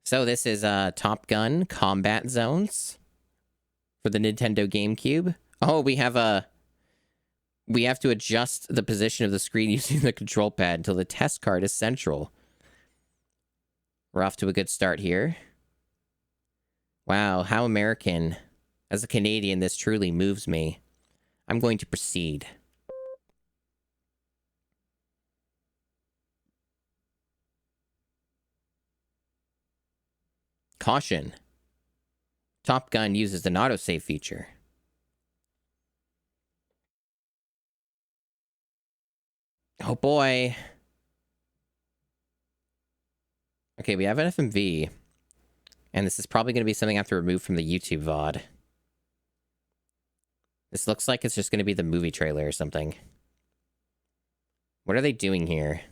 So this is Top Gun Combat Zones for the Nintendo GameCube. Oh, we have to adjust the position of the screen using the control pad until the test card is central. We're off to a good start here. Wow, how American. As a Canadian, this truly moves me. I'm going to proceed. Caution. Top Gun uses an autosave feature. Oh boy. Okay, we have an FMV. And this is probably going to be something I have to remove from the YouTube VOD. This looks like it's just going to be the movie trailer or something. What are they doing here?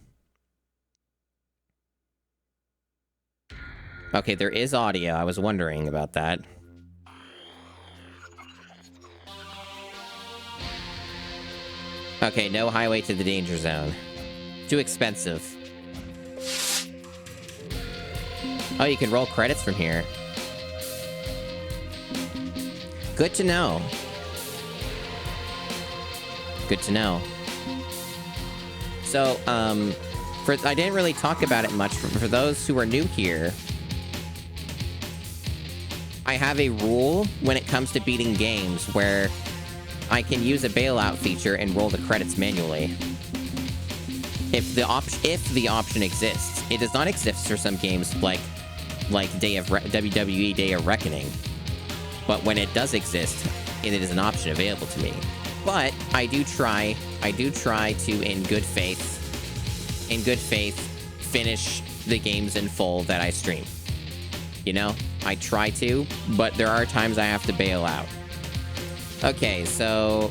Okay, there is audio. I was wondering about that. Okay, no highway to the danger zone. Too expensive. Oh, you can roll credits from here. Good to know. Good to know. So, I didn't really talk about it much. For those who are new here, I have a rule when it comes to beating games where I can use a bailout feature and roll the credits manually. If the option exists. It does not exist for some games like WWE Day of Reckoning. But when it does exist, it is an option available to me. But I do try to, in good faith, finish the games in full that I stream. You know? I try to, but there are times I have to bail out. Okay, so...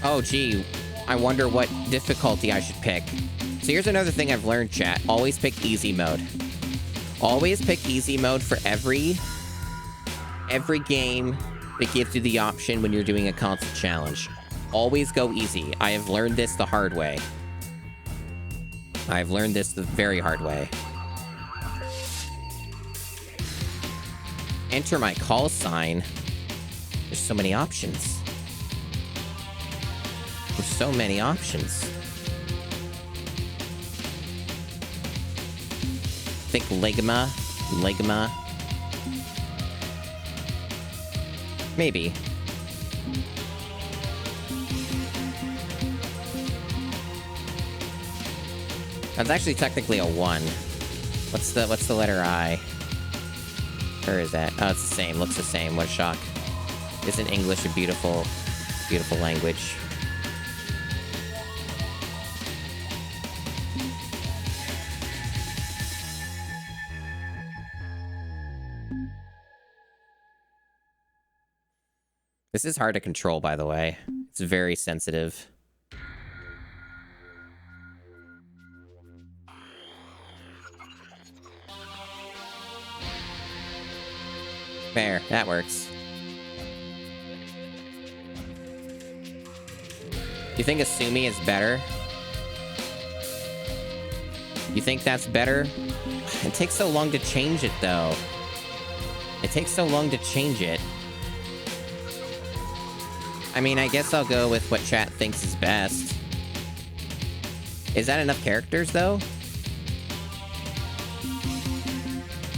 Oh, gee. I wonder what difficulty I should pick. So here's another thing I've learned, chat. Always pick easy mode. Always pick easy mode for every game that gives you the option when you're doing a console challenge. Always go easy. I have learned this the hard way. I've learned this the very hard way. Enter my call sign. There's so many options. There's so many options. Think Ligma. Maybe. That's actually technically a 1. What's the letter I? Where is that? Oh, it's the same. Looks the same. What a shock. Isn't English a beautiful, beautiful language? This is hard to control, by the way. It's very sensitive. There, that works. You think Asumi is better? You think that's better? It takes so long to change it, though. It takes so long to change it. I mean, I guess I'll go with what chat thinks is best. Is that enough characters, though?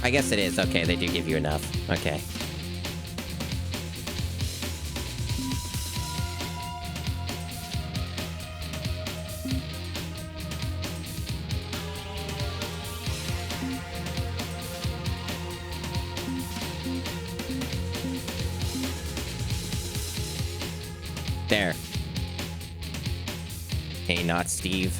I guess it is. Okay, they do give you enough. Okay. There. Hey, not Steve.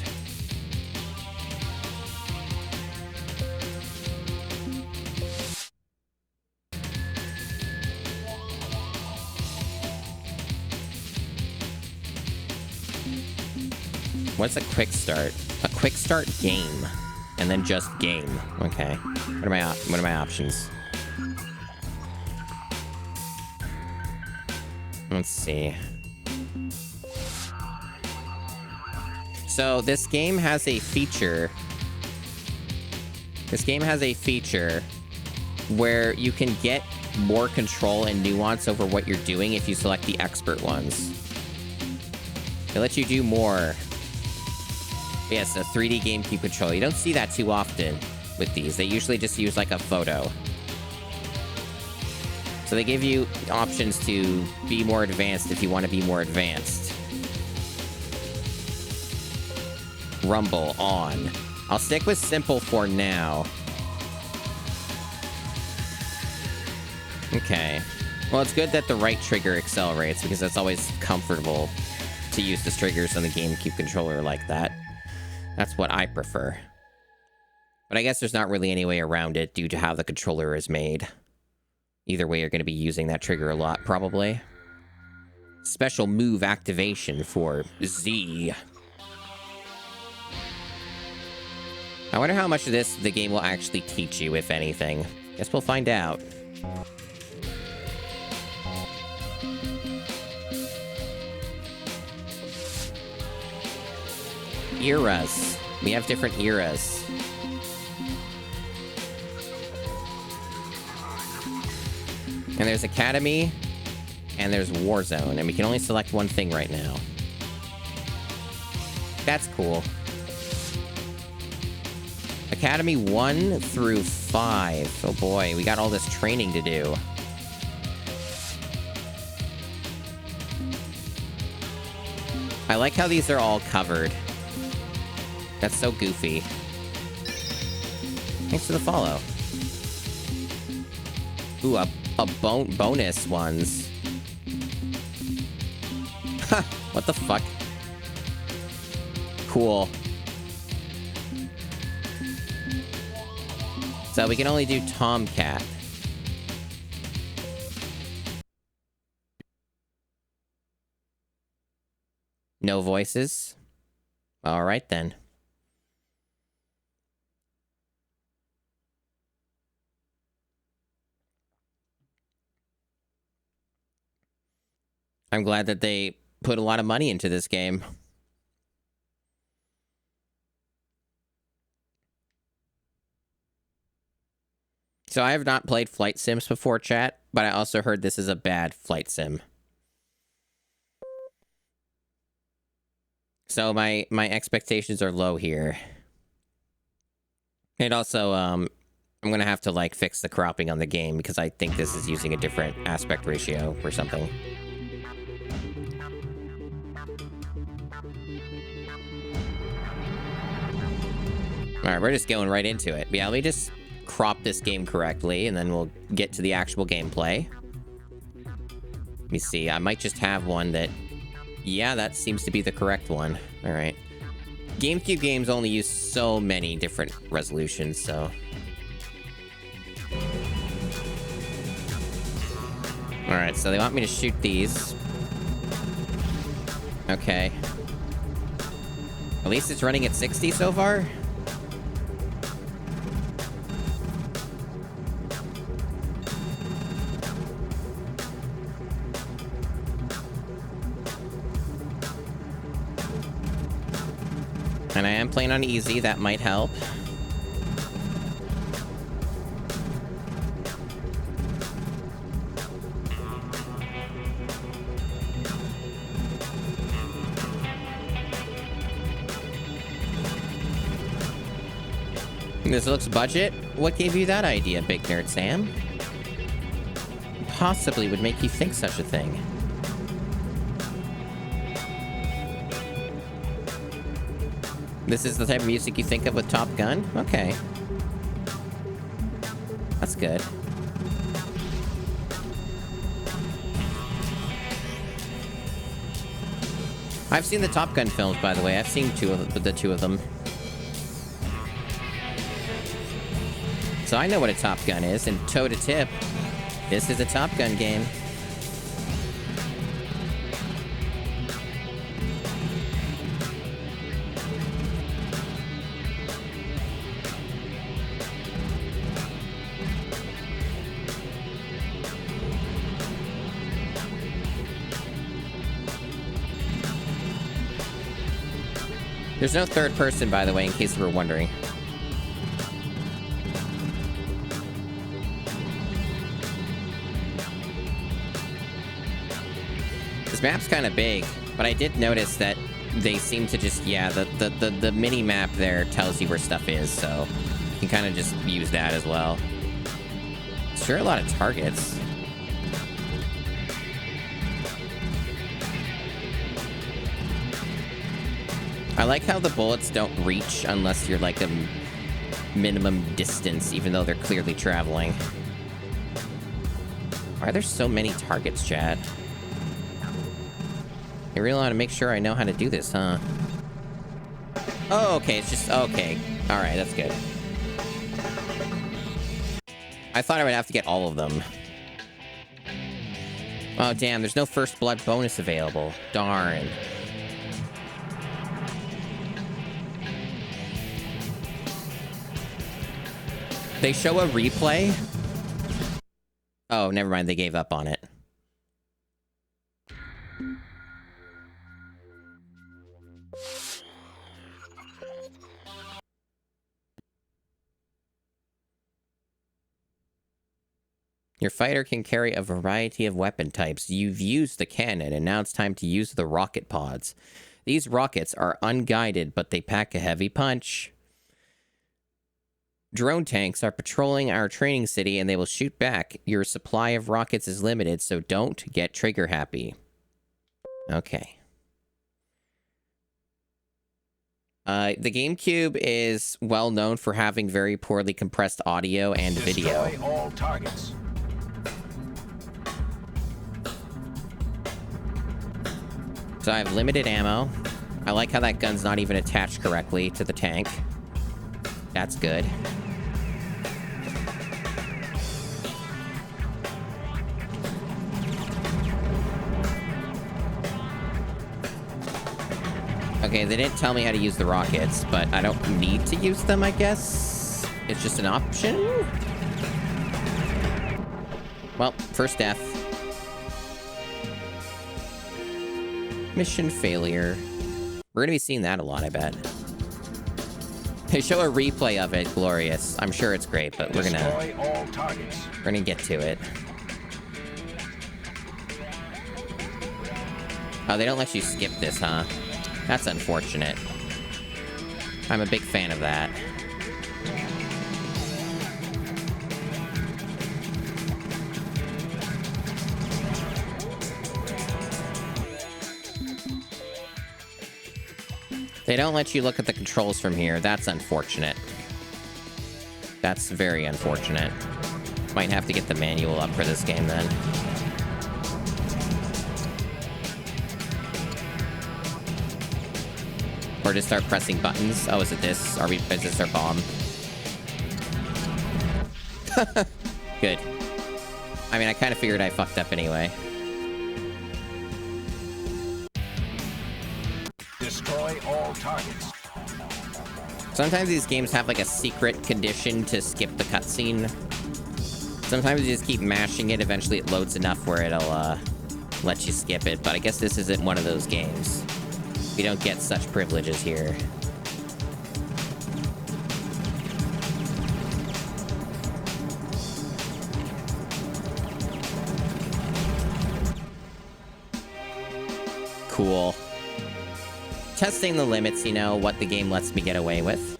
What's a quick start? A quick start game. And then just game. Okay. What are my options? Let's see. So this game has a feature This game has a feature where you can get more control and nuance over what you're doing if you select the expert ones. It lets you do more. Yes, a 3D GameCube controller. You don't see that too often with these. They usually just use like a photo. So they give you options to be more advanced if you want to be more advanced. Rumble on. I'll stick with simple for now. Okay. Well, it's good that the right trigger accelerates, because that's always comfortable to use the triggers on the GameCube controller like that. That's what I prefer. But I guess there's not really any way around it due to how the controller is made. Either way, you're going to be using that trigger a lot, probably. Special move activation for Z. I wonder how much of this the game will actually teach you, if anything. Guess we'll find out. Eras. We have different eras. And there's Academy, and there's Warzone, and we can only select one thing right now. That's cool. Academy 1 through 5. Oh boy, we got all this training to do. I like how these are all covered. That's so goofy. Thanks for the follow. Ooh, a bonus ones. Ha! What the fuck? Cool. So we can only do Tomcat. No voices? Alright then. I'm glad that they put a lot of money into this game. So I have not played flight sims before, chat, but I also heard this is a bad flight sim. So my expectations are low here. And also, I'm gonna have to, like, fix the cropping on the game, because I think this is using a different aspect ratio or something. Alright, we're just going right into it. Yeah, let me just crop this game correctly, and then we'll get to the actual gameplay. Let me see, I might just have one that... Yeah, that seems to be the correct one. Alright. GameCube games only use so many different resolutions, so... Alright, so they want me to shoot these. Okay. At least it's running at 60 so far? And I am playing on easy, that might help. This looks budget? What gave you that idea, Big Nerd Sam? Possibly would make you think such a thing. This is the type of music you think of with Top Gun? Okay. That's good. I've seen the Top Gun films, by the way. I've seen the two of them. So I know what a Top Gun is, and toe to tip, this is a Top Gun game. There's no third person, by the way, in case you were wondering. This map's kind of big, but I did notice that they seem to just, yeah, the mini-map there tells you where stuff is, so you can kind of just use that as well. Sure, a lot of targets. I like how the bullets don't reach unless you're like a minimum distance, even though they're clearly traveling. Why are there so many targets, chat? I really want to make sure I know how to do this, huh? Oh, okay, it's just... Okay. Alright, that's good. I thought I would have to get all of them. Oh, damn, there's no first blood bonus available. Darn. They show a replay? Oh, never mind, they gave up on it. Your fighter can carry a variety of weapon types. You've used the cannon, and now it's time to use the rocket pods. These rockets are unguided, but they pack a heavy punch. Drone tanks are patrolling our training city, and they will shoot back. Your supply of rockets is limited, so don't get trigger happy. Okay. The GameCube is well known for having very poorly compressed audio and video. Destroy all targets. So I have limited ammo. I like how that gun's not even attached correctly to the tank. That's good. Okay, they didn't tell me how to use the rockets, but I don't need to use them, I guess? It's just an option? Well, first death. Mission failure. We're gonna be seeing that a lot, I bet. They show a replay of it, glorious. I'm sure it's great, but we're gonna get to it. Oh, they don't let you skip this, huh? That's unfortunate. I'm a big fan of that. They don't let you look at the controls from here. That's unfortunate. That's very unfortunate. Might have to get the manual up for this game then. Or just start pressing buttons. Oh, is it this? Is this our bomb? Good. I mean, I kind of figured I fucked up anyway. Destroy all targets. Sometimes these games have like a secret condition to skip the cutscene. Sometimes you just keep mashing it. Eventually it loads enough where it'll let you skip it. But I guess this isn't one of those games. We don't get such privileges here. Cool. Testing the limits, you know, what the game lets me get away with.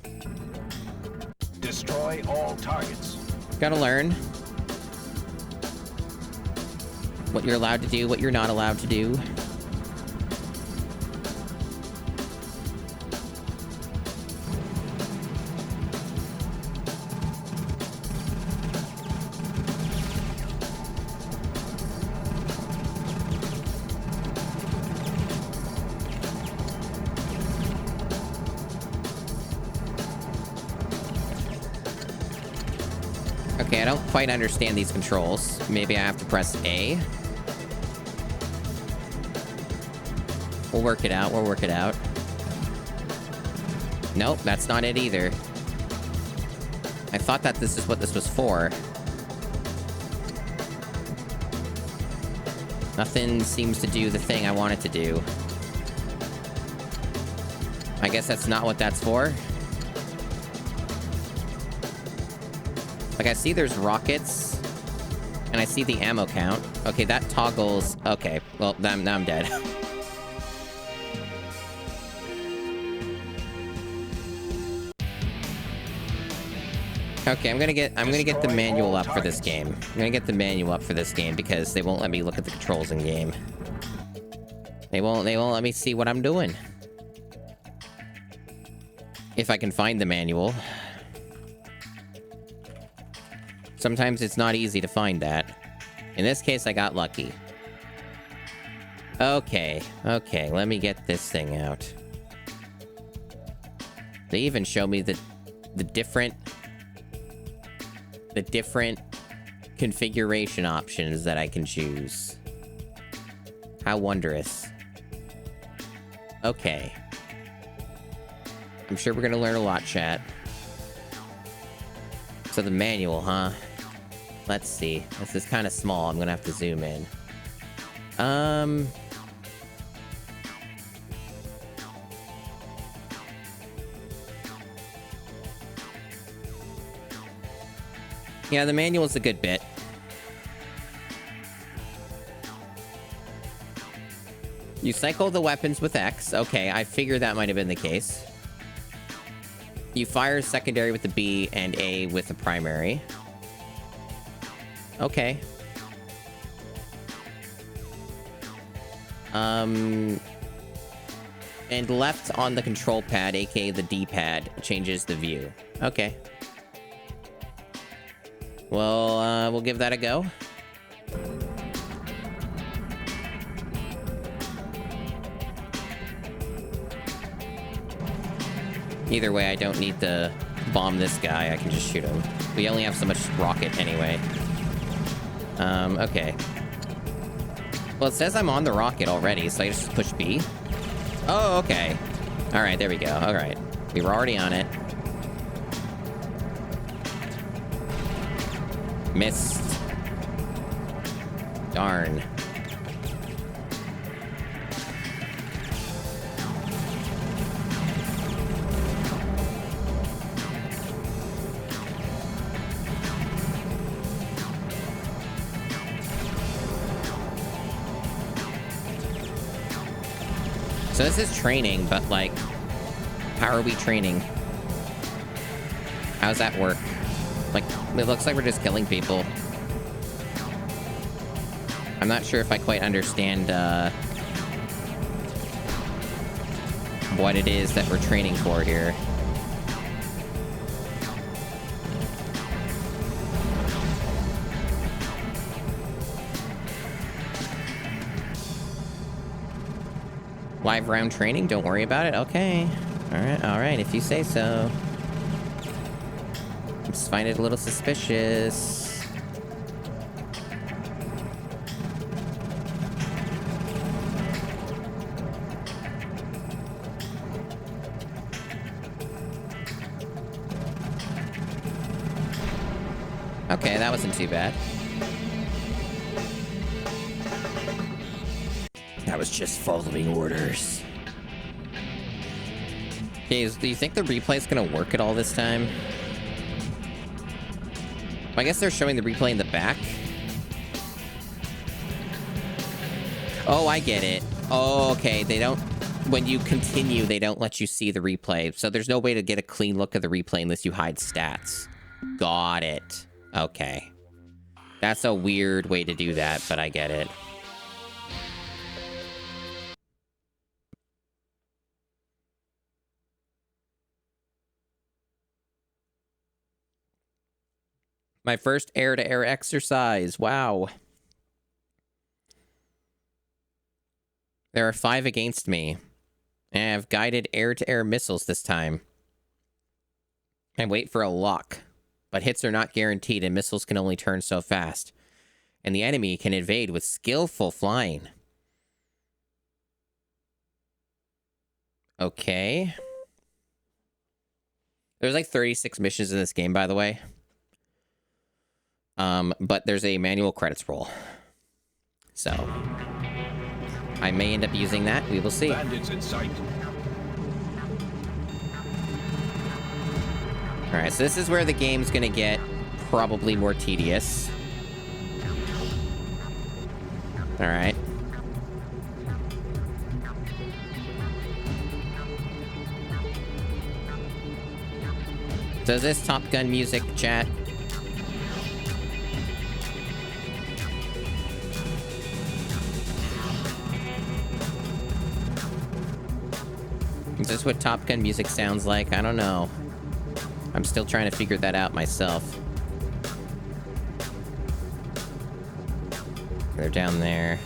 Destroy all targets. Gotta learn what you're allowed to do, what you're not allowed to do. Okay, I don't quite understand these controls. Maybe I have to press A. We'll work it out, we'll work it out. Nope, that's not it either. I thought that this is what this was for. Nothing seems to do the thing I want it to do. I guess that's not what that's for. Like, I see there's rockets. And I see the ammo count. Okay, that toggles... Okay, well, now I'm dead. Okay, I'm gonna get the manual up for this game. I'm gonna get the manual up for this game because they won't let me look at the controls in game. They won't let me see what I'm doing. If I can find the manual. Sometimes it's not easy to find that. In this case, I got lucky. Okay, let me get this thing out. They even show me the different configuration options that I can choose. How wondrous. Okay. I'm sure we're gonna learn a lot, chat. So the manual, huh? Let's see. This is kind of small. I'm gonna have to zoom in. Yeah, the manual's a good bit. You cycle the weapons with X. Okay, I figured that might have been the case. You fire secondary with the B and A with the primary. Okay. And left on the control pad, aka the D-pad, changes the view. Okay. Well, we'll give that a go. Either way, I don't need to bomb this guy. I can just shoot him. We only have so much rocket anyway. Okay. Well, it says I'm on the rocket already, so I just push B. Oh, okay. All right, there we go. All right. We were already on it. Missed. Darn. So this is training, but like, how are we training? How's that work? Like, it looks like we're just killing people. I'm not sure if I quite understand what it is that we're training for here. Live round training? Don't worry about it? Okay. Alright, if you say so. I just find it a little suspicious. Okay, that wasn't too bad. That was just following orders. Okay, do you think the replay's gonna work at all this time? I guess they're showing the replay in the back. Oh, I get it. Oh, okay. They don't... When you continue, they don't let you see the replay. So there's no way to get a clean look of the replay unless you hide stats. Got it. Okay. That's a weird way to do that, but I get it. My first air-to-air exercise. Wow. There are 5 against me. And I have guided air-to-air missiles this time. I wait for a lock. But hits are not guaranteed and missiles can only turn so fast. And the enemy can evade with skillful flying. Okay. There's like 36 missions in this game, by the way. But there's a manual credits roll. So, I may end up using that. We will see. Bandits in sight. Alright, so this is where the game's gonna get probably more tedious. Alright. So is this Top Gun music, chat? Is this what Top Gun music sounds like? I don't know. I'm still trying to figure that out myself. They're down there.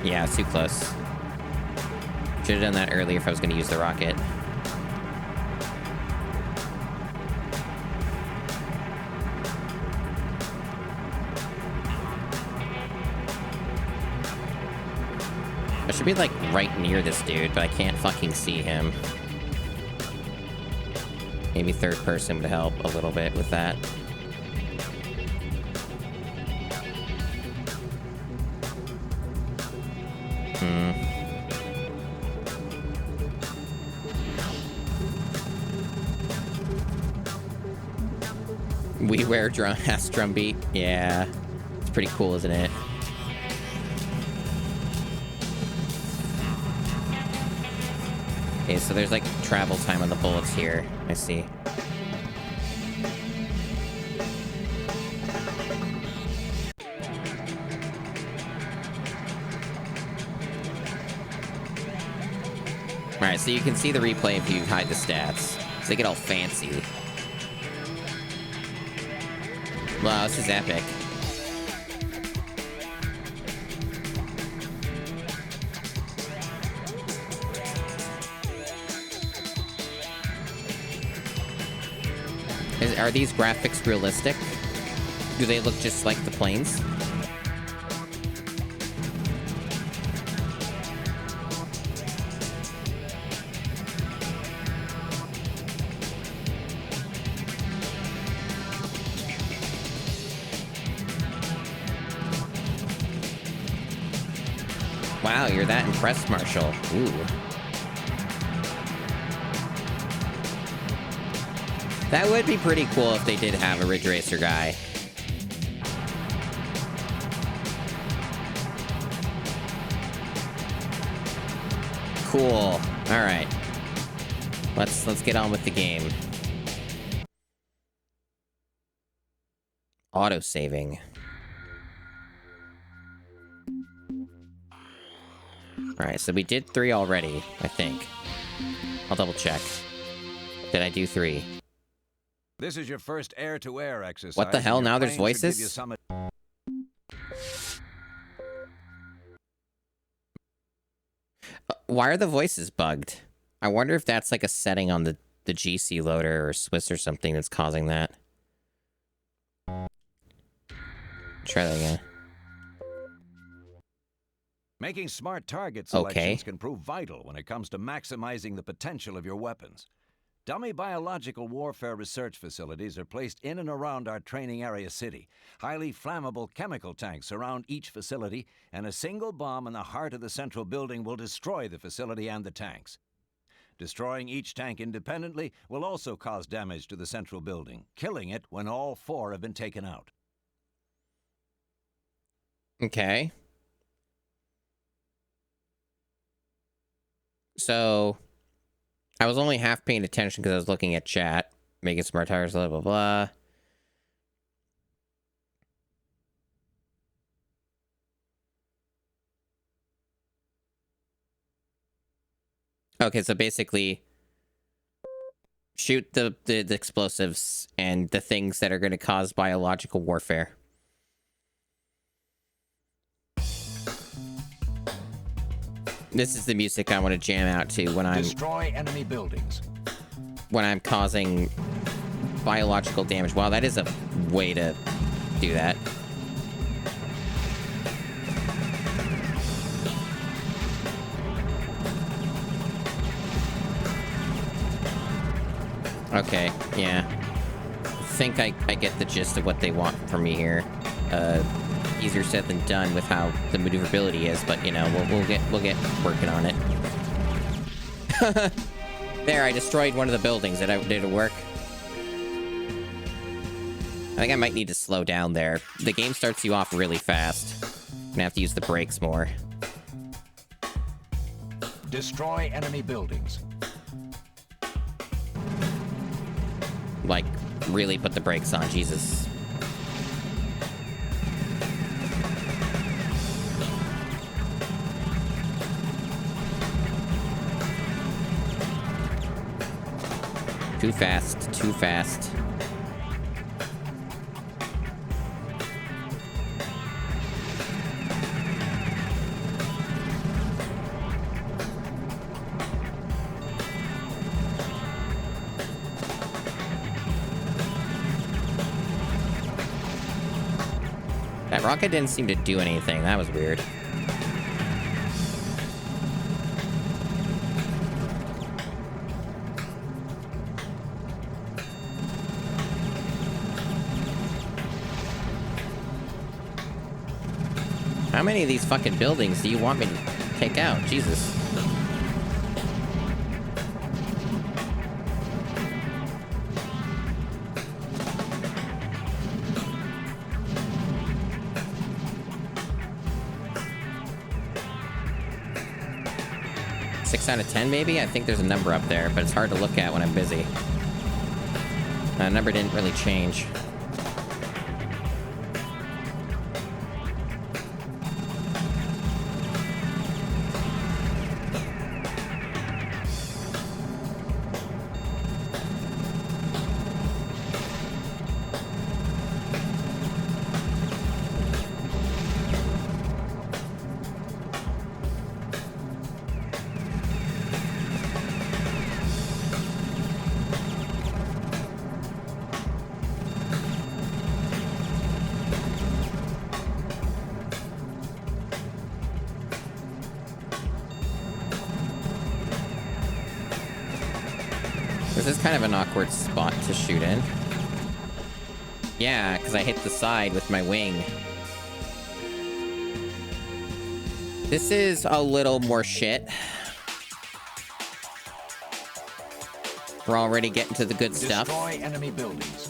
Yeah, it's too close. Should have done that earlier if I was going to use the rocket. I should be, like, right near this dude, but I can't fucking see him. Maybe third person would help a little bit with that. We wear drum beat. Yeah. It's pretty cool, isn't it? Okay, so there's like travel time on the bullets here. I see. Alright, so you can see the replay if you hide the stats. So they get all fancy. Wow, this is epic. Are these graphics realistic? Do they look just like the planes? Wow, you're that impressed, Marshall. Ooh. That would be pretty cool if they did have a Ridge Racer guy. Cool. All right. Let's get on with the game. Auto saving. All right, so we did 3 already, I think. I'll double check. Did I do 3? This is your first air-to-air exercise. What the hell? Now there's voices? Why are the voices bugged? I wonder if that's like a setting on the GC loader or Swiss or something that's causing that. Try that again. Making smart target selections can prove vital when it comes to maximizing the potential of your weapons. Dummy biological warfare research facilities are placed in and around our training area city. Highly flammable chemical tanks surround each facility, and a single bomb in the heart of the central building will destroy the facility and the tanks. Destroying each tank independently will also cause damage to the central building, killing it when all 4 have been taken out. Okay. So, I was only half paying attention because I was looking at chat. Making smart tires, blah, blah, blah. Okay, so basically, shoot the explosives and the things that are going to cause biological warfare. This is the music I want to jam out to when I'm destroy enemy buildings. When I'm causing biological damage. Wow, that is a way to do that. Okay, yeah. I think I get the gist of what they want from me here. Easier said than done with how the maneuverability is, but you know, we'll get working on it. There, I destroyed one of the buildings. Did it work? think I might need to slow down there. The game starts you off really fast. I'm gonna have to use the brakes more. Destroy enemy buildings. Like, really put the brakes on, Jesus. Too fast, too fast. That rocket didn't seem to do anything. That was weird. How many of these fucking buildings do you want me to take out? Jesus. Six out of 10, maybe? I think there's a number up there, but it's hard to look at when I'm busy. That number didn't really change. This is kind of an awkward spot to shoot in. Yeah, because I hit the side with my wing. This is a little more shit. We're already getting to the good stuff. Destroy enemy buildings.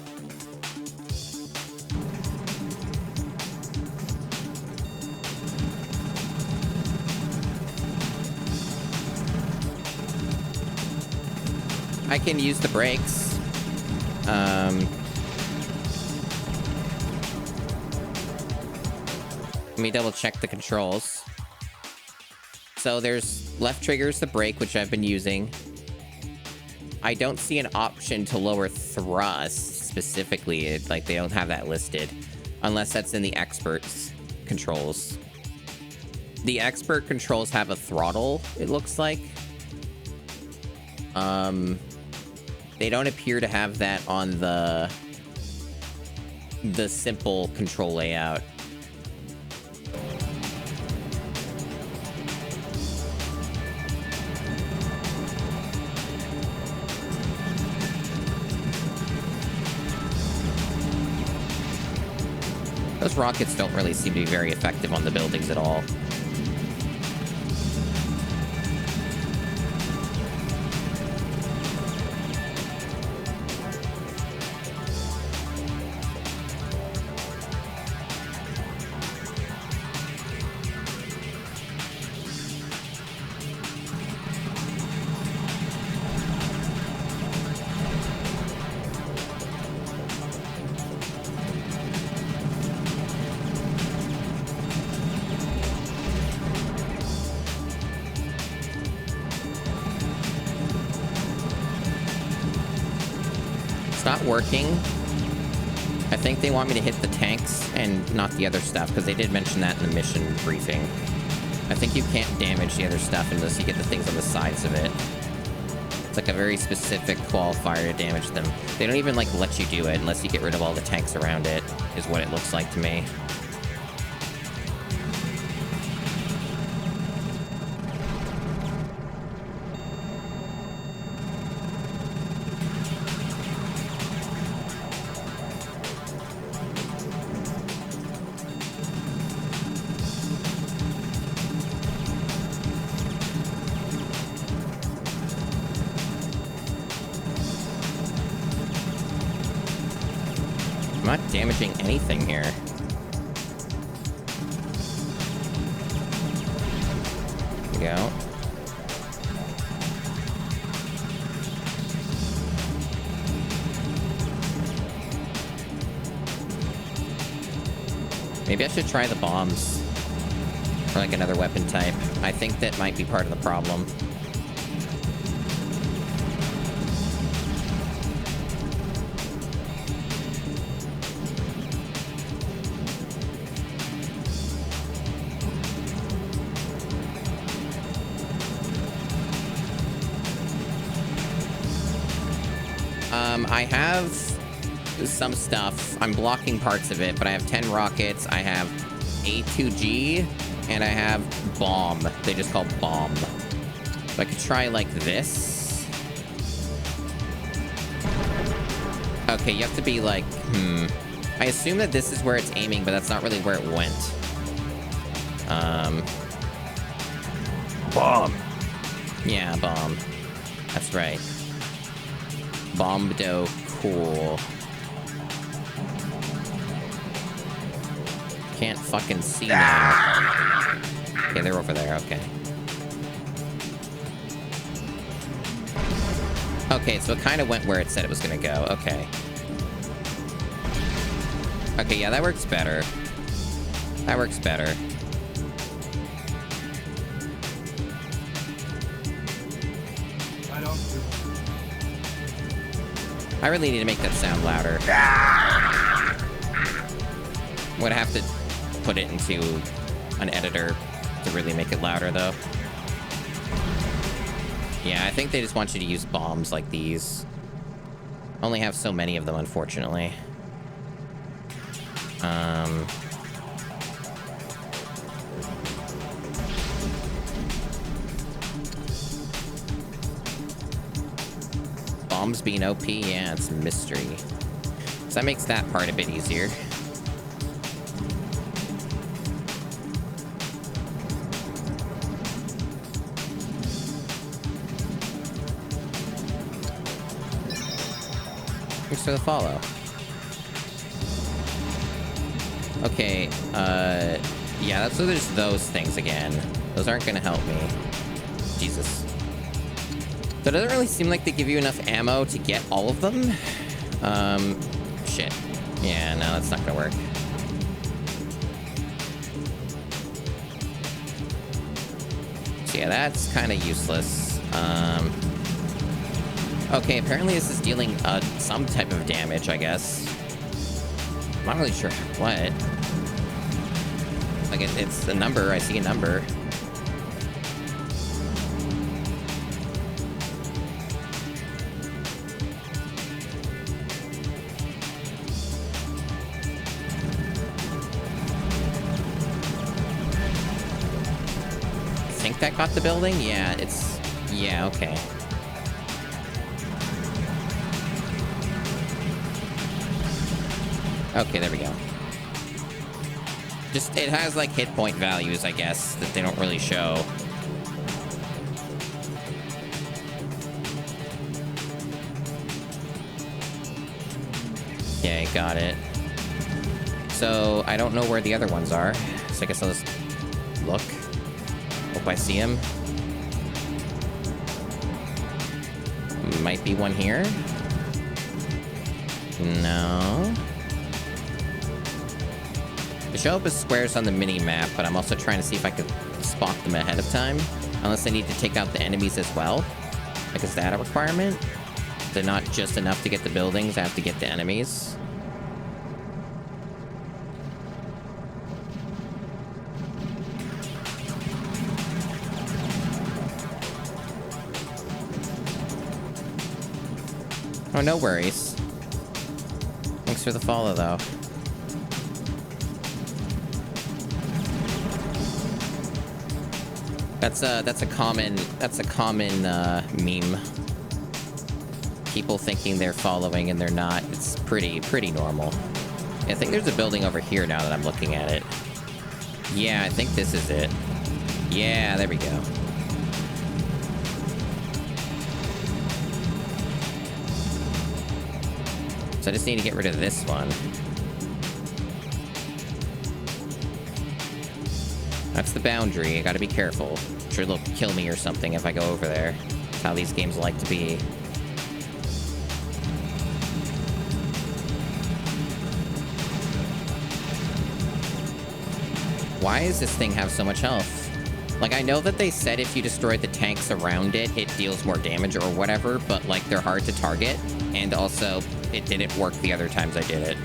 I can use the brakes. Let me double check the controls. So there's left trigger's the brake, which I've been using. I don't see an option to lower thrust specifically. Like, they don't have that listed. Unless that's in the experts controls. The expert controls have a throttle, it looks like. They don't appear to have that on the simple control layout. Those rockets don't really seem to be very effective on the buildings at all. It's not working. I think they want me to hit the tanks and not the other stuff, because they did mention that in the mission briefing. I think you can't damage the other stuff unless you get the things on the sides of it. It's like a very specific qualifier to damage them. They don't even, like, let you do it unless you get rid of all the tanks around it, is what it looks like to me. I'm not damaging anything here. There we go. Maybe I should try the bombs. Or like another weapon type. I think that might be part of the problem. I have some stuff. I'm blocking parts of it, but I have 10 rockets. I have A2G, and I have bomb. They just call bomb. So I could try like this. Okay, you have to be like, I assume that this is where it's aiming, but that's not really where it went. Bomb. Yeah, bomb. That's right. Bombdo, cool. Can't fucking see now. Okay, they're over there, okay. Okay, so it kind of went where it said it was gonna go, okay. Okay, yeah, that works better. That works better. I really need to make that sound louder. I'm gonna have to put it into an editor to really make it louder, though. Yeah, I think they just want you to use bombs like these. Only have so many of them, unfortunately. Bombs being OP, yeah, it's a mystery. So that makes that part a bit easier. Thanks for the follow. Okay, yeah, so there's those things again. Those aren't gonna help me. Jesus. So it doesn't really seem like they give you enough ammo to get all of them. Shit. Yeah, no, that's not gonna work. So yeah, that's kind of useless. Okay, apparently this is dealing some type of damage, I guess. I'm not really sure what. Like, it's a number. I see a number. I think that got the building? Yeah, it's... Yeah, okay. Okay, there we go. Just, it has, like, hit point values, I guess, that they don't really show. Okay, got it. So, I don't know where the other ones are. So I guess I'll just look. Hope I see him. Might be one here. No. They show up as squares on the mini-map, but I'm also trying to see if I could spot them ahead of time. Unless I need to take out the enemies as well. Like, is that a requirement? They're not just enough to get the buildings, I have to get the enemies. Oh, no worries. Thanks for the follow, though. That's a common meme. People thinking they're following and they're not. It's pretty normal. I think there's a building over here now that I'm looking at it. Yeah, I think this is it. Yeah, there we go. So I just need to get rid of this one. That's the boundary. I gotta be careful. I'm sure they'll kill me or something if I go over there. That's how these games like to be. Why does this thing have so much health? Like, I know that they said if you destroy the tanks around it, it deals more damage or whatever, but, like, they're hard to target. And also, it didn't work the other times I did it.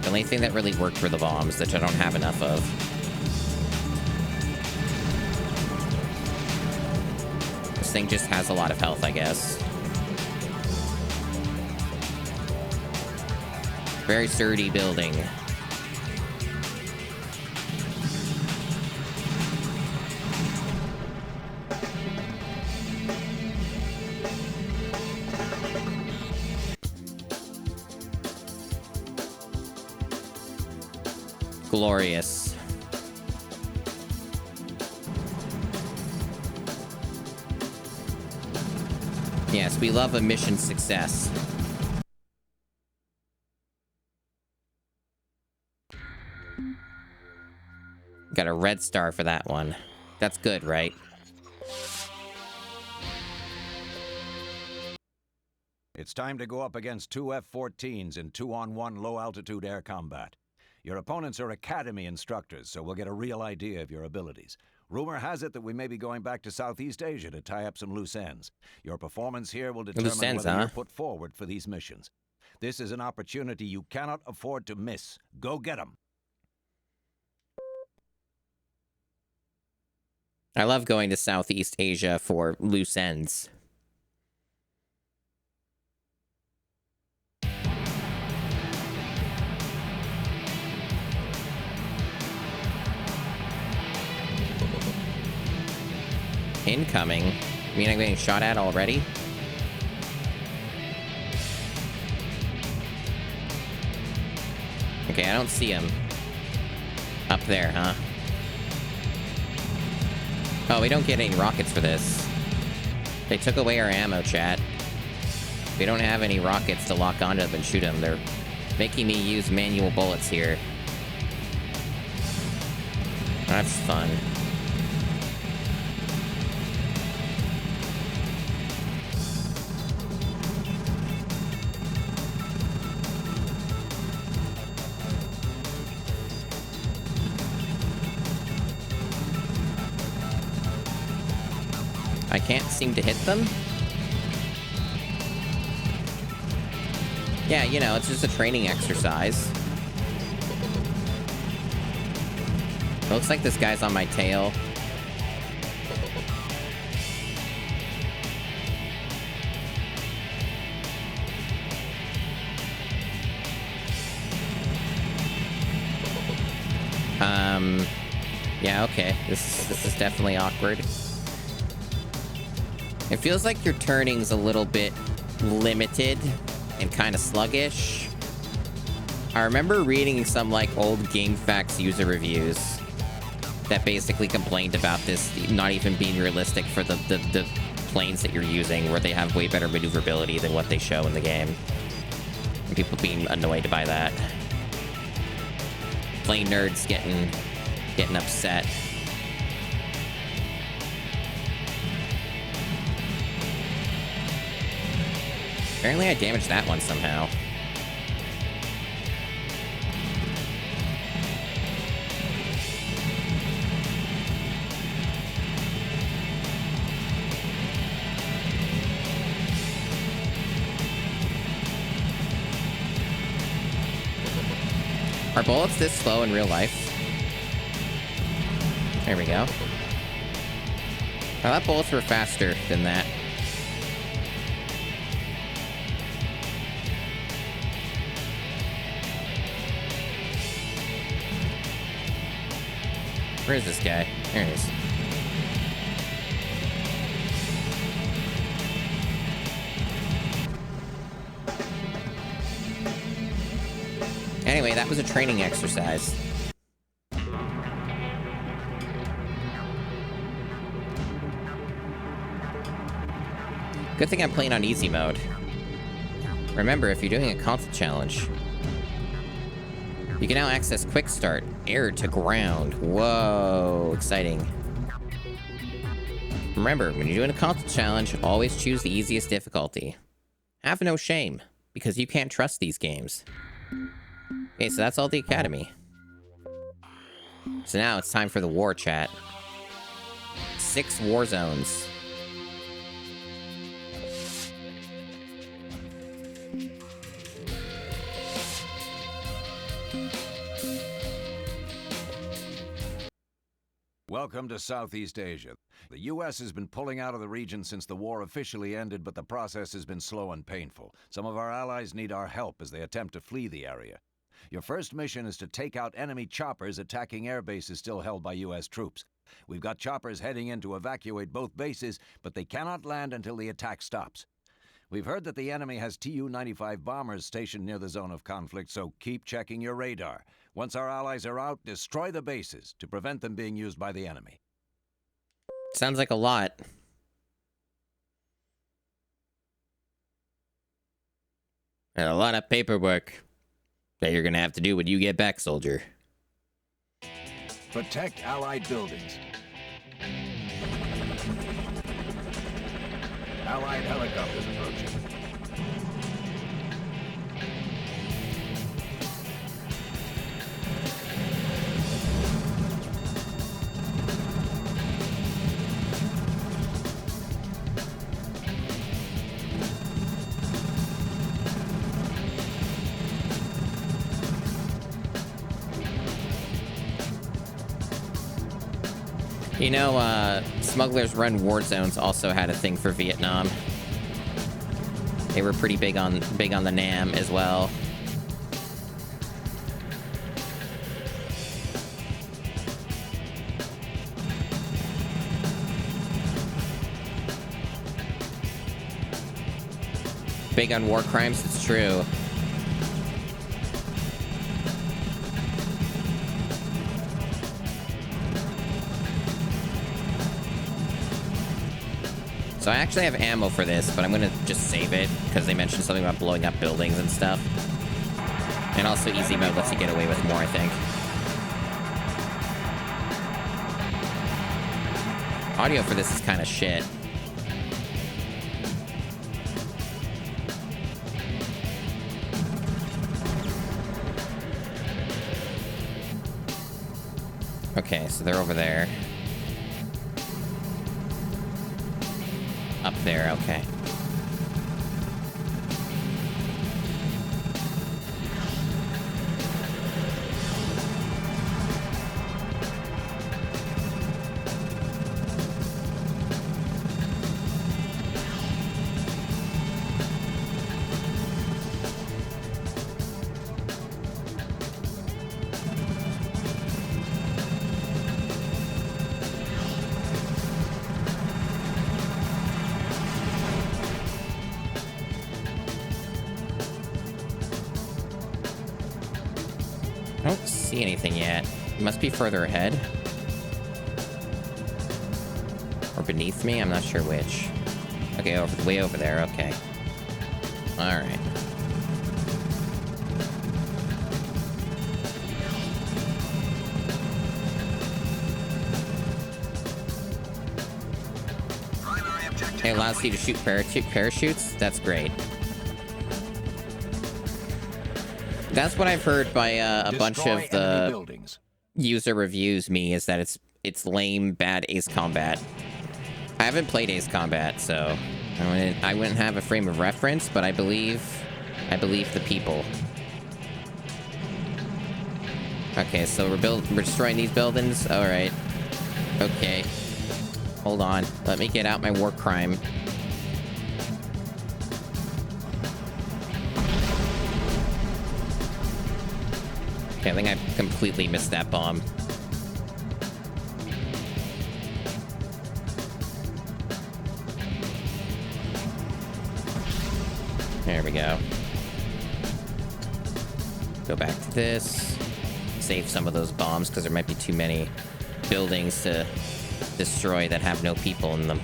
The only thing that really worked were the bombs, which I don't have enough of. This thing just has a lot of health, I guess. Very sturdy building. Glorious. Yes, we love a mission success. Got a red star for that one. That's good, right? It's time to go up against two F-14s in 2-on-1 low-altitude air combat. Your opponents are academy instructors, so we'll get a real idea of your abilities. Rumor has it that we may be going back to Southeast Asia to tie up some loose ends. Your performance here will determine whether you're put forward for these missions. This is an opportunity you cannot afford to miss. Go get them. I love going to Southeast Asia for loose ends. Incoming? You mean I'm getting shot at already? Okay, I don't see him. Up there, huh? Oh, we don't get any rockets for this. They took away our ammo, chat. We don't have any rockets to lock onto them and shoot them. They're making me use manual bullets here. That's fun. I can't seem to hit them? Yeah, you know, it's just a training exercise. It looks like this guy's on my tail. Yeah, okay. This is definitely awkward. It feels like your turning's a little bit limited and kind of sluggish. I remember reading some, like, old GameFAQs user reviews that basically complained about this not even being realistic for the planes that you're using, where they have way better maneuverability than what they show in the game. And people being annoyed by that. Plain nerds getting upset. Apparently I damaged that one somehow. Are bullets this slow in real life? There we go. I thought bullets were faster than that. Where is this guy? There he is. Anyway, that was a training exercise. Good thing I'm playing on easy mode. Remember, if you're doing a console challenge, You can now access Quick Start, air to ground. Whoa, exciting. Remember, when you're doing a console challenge, always choose the easiest difficulty. Have no shame, because you can't trust these games. Okay, so that's all the Academy. So now it's time for the war chat. 6 war zones. Welcome to Southeast Asia. The U.S. has been pulling out of the region since the war officially ended, but the process has been slow and painful. Some of our allies need our help as they attempt to flee the area. Your first mission is to take out enemy choppers attacking air bases still held by U.S. troops. We've got choppers heading in to evacuate both bases, but they cannot land until the attack stops. We've heard that the enemy has Tu-95 bombers stationed near the zone of conflict, so keep checking your radar. Once our allies are out, destroy the bases to prevent them being used by the enemy. Sounds like a lot. And a lot of paperwork that you're gonna have to do when you get back, soldier. Protect Allied buildings. Allied helicopters approaching. You know, Smugglers Run War Zones also had a thing for Vietnam. They were pretty big on the Nam as well. Big on war crimes, it's true. So I actually have ammo for this, but I'm gonna just save it because they mentioned something about blowing up buildings and stuff. And also easy mode lets you get away with more, I think. Audio for this is kind of shit. Okay, so they're over there. Up there, okay. I don't see anything yet. It must be further ahead. Or beneath me, I'm not sure which. Okay, way over there, okay. Alright. It allows you to shoot parachutes? That's great. That's what I've heard by a bunch of the user reviews is that it's lame, bad Ace Combat. I haven't played Ace Combat, so I wouldn't have a frame of reference, but I believe the people. Okay, so we're destroying these buildings. All right. Okay. Hold on. Let me get out my war crime. Okay, I think I completely missed that bomb. There we go. Go back to this. Save some of those bombs, because there might be too many buildings to destroy that have no people in them.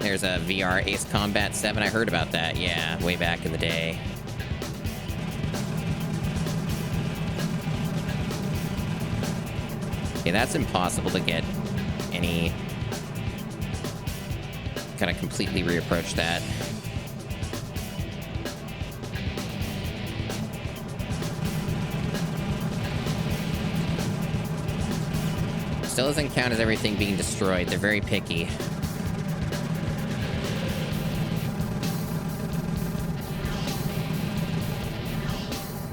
There's a VR Ace Combat 7. I heard about that. Yeah, way back in the day. Okay, that's impossible to get any... Gotta completely reapproach that. Still doesn't count as everything being destroyed. They're very picky.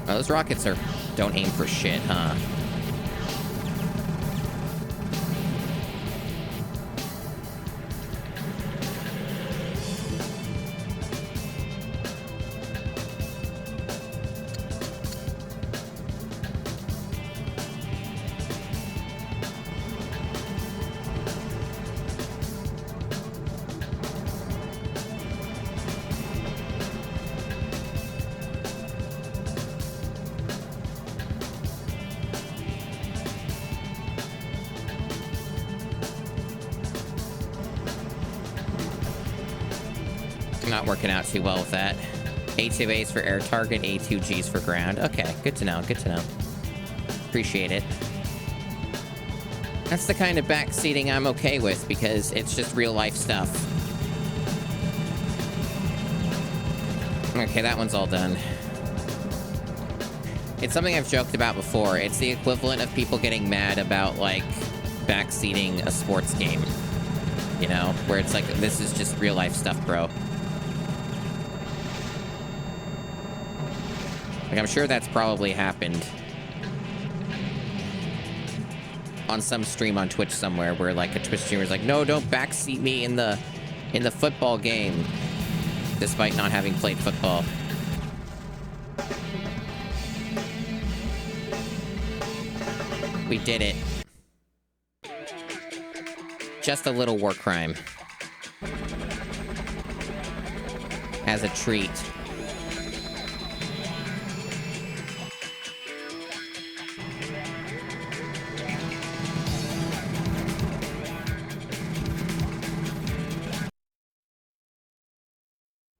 Oh, those rockets don't aim for shit, huh? Not working out too well with that. A2A's for air target, A2G's for ground. Okay, good to know, good to know. Appreciate it. That's the kind of backseating I'm okay with, because it's just real life stuff. Okay, that one's all done. It's something I've joked about before. It's the equivalent of people getting mad about, like, backseating a sports game. You know? Where it's like, this is just real life stuff, bro. Like, I'm sure that's probably happened on some stream on Twitch somewhere where, like, a Twitch streamer's like, no, don't backseat me in the football game, despite not having played football. We did it. Just a little war crime. As a treat.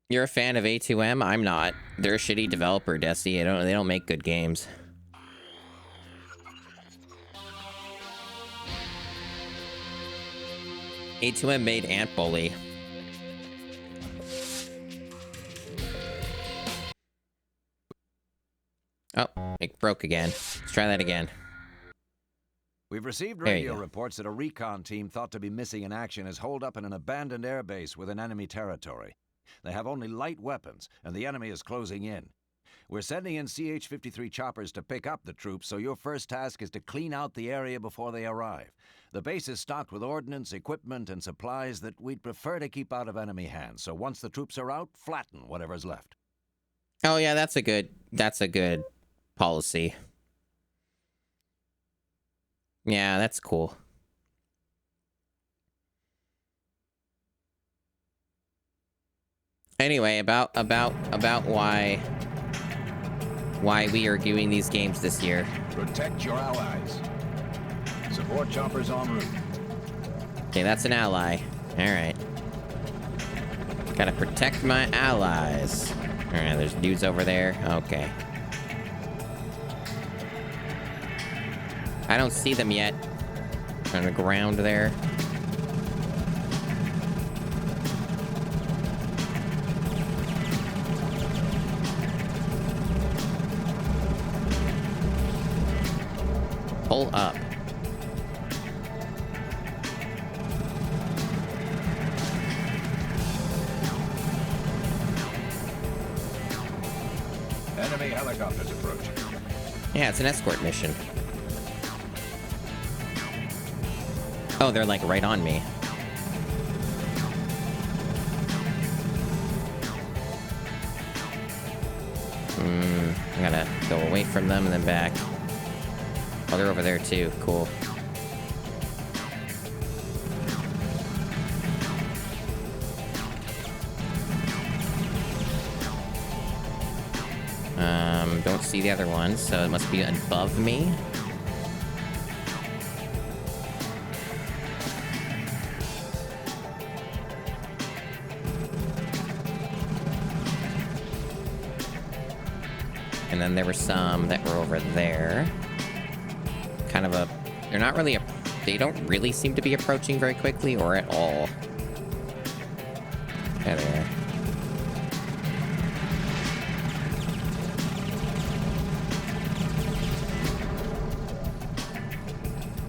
You're a fan of A2M? I'm not. They're a shitty developer, Desi. They don't make good games. A2M made Ant Bully. Oh, it broke again. Let's try that again. We've received radio reports that a recon team thought to be missing in action is holed up in an abandoned airbase within enemy territory. They have only light weapons, and the enemy is closing in. We're sending in CH-53 choppers to pick up the troops, so your first task is to clean out the area before they arrive. The base is stocked with ordnance, equipment, and supplies that we'd prefer to keep out of enemy hands, so once the troops are out, flatten whatever's left. Oh yeah, that's a good policy. Yeah, that's cool. Anyway, about why we are doing these games this year. Protect your allies. Support choppers en route. Okay, that's an ally. Alright. Gotta protect my allies. Alright, there's dudes over there. Okay. I don't see them yet. On the ground there. Pull up. Enemy helicopters approaching. Yeah, it's an escort mission. Oh, they're like right on me. I gotta go away from them and then back. Oh, they're over there too. Cool. Don't see the other one, so it must be above me. And then there were some that were over there. Kind of a... They're not really... They don't really seem to be approaching very quickly or at all. There they are.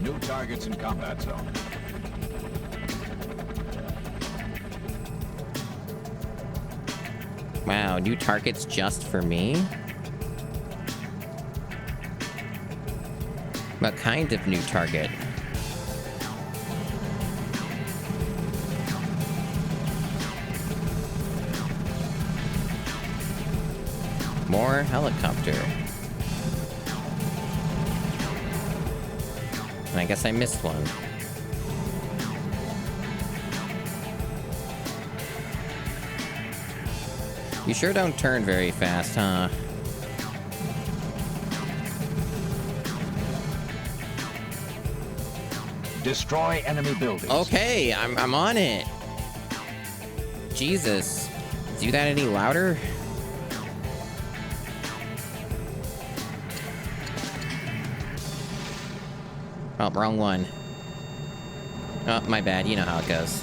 New targets in combat zone. Wow, new targets just for me? What kind of new target? More helicopter. And I guess I missed one. You sure don't turn very fast, huh? Destroy enemy buildings. Okay, I'm on it. Jesus. Do that any louder? Oh, wrong one. Oh, my bad. You know how it goes.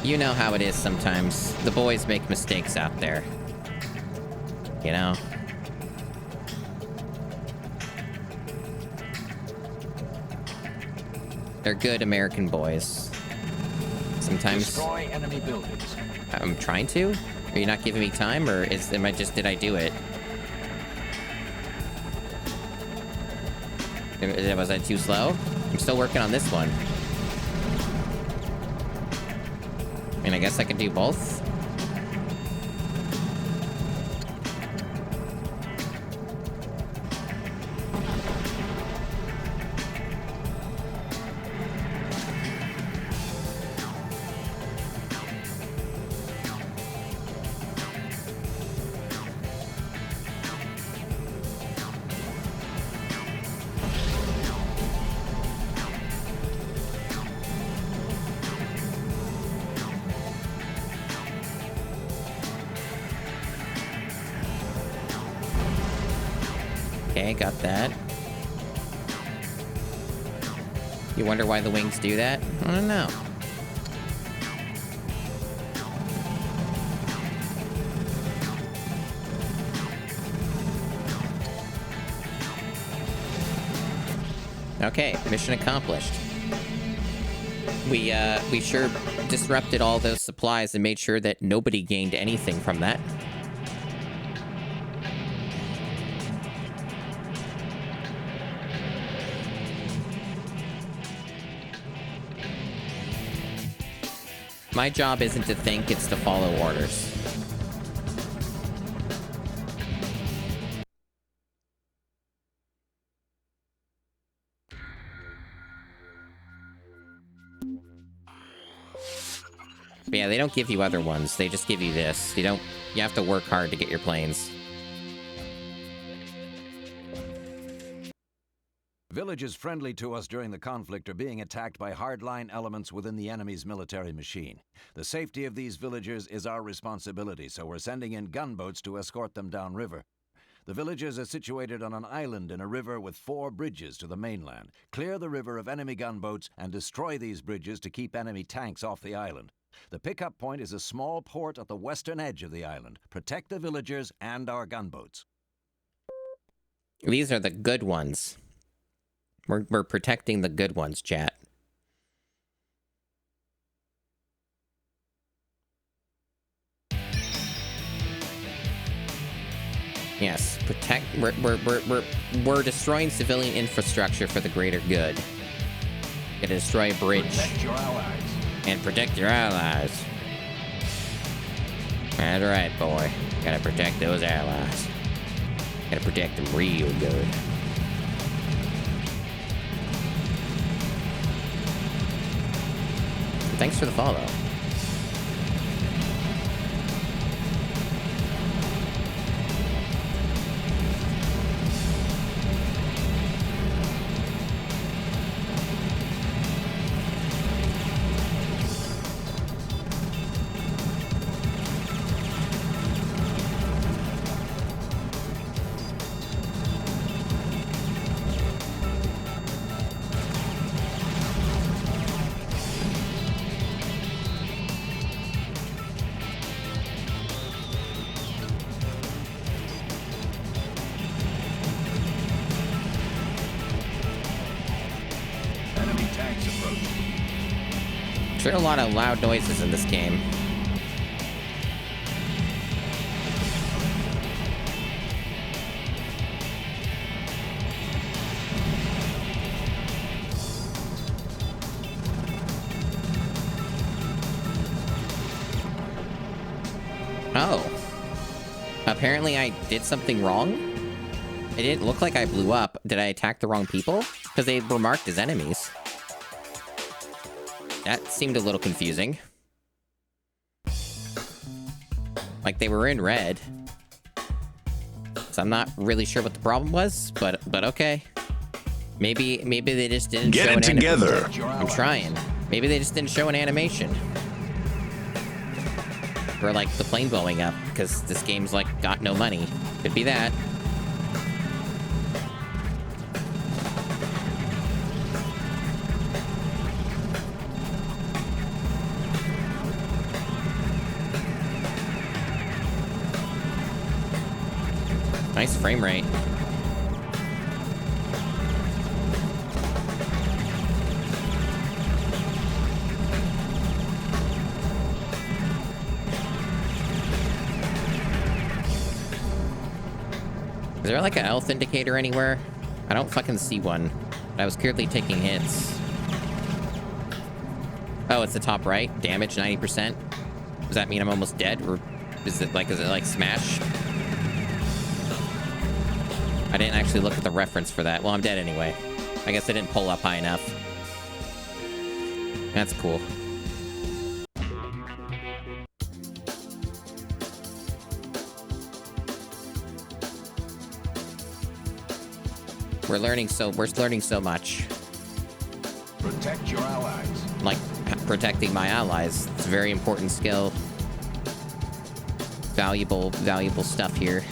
You know how it is sometimes. The boys make mistakes out there. You know? They're good American boys. Sometimes... Destroy enemy buildings. I'm trying to? Are you not giving me time, or did I do it? Was I too slow? I'm still working on this one. I mean, I guess I could do both. Okay, got that. You wonder why the wings do that? I don't know. Okay, mission accomplished. We sure disrupted all those supplies and made sure that nobody gained anything from that. My job isn't to think, it's to follow orders. But yeah, they don't give you other ones. They just give you this. You have to work hard to get your planes. Villages friendly to us during the conflict are being attacked by hardline elements within the enemy's military machine. The safety of these villagers is our responsibility, so we're sending in gunboats to escort them downriver. The villages are situated on an island in a river with 4 bridges to the mainland. Clear the river of enemy gunboats and destroy these bridges to keep enemy tanks off the island. The pickup point is a small port at the western edge of the island. Protect the villagers and our gunboats. These are the good ones. We're protecting the good ones, chat. Yes, protect. We're destroying civilian infrastructure for the greater good. Gotta destroy a bridge. Protect your allies. And protect your allies. That's right, boy. Gotta protect those allies. Gotta protect them real good. Thanks for the follow. Sure, a lot of loud noises in this game. Oh. Apparently I did something wrong? It didn't look like I blew up. Did I attack the wrong people? Because they were marked as enemies. That seemed a little confusing. Like they were in red. So I'm not really sure what the problem was, but okay. Maybe they just didn't show an animation. I'm trying. Maybe they just didn't show an animation. Or like the plane blowing up, because this game's like got no money. Could be that. Nice frame rate. Is there like a health indicator anywhere? I don't fucking see one. But I was clearly taking hits. Oh, it's the top right. Damage 90%. Does that mean I'm almost dead? Or is it like smash? I didn't actually look at the reference for that. Well, I'm dead anyway. I guess I didn't pull up high enough. That's cool. We're learning so much. Protect your allies. Like protecting my allies. It's a very important skill. Valuable stuff here.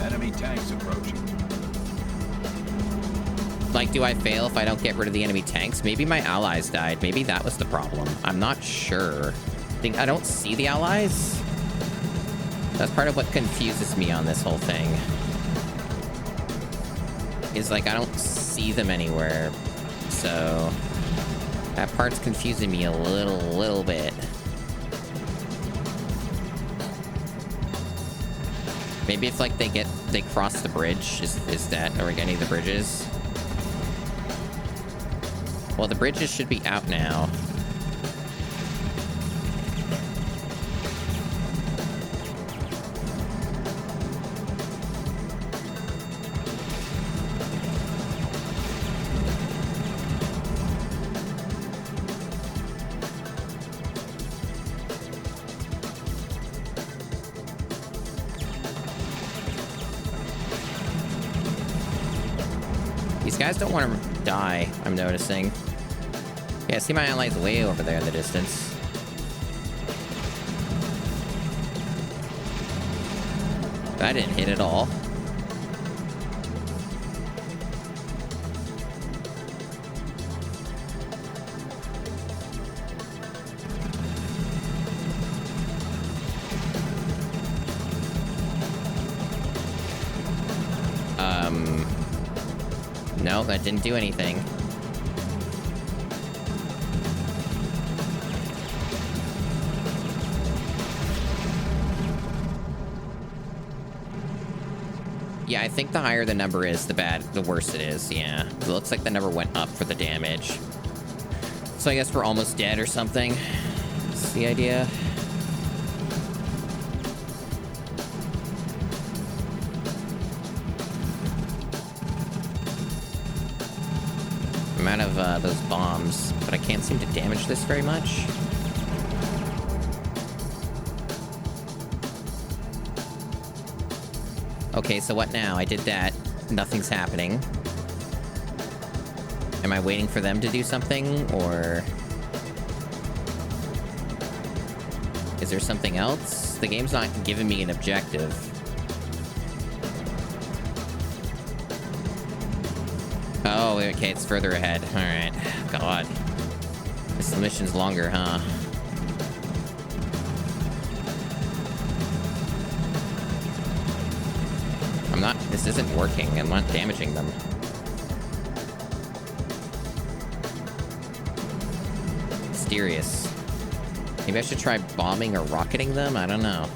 Enemy tanks approaching. Like, do I fail if I don't get rid of the enemy tanks? Maybe my allies died. Maybe that was the problem. I'm not sure. I don't see the allies. That's part of what confuses me on this whole thing. Is like, I don't see them anywhere. So that part's confusing me a little bit. Maybe if like they cross the bridge, is that, or any of the bridges? Well, the bridges should be out now. These guys don't want to die, I'm noticing. Yeah, I see my allies way over there in the distance. That didn't hit at all. No, that didn't do anything. Yeah, I think the higher the number is, the worse it is, yeah. It looks like the number went up for the damage. So I guess we're almost dead or something. That's the idea. I'm out of those bombs, but I can't seem to damage this very much. Okay, so what now? I did that. Nothing's happening. Am I waiting for them to do something, or... is there something else? The game's not giving me an objective. Oh, okay, it's further ahead. Alright. God. This mission's longer, huh? I'm not... this isn't working. I'm not damaging them. Mysterious. Maybe I should try bombing or rocketing them? I don't know.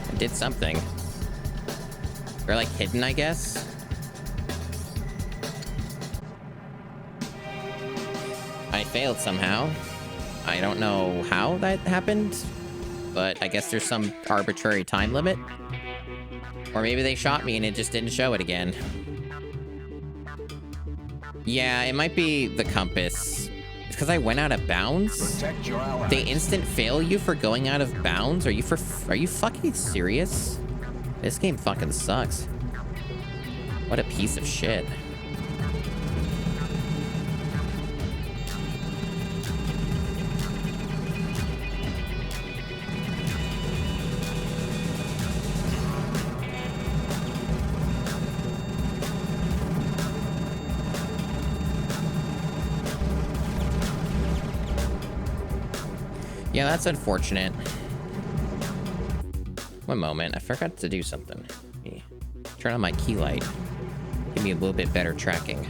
I did something. They're like hidden, I guess? I failed somehow. I don't know how that happened, but I guess there's some arbitrary time limit. Or maybe they shot me and it just didn't show it again. Yeah, it might be the compass. It's because I went out of bounds? They instant fail you for going out of bounds? Are you fucking serious? This game fucking sucks. What a piece of shit. Yeah, that's unfortunate. One moment, I forgot to do something. Let me turn on my key light. Give me a little bit better tracking.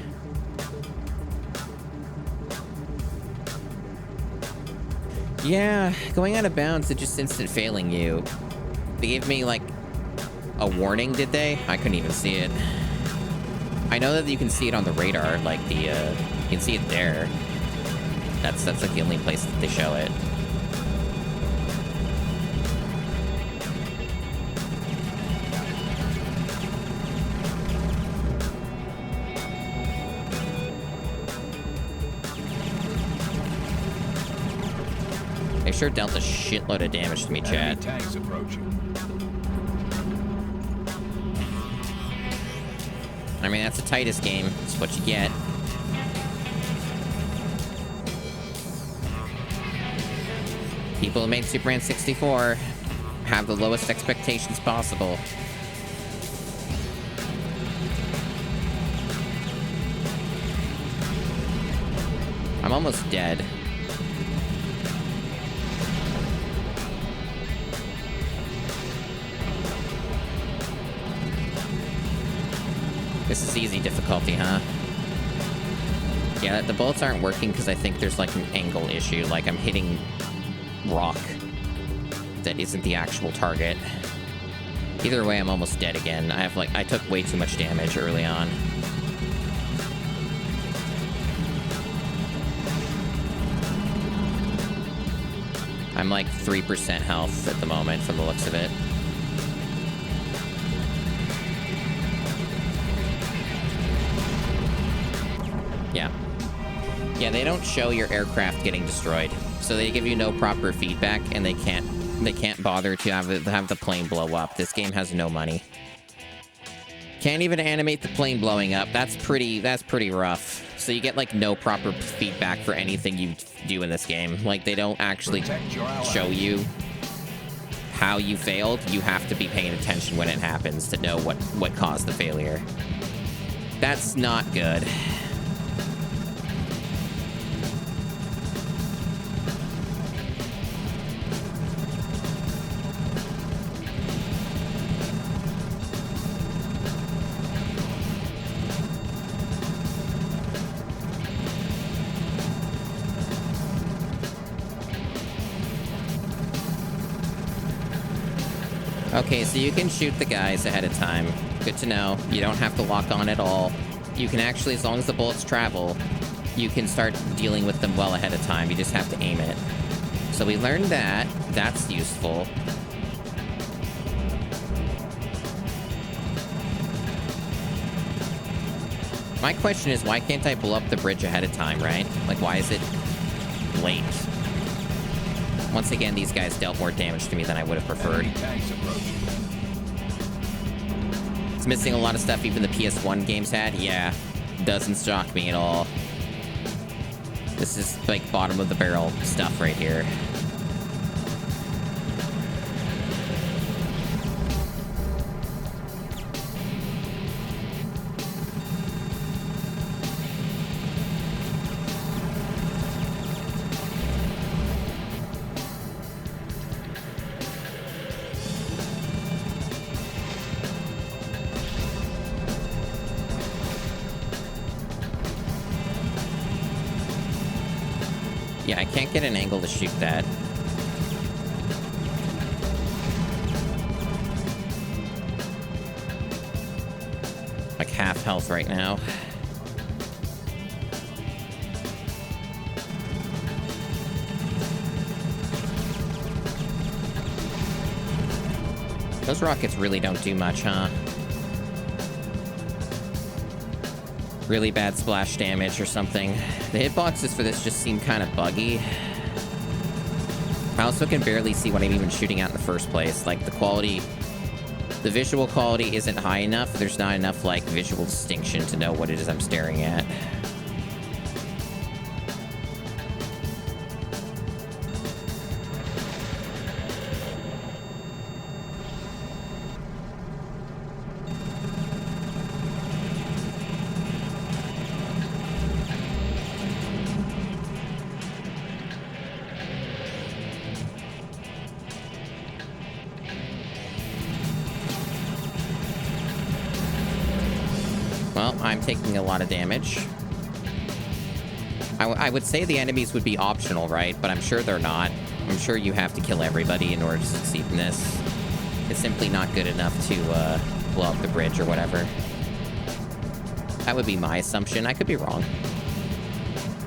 Yeah, going out of bounds, it just instant failing you. They gave me, like, a warning, did they? I couldn't even see it. I know that you can see it on the radar, like the, you can see it there. That's like the only place that they show it. They sure dealt a shitload of damage to me, Chad. Tanks approaching. I mean, that's the tightest game. It's what you get. People who made Superman 64 have the lowest expectations possible. I'm almost dead. This is easy difficulty, huh? Yeah, the bullets aren't working because I think there's like an angle issue. Like I'm hitting rock that isn't the actual target. Either way, I'm almost dead again. I took way too much damage early on. I'm like 3% health at the moment from the looks of it. Yeah. Yeah, they don't show your aircraft getting destroyed. So they give you no proper feedback, and they can't bother to have the plane blow up. This game has no money. Can't even animate the plane blowing up. That's pretty rough. So you get like no proper feedback for anything you do in this game. Like they don't actually show you how you failed. You have to be paying attention when it happens to know what caused the failure. That's not good. Okay, so you can shoot the guys ahead of time. Good to know. You don't have to lock on at all. You can actually, as long as the bullets travel, you can start dealing with them well ahead of time. You just have to aim it. So we learned that. that's useful. My question is, why can't I blow up the bridge ahead of time, right? Like, why is it late? Once again, these guys dealt more damage to me than I would have preferred. Enemy tanks approaching. It's missing a lot of stuff even the PS1 games had. Yeah, doesn't shock me at all. This is like bottom of the barrel stuff right here. Yeah, I can't get an angle to shoot that. Like half health right now. Those rockets really don't do much, huh? Really bad splash damage or something. The hitboxes for this just seem kind of buggy. I also can barely see what I'm even shooting at in the first place. Like, the quality... The visual quality isn't high enough. There's not enough, like, visual distinction to know what it is I'm staring at. Well, I'm taking a lot of damage. I would say the enemies would be optional, right? But I'm sure they're not. I'm sure you have to kill everybody in order to succeed in this. It's simply not good enough to blow up the bridge or whatever. That would be my assumption. I could be wrong.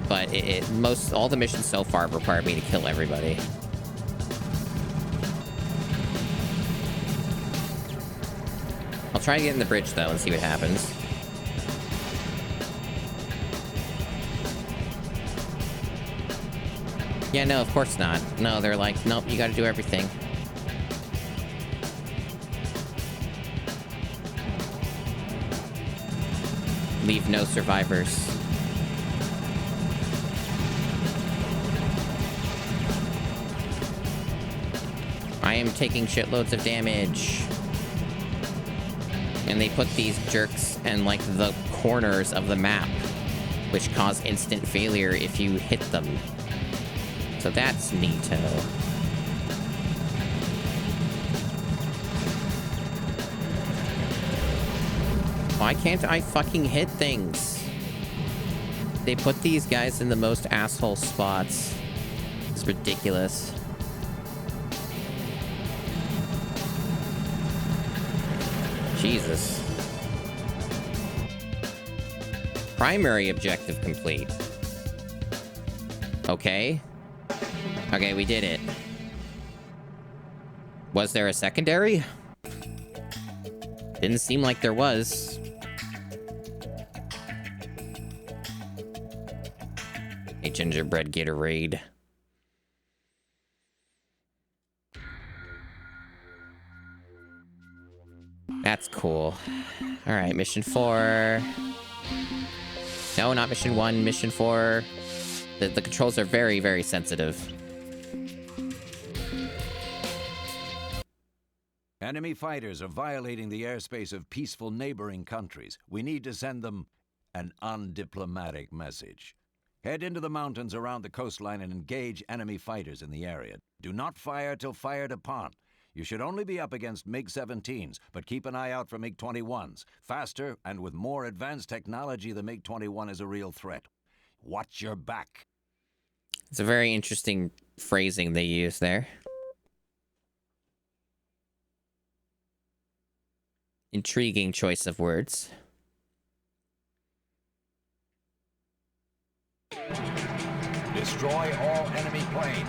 But all the missions so far have required me to kill everybody. I'll try to get in the bridge, though, and see what happens. Yeah, no, of course not. No, they're like, nope, you gotta do everything. Leave no survivors. I am taking shitloads of damage. And they put these jerks in, like, the corners of the map, which cause instant failure if you hit them. So that's neato. Why can't I fucking hit things? They put these guys in the most asshole spots. It's ridiculous. Jesus. Primary objective complete. Okay. Okay, we did it. Was there a secondary? Didn't seem like there was. A gingerbread Gatorade. That's cool. Alright, mission 4. No, not mission 1, mission 4. The controls are very, very sensitive. Enemy fighters are violating the airspace of peaceful neighboring countries. We need to send them an undiplomatic message. Head into the mountains around the coastline and engage enemy fighters in the area. Do not fire till fired upon. You should only be up against MiG-17s, but keep an eye out for MiG-21s. Faster and with more advanced technology, the MiG-21 is a real threat. Watch your back. It's a very interesting phrasing they use there. Intriguing choice of words. Destroy all enemy planes.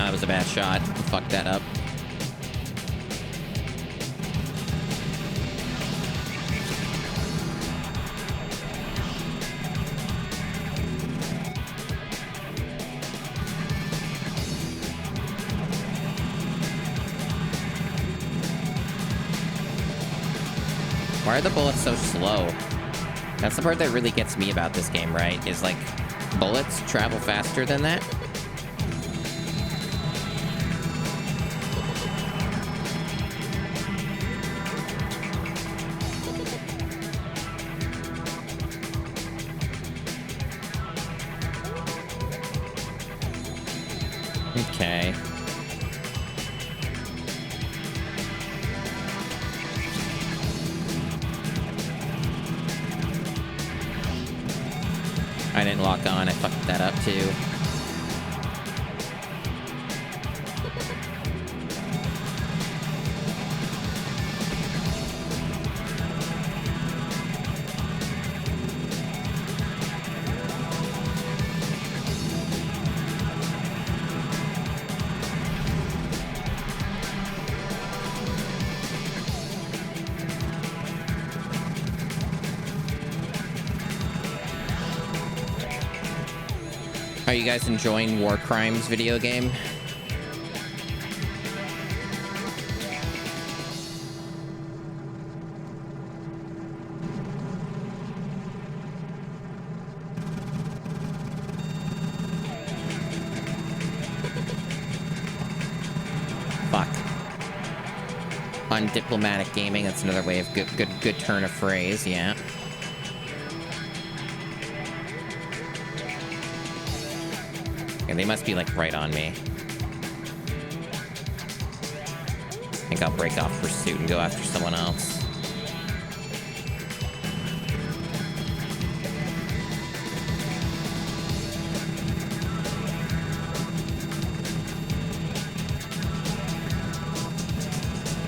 That was a bad shot. Fuck that up. Why are the bullets so slow? That's the part that really gets me about this game, right? Is like, bullets travel faster than that? Okay. I didn't lock on. I fucked that up too. Are you guys enjoying War Crimes video game? Fuck. Undiplomatic gaming, that's another way of good turn of phrase, yeah. And they must be, like, right on me. I think I'll break off pursuit and go after someone else.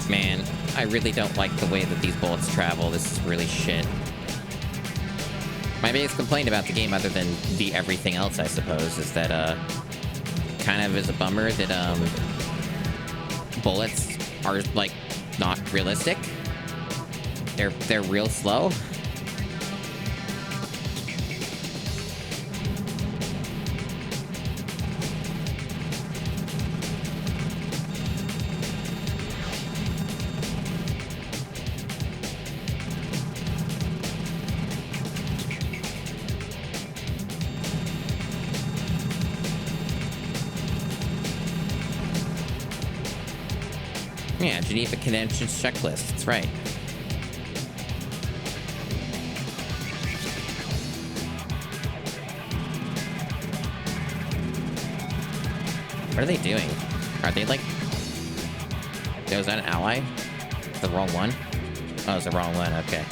Man, I really don't like the way that these bullets travel. This is really shit. My biggest complaint about the game, other than the everything else, I suppose, is that, kind of is a bummer that, bullets are, like, not realistic. They're real slow. Yeah, Geneva Conventions checklist. That's right. What are they doing? Are they like... Oh, is that an ally? The wrong one? Oh, it's the wrong one. Okay.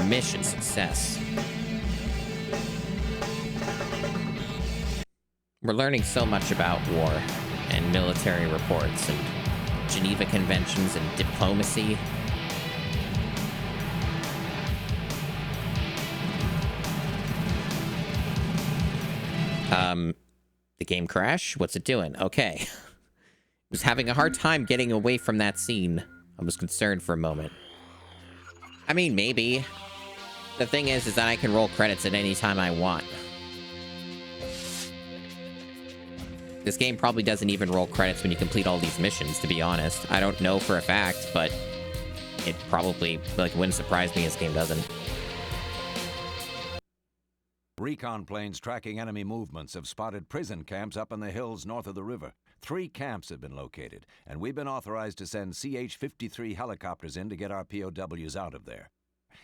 Mission success. We're learning so much about war and military reports and Geneva Conventions and diplomacy. The game crash? What's it doing? Okay. I was having a hard time getting away from that scene. I was concerned for a moment. I mean, maybe. The thing is that I can roll credits at any time I want. This game probably doesn't even roll credits when you complete all these missions, to be honest. I don't know for a fact, but it probably, like, wouldn't surprise me if this game doesn't. Recon planes tracking enemy movements have spotted prison camps up in the hills north of the river. 3 camps have been located, and we've been authorized to send CH-53 helicopters in to get our POWs out of there.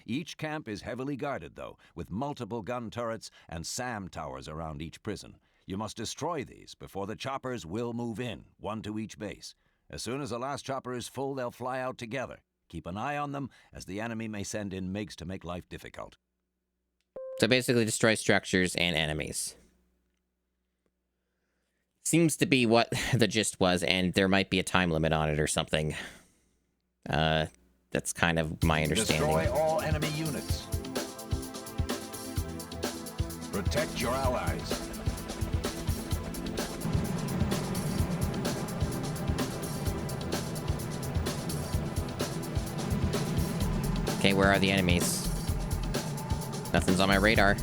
Each camp is heavily guarded, though, with multiple gun turrets and SAM towers around each prison. You must destroy these before the choppers will move in, 1 to each base. As soon as the last chopper is full, they'll fly out together. Keep an eye on them, as the enemy may send in MiGs to make life difficult. So basically destroy structures and enemies. Seems to be what the gist was, and there might be a time limit on it or something. That's kind of my understanding. Destroy all enemy units. Protect your allies. Okay, where are the enemies? Nothing's on my radar.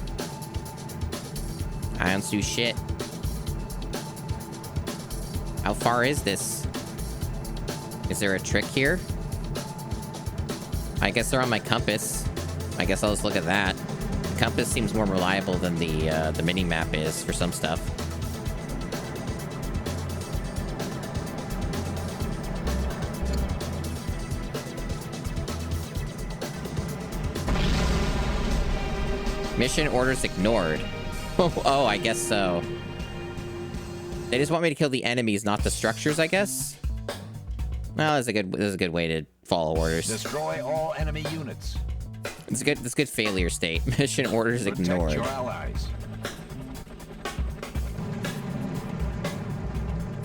I don't see shit. How far is this? Is there a trick here? I guess they're on my compass. I guess I'll just look at that. The compass seems more reliable than the mini-map is for some stuff. Mission orders ignored. Oh, I guess so. They just want me to kill the enemies, not the structures, I guess. Well, this is a good way to follow orders. Destroy all enemy units. It's a good failure state. Mission orders ignored. Protect your allies.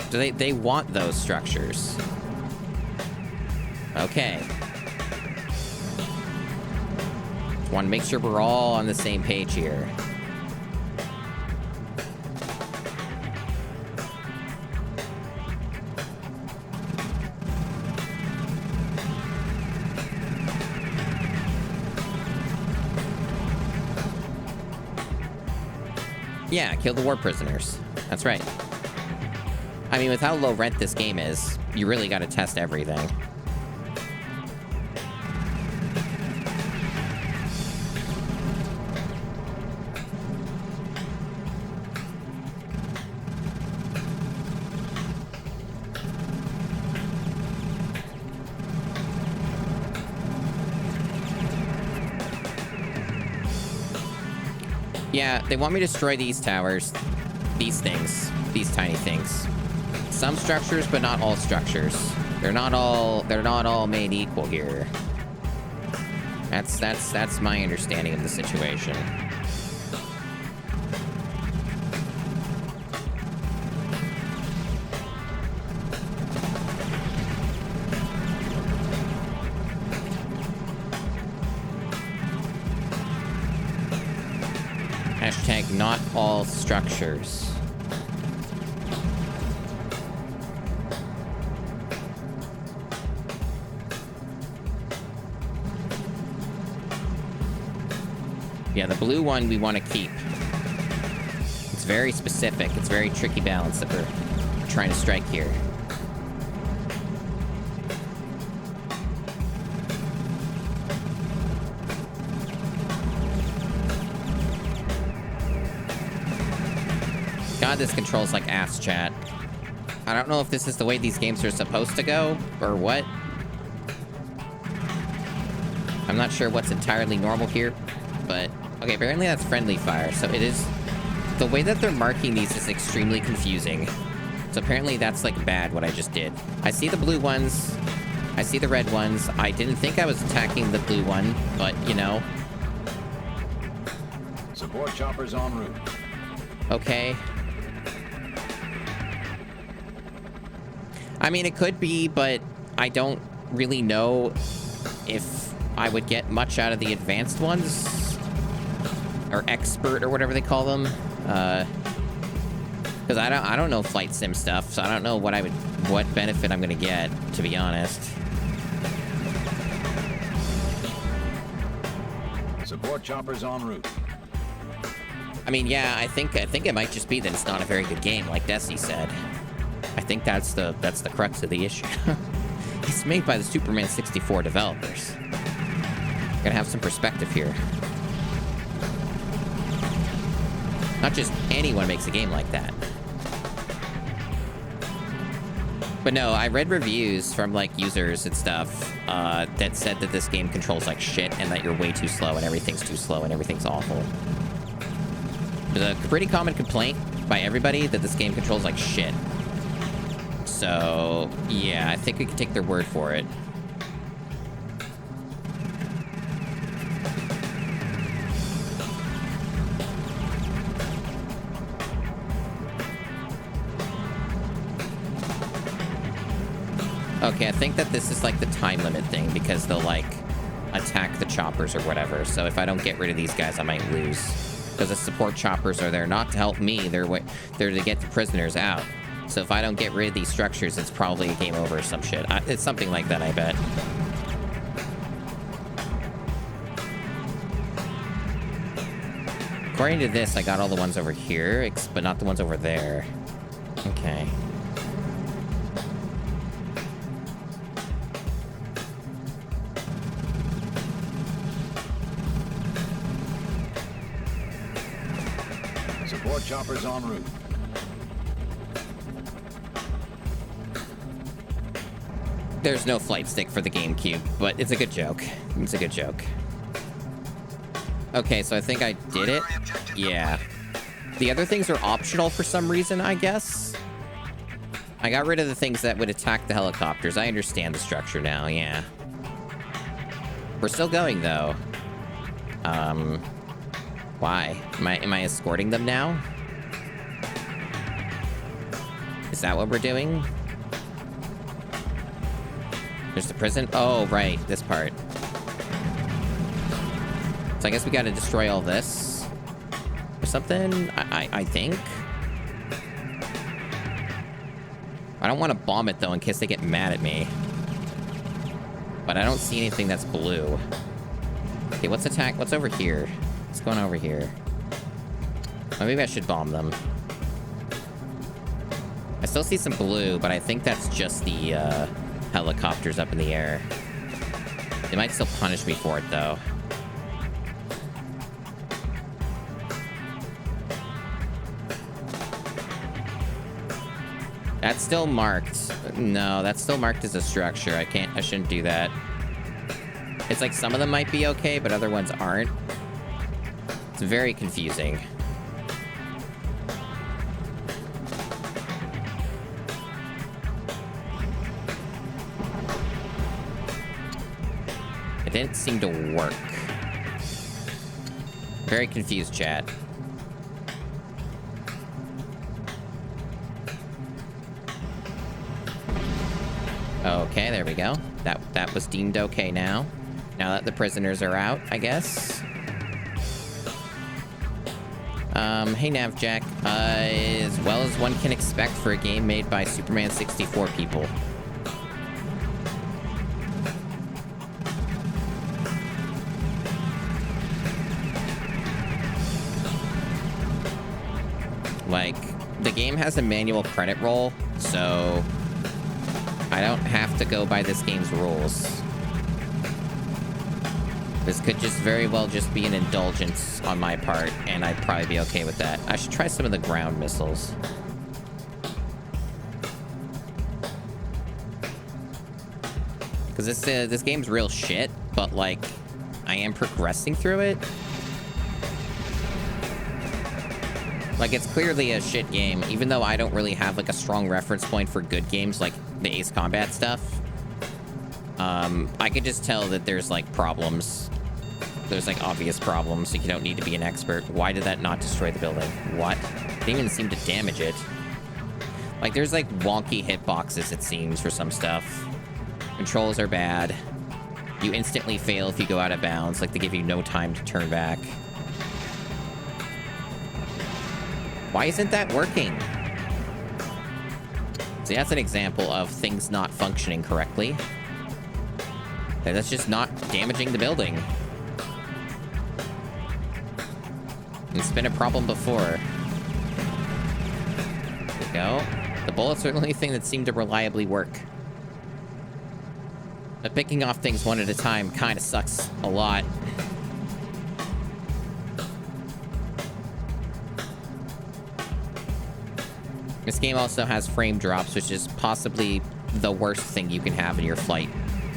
So they want those structures. Okay. Want to make sure we're all on the same page here. Yeah, kill the war prisoners. That's right. I mean, with how low rent this game is, you really got to test everything. Yeah, they want me to destroy these towers. These things. These tiny things. Some structures, but not all structures. They're not all made equal here. That's my understanding of the situation. Hashtag not all structures. Yeah, the blue one we want to keep. It's very specific. It's very tricky balance that we're trying to strike here. God, this controls like ass, chat. I don't know if this is the way these games are supposed to go, or what. I'm not sure what's entirely normal here, but... Okay, apparently that's friendly fire, so it is... The way that they're marking these is extremely confusing. So apparently that's, like, bad, what I just did. I see the blue ones. I see the red ones. I didn't think I was attacking the blue one, but, you know. Support choppers en route. Okay. I mean, it could be, but I don't really know if I would get much out of the advanced ones. Or expert, or whatever they call them. Because I don't know flight sim stuff, so I don't know what benefit I'm gonna get, to be honest. Support choppers en route. I mean, yeah, I think it might just be that it's not a very good game, like Desi said. I think that's the crux of the issue. It's made by the Superman 64 developers. Gotta have some perspective here. Not just anyone makes a game like that. But no, I read reviews from, like, users and stuff that said that this game controls like shit and that you're way too slow and everything's too slow and everything's awful. There's a pretty common complaint by everybody that this game controls like shit. So, yeah, I think we can take their word for it. Okay, I think that this is like the time limit thing because they'll like attack the choppers or whatever. So if I don't get rid of these guys, I might lose. Because the support choppers are there not to help me, they're to get the prisoners out. So if I don't get rid of these structures, it's probably a game over or some shit. It's something like that, I bet. According to this, I got all the ones over here, but not the ones over there. Okay. Support choppers en route. There's no flight stick for the GameCube, but it's a good joke. It's a good joke. Okay, so I think I did it. Yeah. The other things are optional for some reason, I guess. I got rid of the things that would attack the helicopters. I understand the structure now, yeah. We're still going, though. Why? Am I escorting them now? Is that what we're doing? There's the prison? Oh, right. This part. So I guess we gotta destroy all this. Or something? I think. I don't want to bomb it, though, in case they get mad at me. But I don't see anything that's blue. Okay, what's over here? What's going over here? Oh, maybe I should bomb them. I still see some blue, but I think that's just the helicopters up in the air. They might still punish me for it, though. That's still marked. No, that's still marked as a structure. I shouldn't do that. It's like some of them might be okay, but other ones aren't. It's very confusing. It didn't seem to work. Very confused, chat. Okay, there we go. That was deemed okay now. Now that the prisoners are out, I guess. Hey Navjack. As well as one can expect for a game made by Superman 64 people. Like, the game has a manual credit roll, so I don't have to go by this game's rules. This could just very well just be an indulgence on my part, and I'd probably be okay with that. I should try some of the ground missiles. Because this game's real shit, but, like, I am progressing through it. Like, it's clearly a shit game, even though I don't really have, like, a strong reference point for good games, like the Ace Combat stuff. I could just tell that there's, like, problems. There's, like, obvious problems, so you don't need to be an expert. Why did that not destroy the building? What? Didn't even seem to damage it. Like, there's, like, wonky hitboxes, it seems, for some stuff. Controls are bad. You instantly fail if you go out of bounds. Like, they give you no time to turn back. Why isn't that working? See, that's an example of things not functioning correctly. That's just not damaging the building. It's been a problem before. There we go. The bullets are the only thing that seem to reliably work. But picking off things one at a time kind of sucks a lot. This game also has frame drops, which is possibly the worst thing you can have in your flight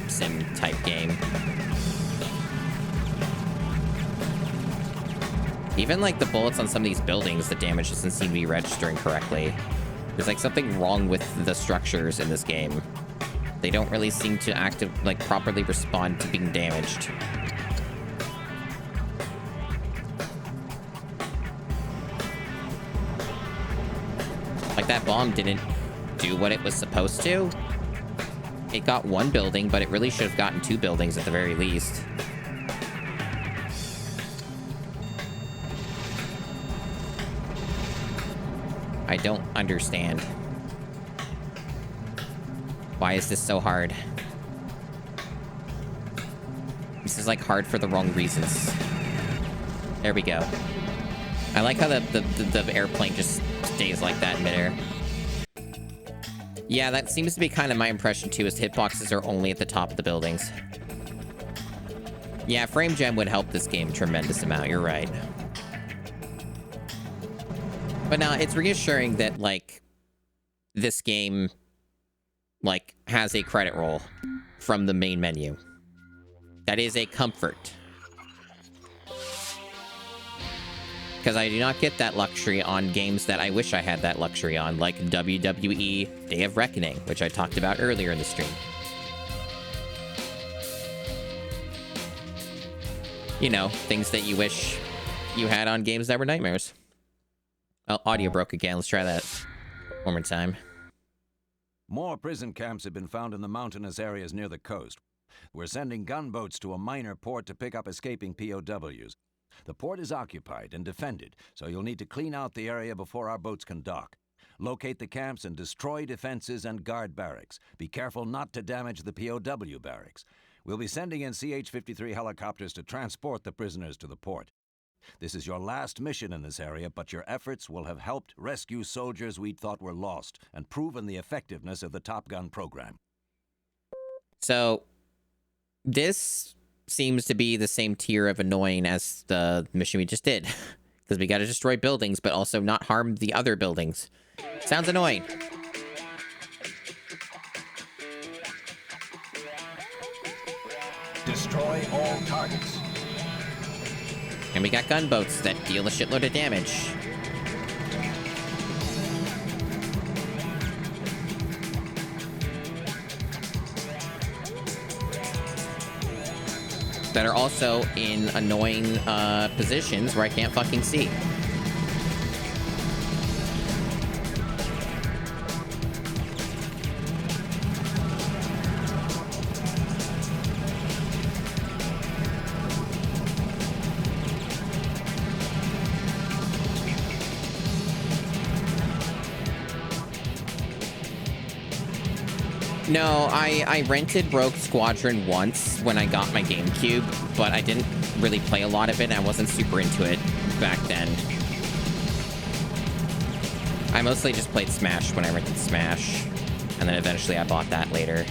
sim type game. Even like the bullets on some of these buildings, the damage doesn't seem to be registering correctly. There's like something wrong with the structures in this game. They don't really seem to properly respond to being damaged. Like, that bomb didn't do what it was supposed to. It got one building, but it really should have gotten two buildings at the very least. I don't understand. Why is this so hard? This is, like, hard for the wrong reasons. There we go. I like how the airplane just stays like that in midair. Yeah, that seems to be kind of my impression too, is hitboxes are only at the top of the buildings. Yeah, frame gem would help this game a tremendous amount, you're right. But now it's reassuring that, like, this game, like, has a credit roll from the main menu. That is a comfort. Because I do not get that luxury on games that I wish I had that luxury on, like WWE Day of Reckoning, which I talked about earlier in the stream. You know, things that you wish you had on games that were nightmares. Oh, audio broke again. Let's try that one more time. More prison camps have been found in the mountainous areas near the coast. We're sending gunboats to a minor port to pick up escaping POWs. The port is occupied and defended, so you'll need to clean out the area before our boats can dock. Locate the camps and destroy defenses and guard barracks. Be careful not to damage the POW barracks. We'll be sending in CH-53 helicopters to transport the prisoners to the port. This is your last mission in this area, but your efforts will have helped rescue soldiers we'd thought were lost and proven the effectiveness of the Top Gun program. So, this seems to be the same tier of annoying as the mission we just did. Because we gotta destroy buildings, but also not harm the other buildings. Sounds annoying. Destroy all targets. And we got gunboats that deal a shitload of damage. That are also in annoying positions where I can't fucking see. No, I rented Rogue Squadron once when I got my GameCube, but I didn't really play a lot of it, and I wasn't super into it back then. I mostly just played Smash when I rented Smash, and then eventually I bought that later.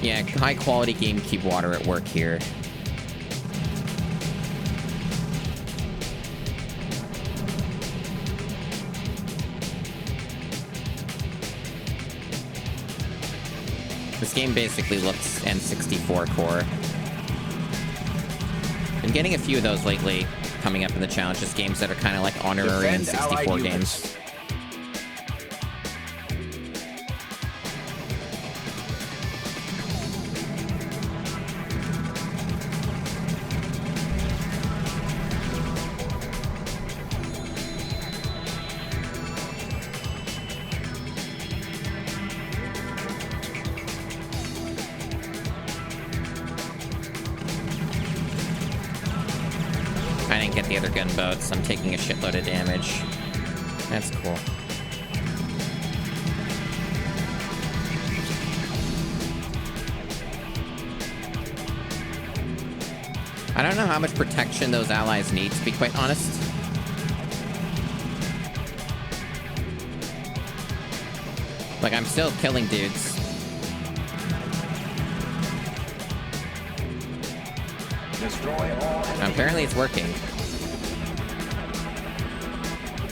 Yeah, high quality GameCube water at work here. This game basically looks N64 core. Been getting a few of those lately coming up in the challenges, games that are kind of like honorary N64 games. The other gunboats. I'm taking a shitload of damage. That's cool. I don't know how much protection those allies need, to be quite honest. Like, I'm still killing dudes. Destroy all. Apparently it's working.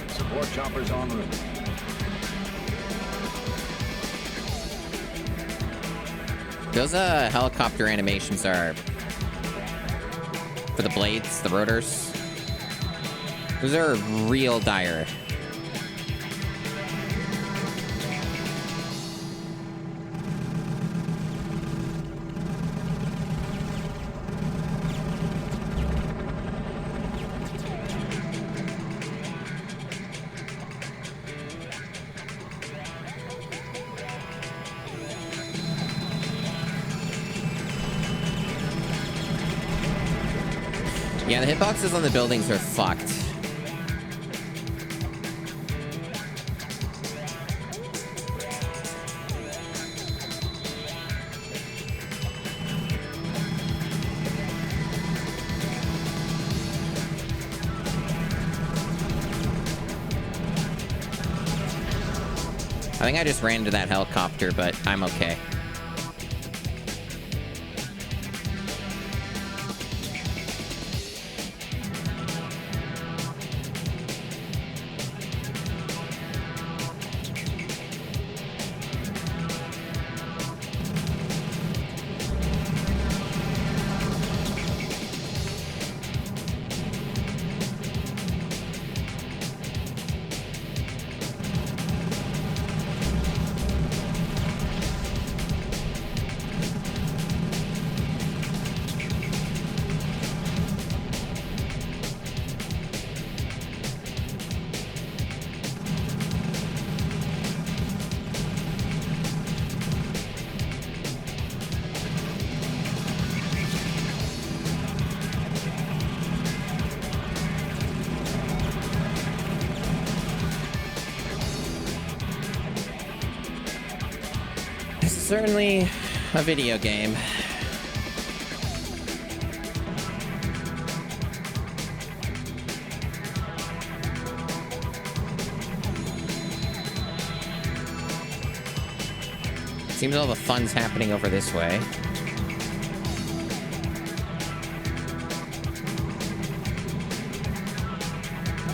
Support choppers en route. Those helicopter animations are for the blades, the rotors. Those are real dire. Yeah, the hitboxes on the buildings are fucked. I think I just ran into that helicopter, but I'm okay. Certainly a video game. Seems all the fun's happening over this way.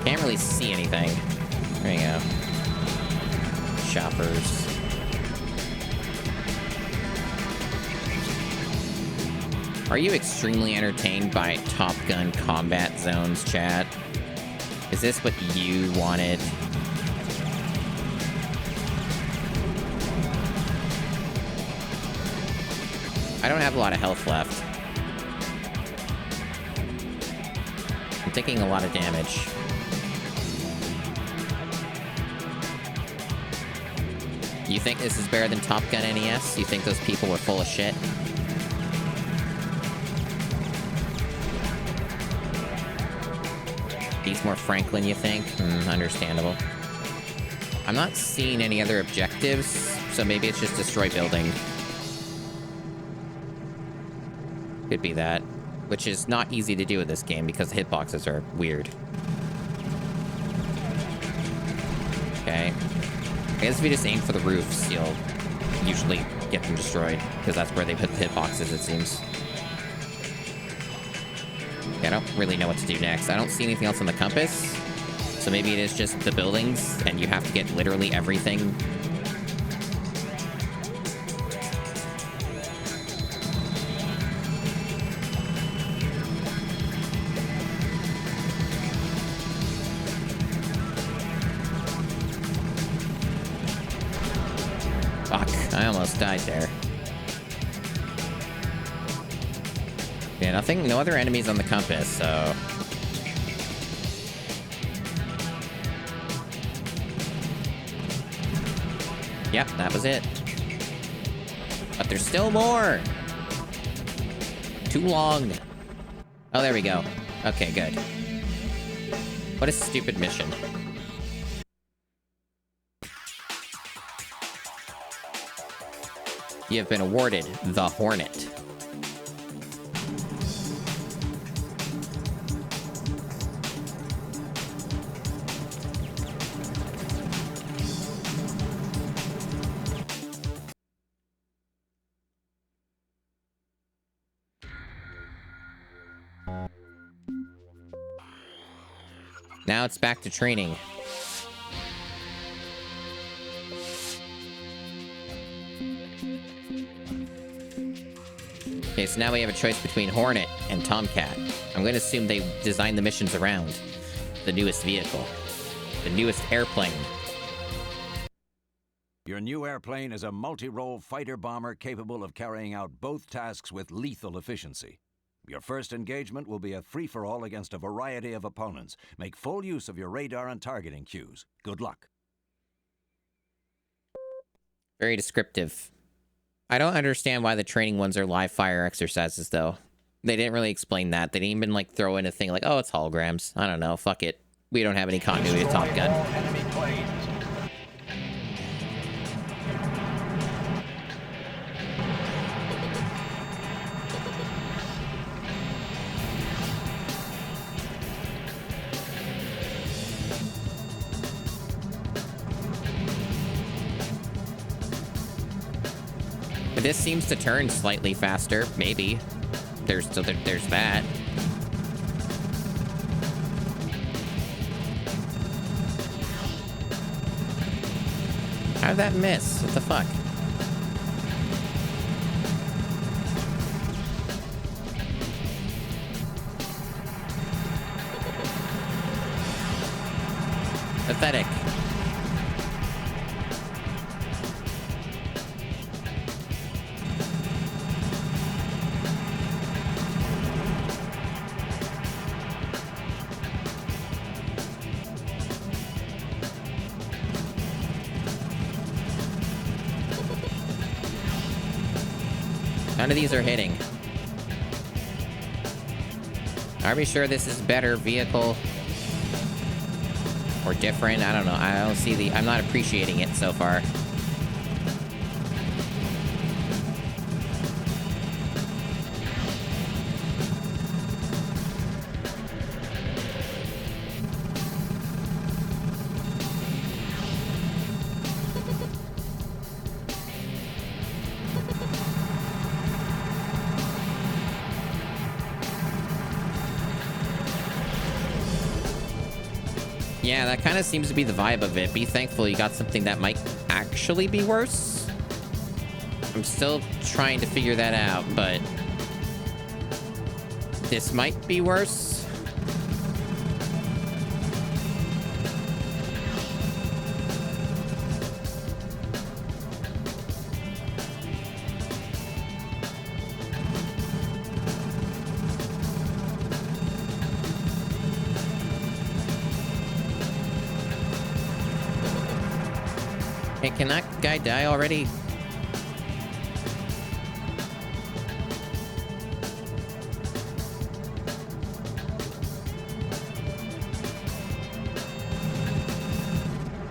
Can't really see anything. There you go. Shoppers. Are you extremely entertained by Top Gun combat zones, chat? Is this what you wanted? I don't have a lot of health left. I'm taking a lot of damage. You think this is better than Top Gun NES? You think those people were full of shit? He's more Franklin, you think? Understandable. I'm not seeing any other objectives, so maybe it's just destroy building. Could be that. Which is not easy to do in this game because the hitboxes are weird. Okay. I guess if you just aim for the roofs, you'll usually get them destroyed, because that's where they put the hitboxes, it seems. Yeah, I don't really know what to do next. I don't see anything else on the compass, so maybe it is just the buildings, and you have to get literally everything. I almost died there. Yeah, nothing, no other enemies on the compass, so... Yep, that was it. But there's still more! Too long. Oh, there we go. Okay, good. What a stupid mission. You have been awarded the Hornet. Now it's back to training. Okay, so now we have a choice between Hornet and Tomcat. I'm going to assume they designed the missions around the newest vehicle. The newest airplane. Your new airplane is a multi-role fighter bomber capable of carrying out both tasks with lethal efficiency. Your first engagement will be a free-for-all against a variety of opponents. Make full use of your radar and targeting cues. Good luck. Very descriptive. I don't understand why the training ones are live fire exercises, though. They didn't really explain that. They didn't even, like, throw in a thing like, oh, it's holograms. I don't know. Fuck it. We don't have any continuity of Top Gun. Enemy planes. This seems to turn slightly faster. Maybe. There's that. How'd that miss? What the fuck? Pathetic. None of these are hitting. Are we sure this is better vehicle? Or different? I don't know. I don't see the... I'm not appreciating it so far. Yeah, that kind of seems to be the vibe of it. Be thankful you got something that might actually be worse. I'm still trying to figure that out, but this might be worse. Hey, can that guy die already?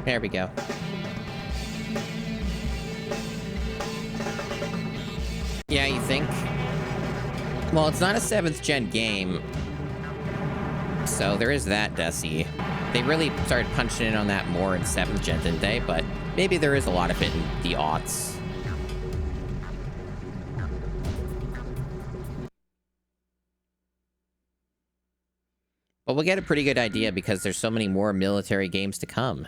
There we go. Yeah, you think? Well, it's not a 7th gen game. So there is that, Desi. They really started punching in on that more in 7th gen, didn't they? But maybe there is a lot of it in the aughts. But we'll get a pretty good idea because there's so many more military games to come.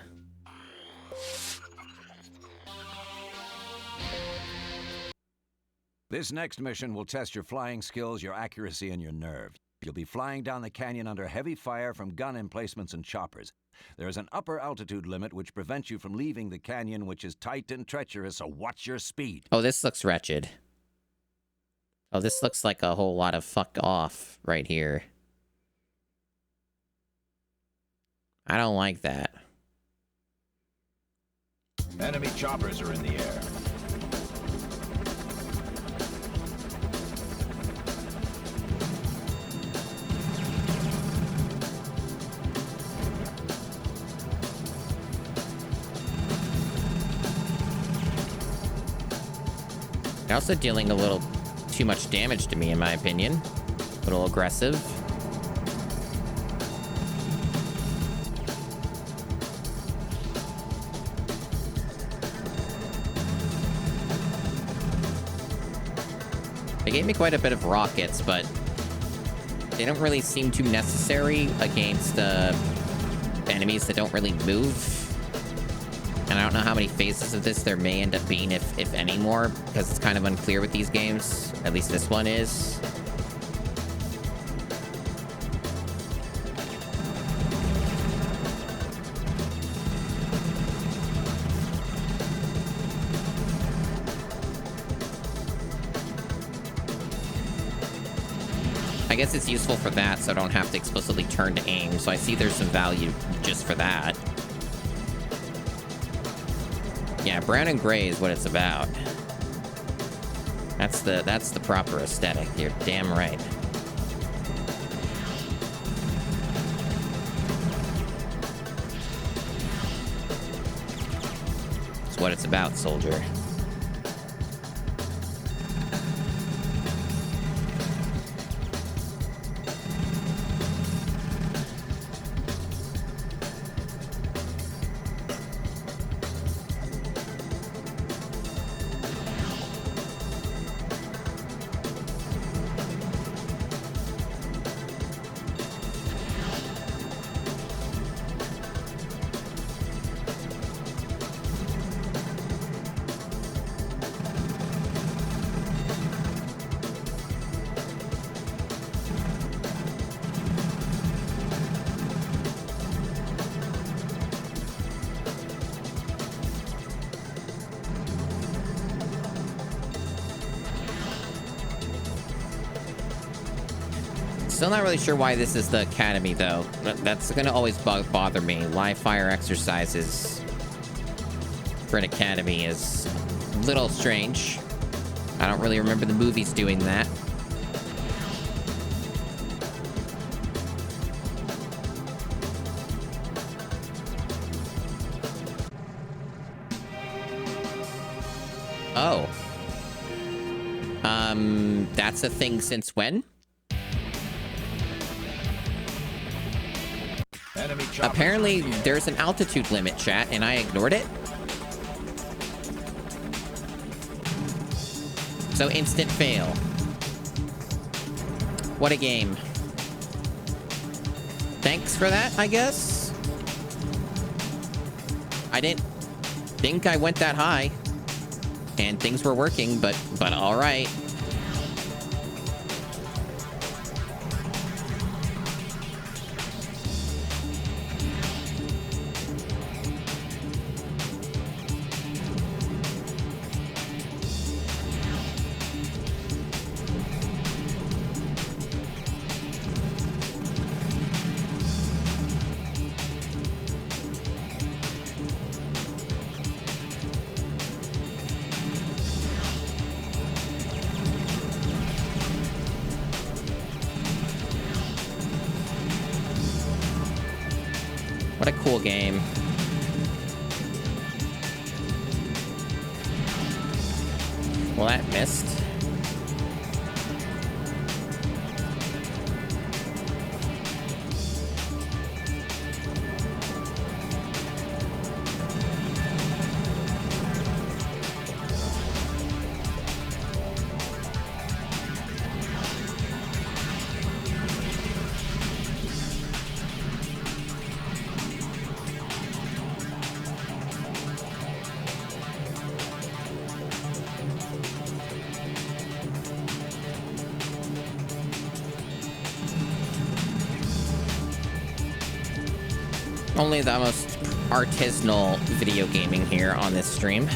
This next mission will test your flying skills, your accuracy, and your nerve. You'll be flying down the canyon under heavy fire from gun emplacements and choppers. There is an upper altitude limit which prevents you from leaving the canyon, which is tight and treacherous, so watch your speed. Oh, this looks wretched. Oh, this looks like a whole lot of fuck off right here. I don't like that. Enemy choppers are in the air. They're also dealing a little too much damage to me, in my opinion. A little aggressive. They gave me quite a bit of rockets, but they don't really seem too necessary against enemies that don't really move. And I don't know how many phases of this there may end up being, if any more, because it's kind of unclear with these games. At least this one is. I guess it's useful for that, so I don't have to explicitly turn to aim. So I see there's some value just for that. Yeah, brown and gray is what it's about. That's the proper aesthetic. You're damn right. It's what it's about, soldier. Still not really sure why this is the academy, though. That's gonna always bother me. Live fire exercises for an academy is a little strange. I don't really remember the movies doing that. Oh. That's a thing since when? Apparently, there's an altitude limit, chat, and I ignored it. So instant fail. What a game. Thanks for that, I guess. I didn't think I went that high. And things were working, but all right. What a cool game. Well, that missed. Only the most artisanal video gaming here on this stream.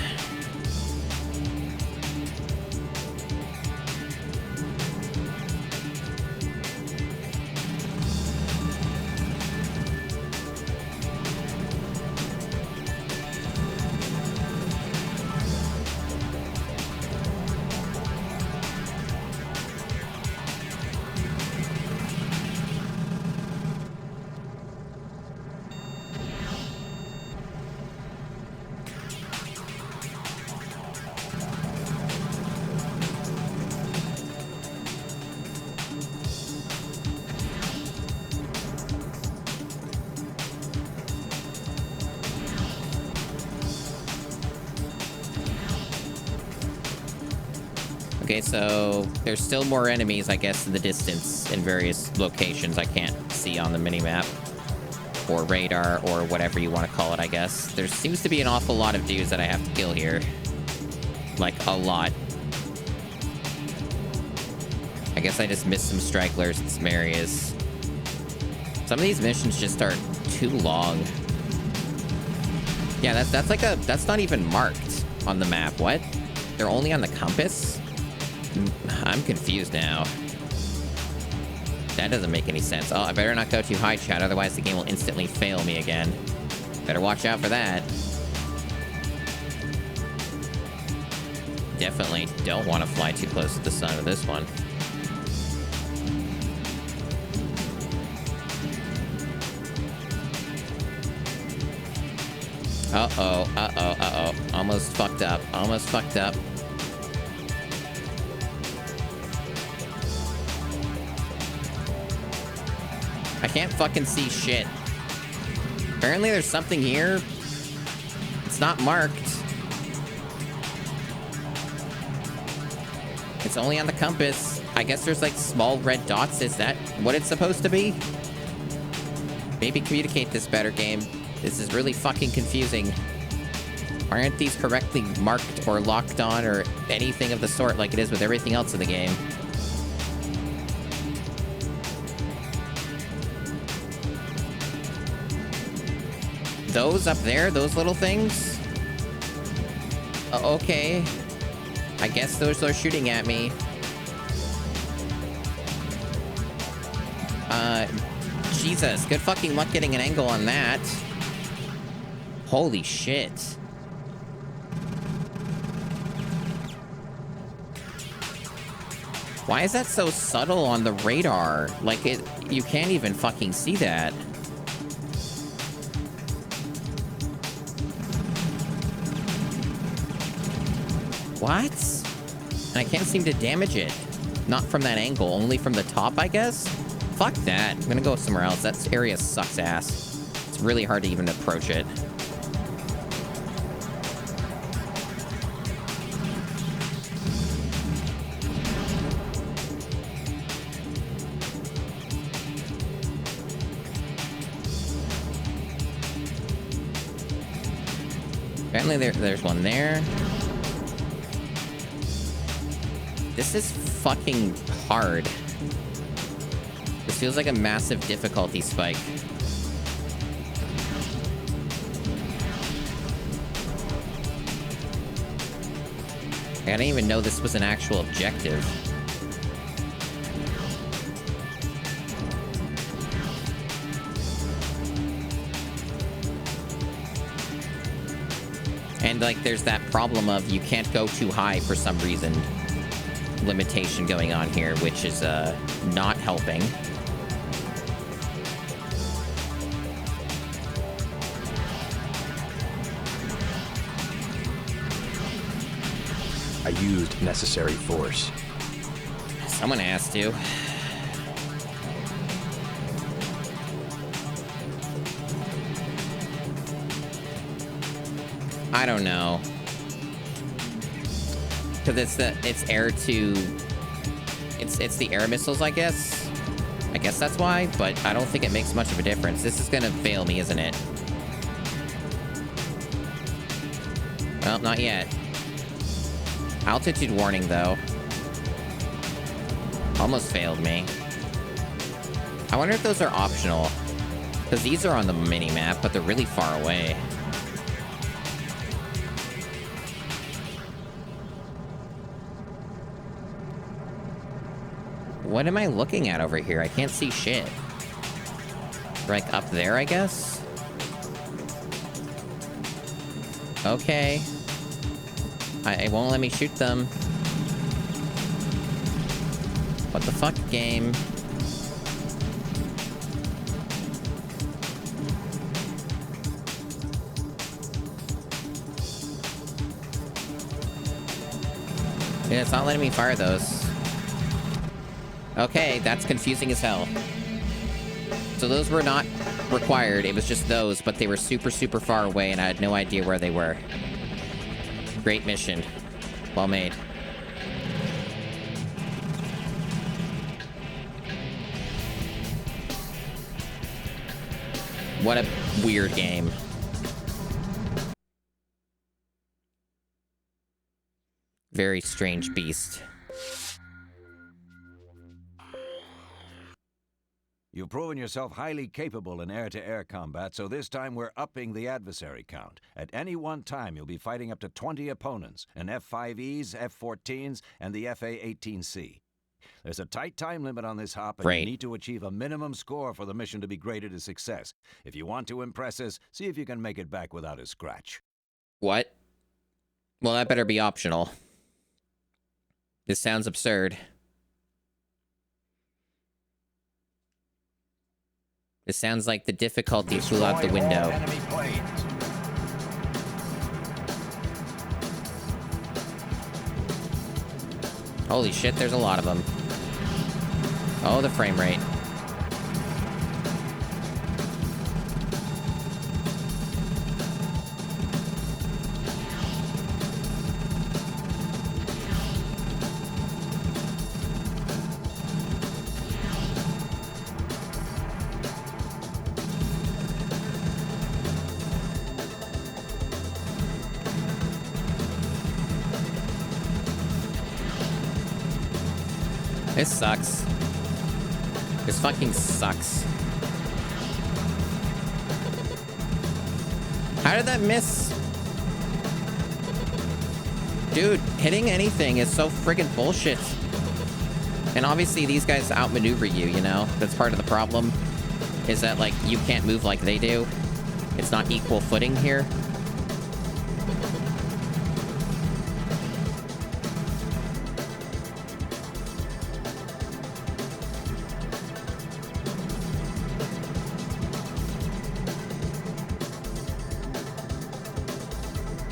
Okay, so there's still more enemies, I guess, in the distance in various locations I can't see on the minimap. Or radar, or whatever you want to call it, I guess. There seems to be an awful lot of dudes that I have to kill here. Like, a lot. I guess I just missed some stragglers in some areas. Some of these missions just are too long. Yeah, that's not even marked on the map. What? They're only on the compass? I'm confused now. That doesn't make any sense. Oh, I better not go too high, chat, otherwise the game will instantly fail me again. Better watch out for that. Definitely don't want to fly too close to the sun with this one. Uh-oh, uh-oh, uh-oh. Almost fucked up. Almost fucked up. I can't fucking see shit. Apparently there's something here. It's not marked. It's only on the compass. I guess there's like small red dots. Is that what it's supposed to be? Maybe communicate this better, game. This is really fucking confusing. Why aren't these correctly marked or locked on or anything of the sort like it is with everything else in the game? Those up there, those little things? Okay. I guess those are shooting at me. Jesus, good fucking luck getting an angle on that. Holy shit. Why is that so subtle on the radar? Like, you can't even fucking see that. What? And I can't seem to damage it. Not from that angle, only from the top, I guess? Fuck that. I'm gonna go somewhere else. That area sucks ass. It's really hard to even approach it. Apparently there's one there. This is fucking hard. This feels like a massive difficulty spike. I didn't even know this was an actual objective. And, like, there's that problem of you can't go too high for some reason. Limitation going on here, which is, not helping. I used necessary force. Someone has to. I don't know. Because it's air to... It's the air missiles, I guess. I guess that's why, but I don't think it makes much of a difference. This is gonna fail me, isn't it? Well, not yet. Altitude warning, though. Almost failed me. I wonder if those are optional. Because these are on the mini-map, but they're really far away. What am I looking at over here? I can't see shit. Like, up there, I guess? Okay. It won't let me shoot them. What the fuck, game? Yeah, it's not letting me fire those. Okay, that's confusing as hell. So those were not required. It was just those, but they were super, super far away, and I had no idea where they were. Great mission. Well made. What a weird game. Very strange beast. You've proven yourself highly capable in air-to-air combat, so this time we're upping the adversary count. At any one time, you'll be fighting up to 20 opponents, an F-5Es, F-14s, and the FA-18C. There's a tight time limit on this hop, and you need to achieve a minimum score for the mission to be graded a success. If you want to impress us, see if you can make it back without a scratch. What? Well, that better be optional. This sounds absurd. This sounds like the difficulty flew out the window. Holy shit, there's a lot of them. Oh, the frame rate. This sucks. This fucking sucks. How did that miss? Dude, hitting anything is so friggin' bullshit. And obviously these guys outmaneuver you, you know? That's part of the problem, is that, like, you can't move like they do. It's not equal footing here.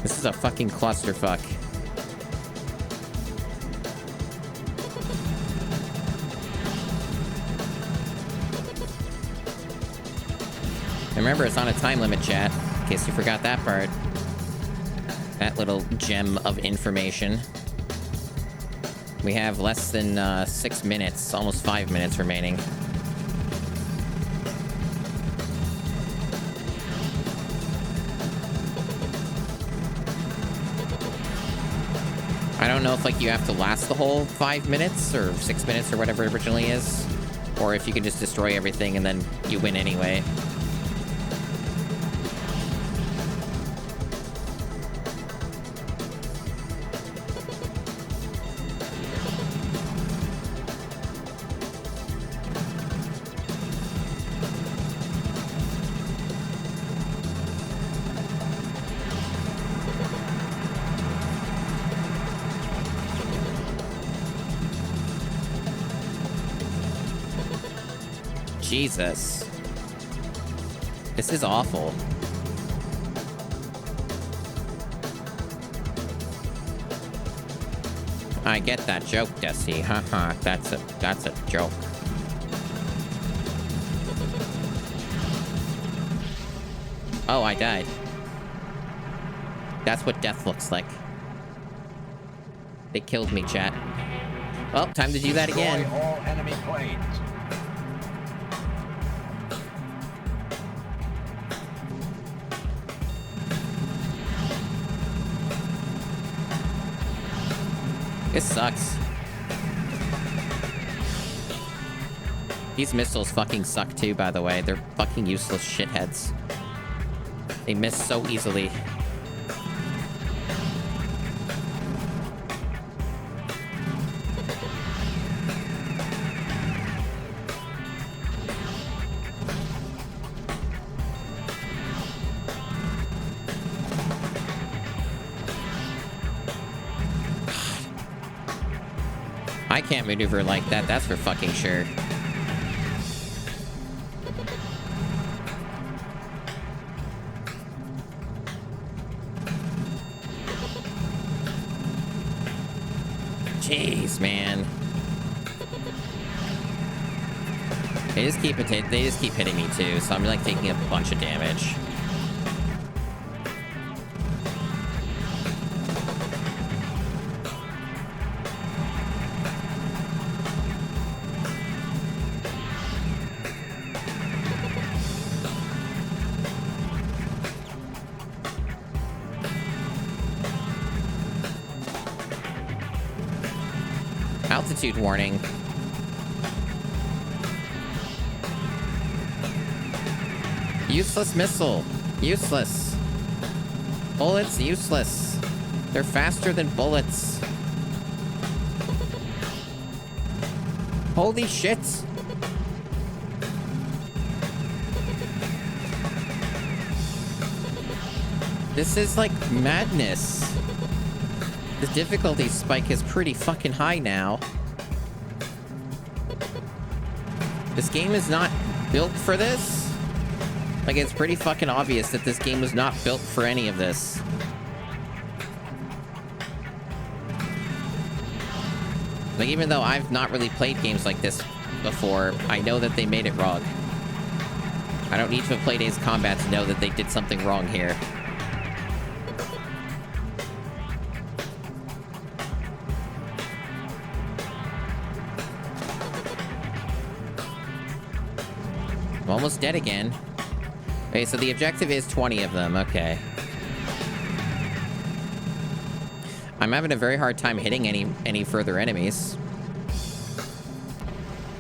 This is a fucking clusterfuck. Remember, it's on a time limit, chat, in case you forgot that part. That little gem of information. We have less than 6 minutes, almost 5 minutes remaining. I don't know if, like, you have to last the whole 5 minutes or 6 minutes or whatever it originally is, or if you can just destroy everything and then you win anyway. Jesus. This is awful. I get that joke, Desi. Haha, that's a joke. Oh, I died. That's what death looks like. They killed me, chat. Well, time to do that again. Destroy all enemy planes. This sucks. These missiles fucking suck too, by the way. They're fucking useless shitheads. They miss so easily. I can't maneuver like that, that's for fucking sure. Jeez, man. They just keep hitting me too, so I'm like taking a bunch of damage. Altitude warning. Useless missile. Useless. Bullets useless. They're faster than bullets. Holy shit. This is like madness. The difficulty spike is pretty fucking high now. This game is not built for this. Like, it's pretty fucking obvious that this game was not built for any of this. Like, even though I've not really played games like this before, I know that they made it wrong. I don't need to have played Ace Combat to know that they did something wrong here. I'm almost dead again. Okay, so the objective is 20 of them. Okay. I'm having a very hard time hitting any further enemies.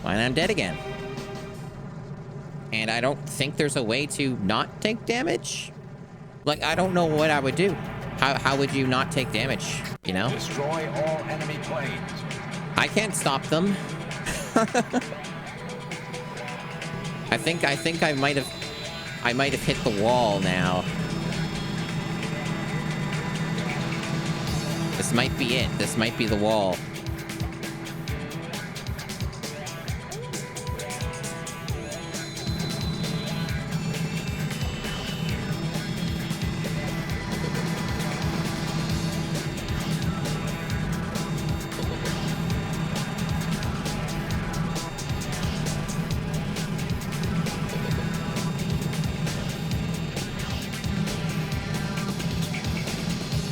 And I'm dead again. And I don't think there's a way to not take damage. Like, I don't know what I would do. How would you not take damage, you know? Destroy all enemy planes. I can't stop them. I think I might have hit the wall now. This might be it. This might be the wall.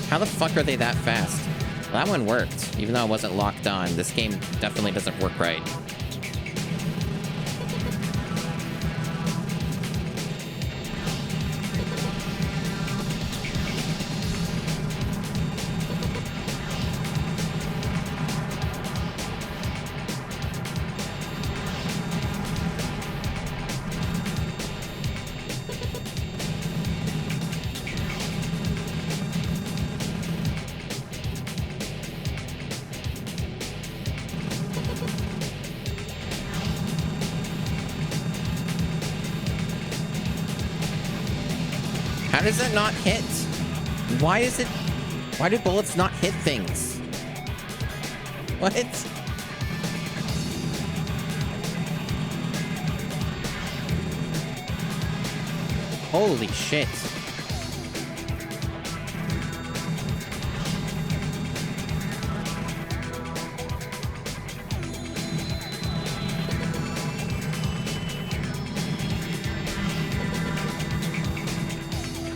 How the fuck are they that fast? Well, that one worked, even though it wasn't locked on. This game definitely doesn't work right. How does that not hit? Why do bullets not hit things? What? Holy shit.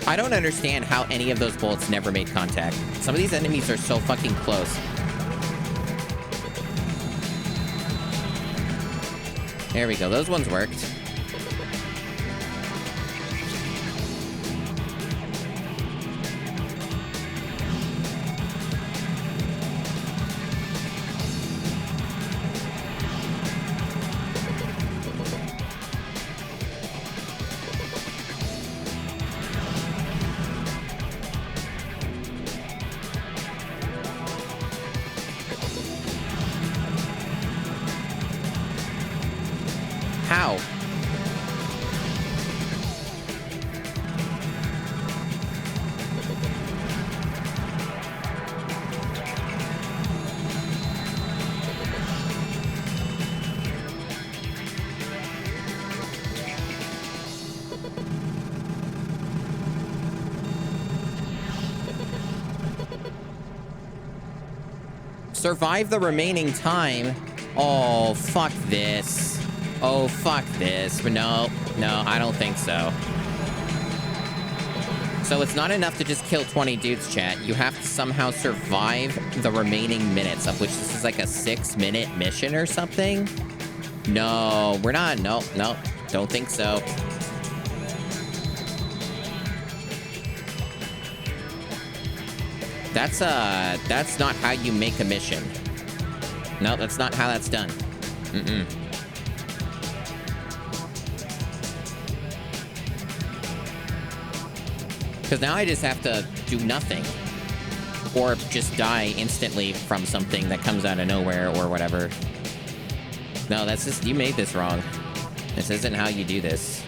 I don't understand how any of those bullets never made contact. Some of these enemies are so fucking close. There we go. Those ones worked. How? Survive the remaining time? Oh, fuck this. Oh, fuck this. But no, I don't think so. So it's not enough to just kill 20 dudes, chat. You have to somehow survive the remaining minutes, of which this is like a 6-minute mission or something? No, we're not. No, don't think so. That's not how you make a mission. No, that's not how that's done. Mm-mm. Because now I just have to do nothing. Or just die instantly from something that comes out of nowhere or whatever. No, that's just... You made this wrong. This isn't how you do this.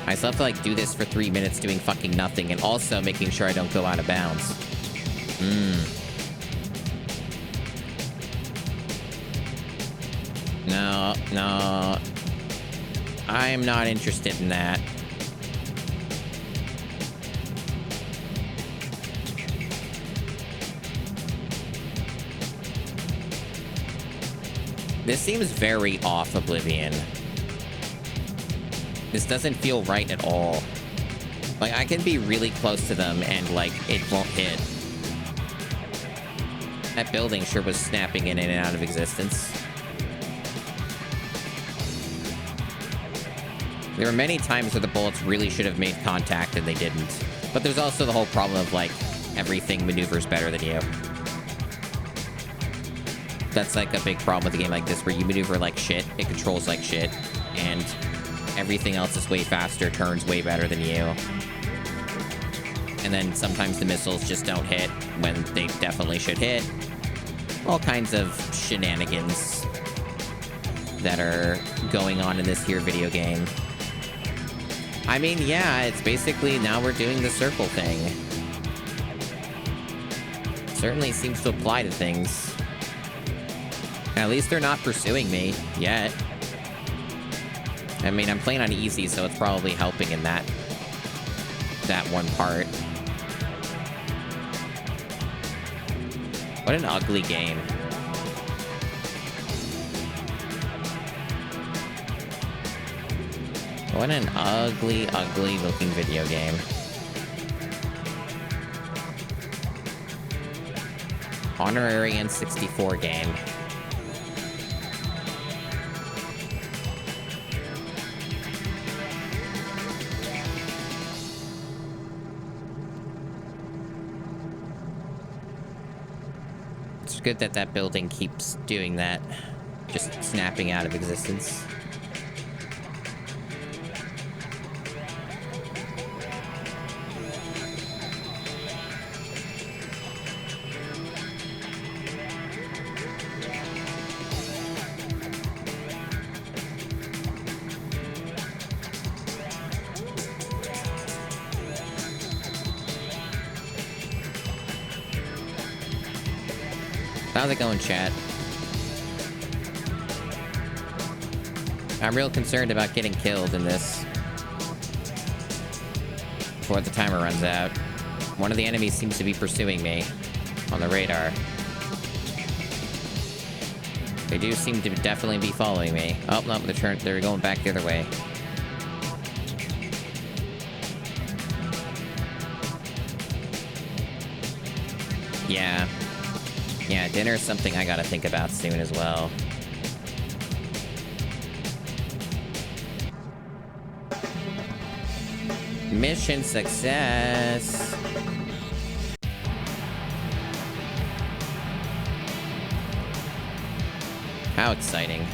I still have to, like, do this for 3 minutes doing fucking nothing and also making sure I don't go out of bounds. No. I'm not interested in that. This seems very off, Oblivion. This doesn't feel right at all. Like, I can be really close to them and, like, it won't hit. That building sure was snapping in and out of existence. There were many times where the bullets really should have made contact and they didn't. But there's also the whole problem of, like, everything maneuvers better than you. That's, like, a big problem with a game like this, where you maneuver like shit, it controls like shit, and everything else is way faster, turns way better than you. And then sometimes the missiles just don't hit when they definitely should hit. All kinds of shenanigans. that are going on in this here video game. I mean, yeah, it's basically now we're doing the circle thing. Certainly seems to apply to things. At least they're not pursuing me yet. I mean, I'm playing on easy, so it's probably helping in that one part. What an ugly game. What an ugly, ugly looking video game. Honorary N64 game. It's good that that building keeps doing that. Just snapping out of existence. How's it going, chat? I'm real concerned about getting killed in this before the timer runs out. One of the enemies seems to be pursuing me on the radar. They do seem to definitely be following me. Oh, no, they're going back the other way. Yeah. Yeah, dinner's something I gotta think about soon as well. Mission success! How exciting.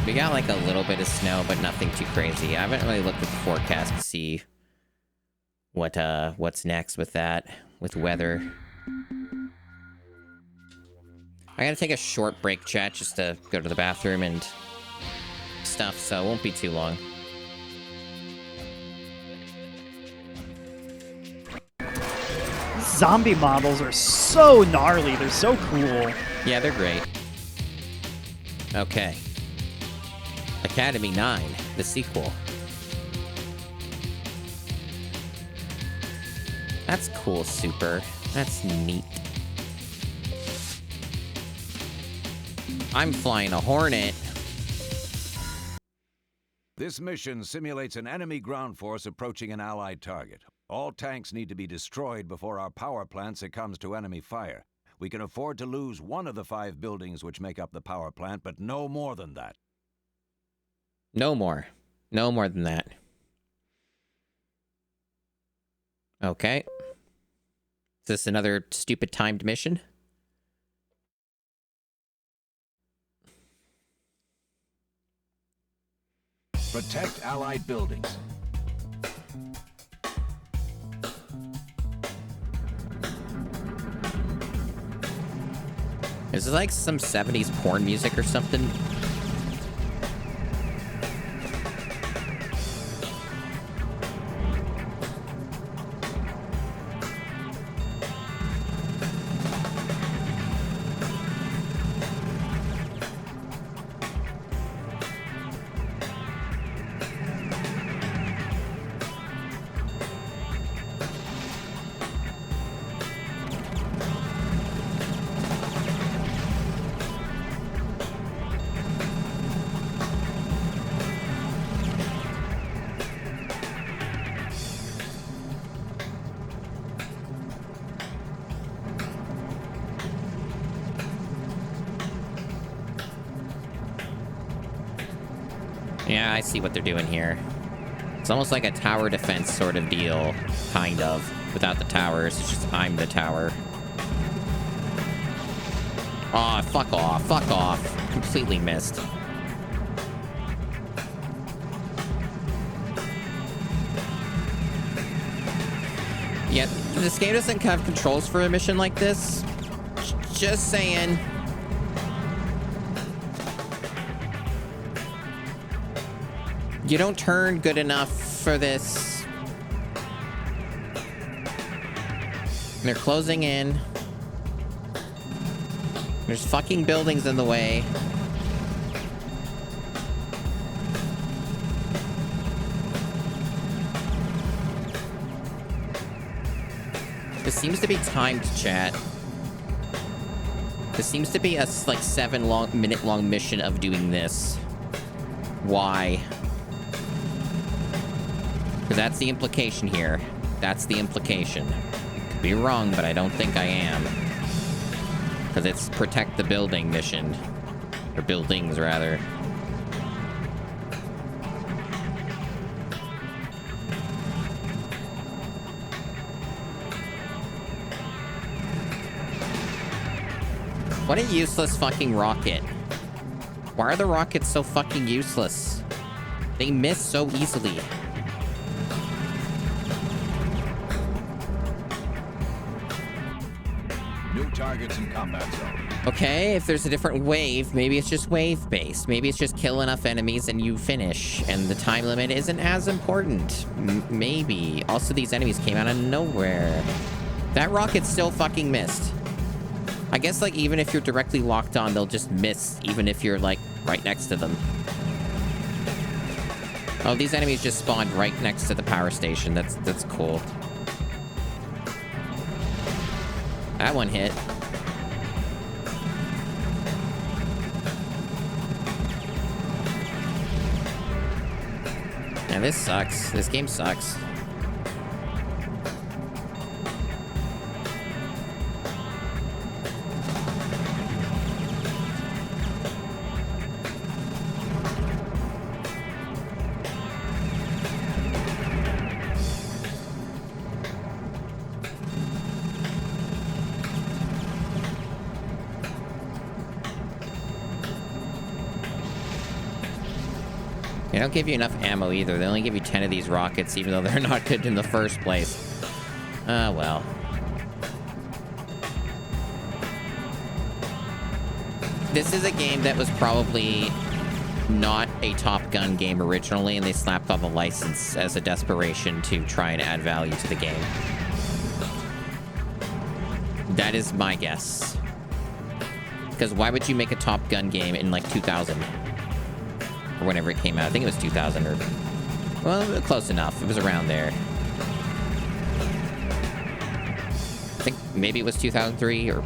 We got like a little bit of snow, but nothing too crazy. I haven't really looked at the forecast to see what's next with that, with weather. I gotta take a short break, chat, just to go to the bathroom and stuff, so it won't be too long. Zombie models are so gnarly. They're so cool. Yeah, they're great. Okay. Academy 9, the sequel. That's cool, Super. That's neat. I'm flying a Hornet. This mission simulates an enemy ground force approaching an allied target. All tanks need to be destroyed before our power plant succumbs to enemy fire. We can afford to lose one of the 5 buildings which make up the power plant, but no more than that. No more. No more than that. Okay. Is this another stupid timed mission? Protect allied buildings. Is this like some 70s porn music or something? Yeah, I see what they're doing here. It's almost like a tower defense sort of deal, kind of. Without the towers, it's just I'm the tower. Aw, fuck off, fuck off. Completely missed. Yeah, this game doesn't have controls for a mission like this. Just saying. You don't turn good enough for this. They're closing in. There's fucking buildings in the way. This seems to be timed, chat. This seems to be a like 7-minute long mission of doing this. Why? Because that's the implication here. That's the implication. Could be wrong, but I don't think I am. Because it's protect the building mission. Or buildings, rather. What a useless fucking rocket. Why are the rockets so fucking useless? They miss so easily. New targets in combat zone. Okay, if there's a different wave, maybe it's just wave-based. Maybe it's just kill enough enemies and you finish, and the time limit isn't as important. Maybe. Also, these enemies came out of nowhere. That rocket still fucking missed. I guess, like, even if you're directly locked on, they'll just miss, even if you're, like, right next to them. Oh, these enemies just spawned right next to the power station. That's cool. That one hit. Man, this sucks. This game sucks. They don't give you enough ammo either. They only give you 10 of these rockets, even though they're not good in the first place. Well. This is a game that was probably not a Top Gun game originally, and they slapped on the license as a desperation to try and add value to the game. That is my guess. Because why would you make a Top Gun game in, like, 2000? Or whenever it came out. I think it was 2000 or... Well, close enough. It was around there. I think maybe it was 2003 or...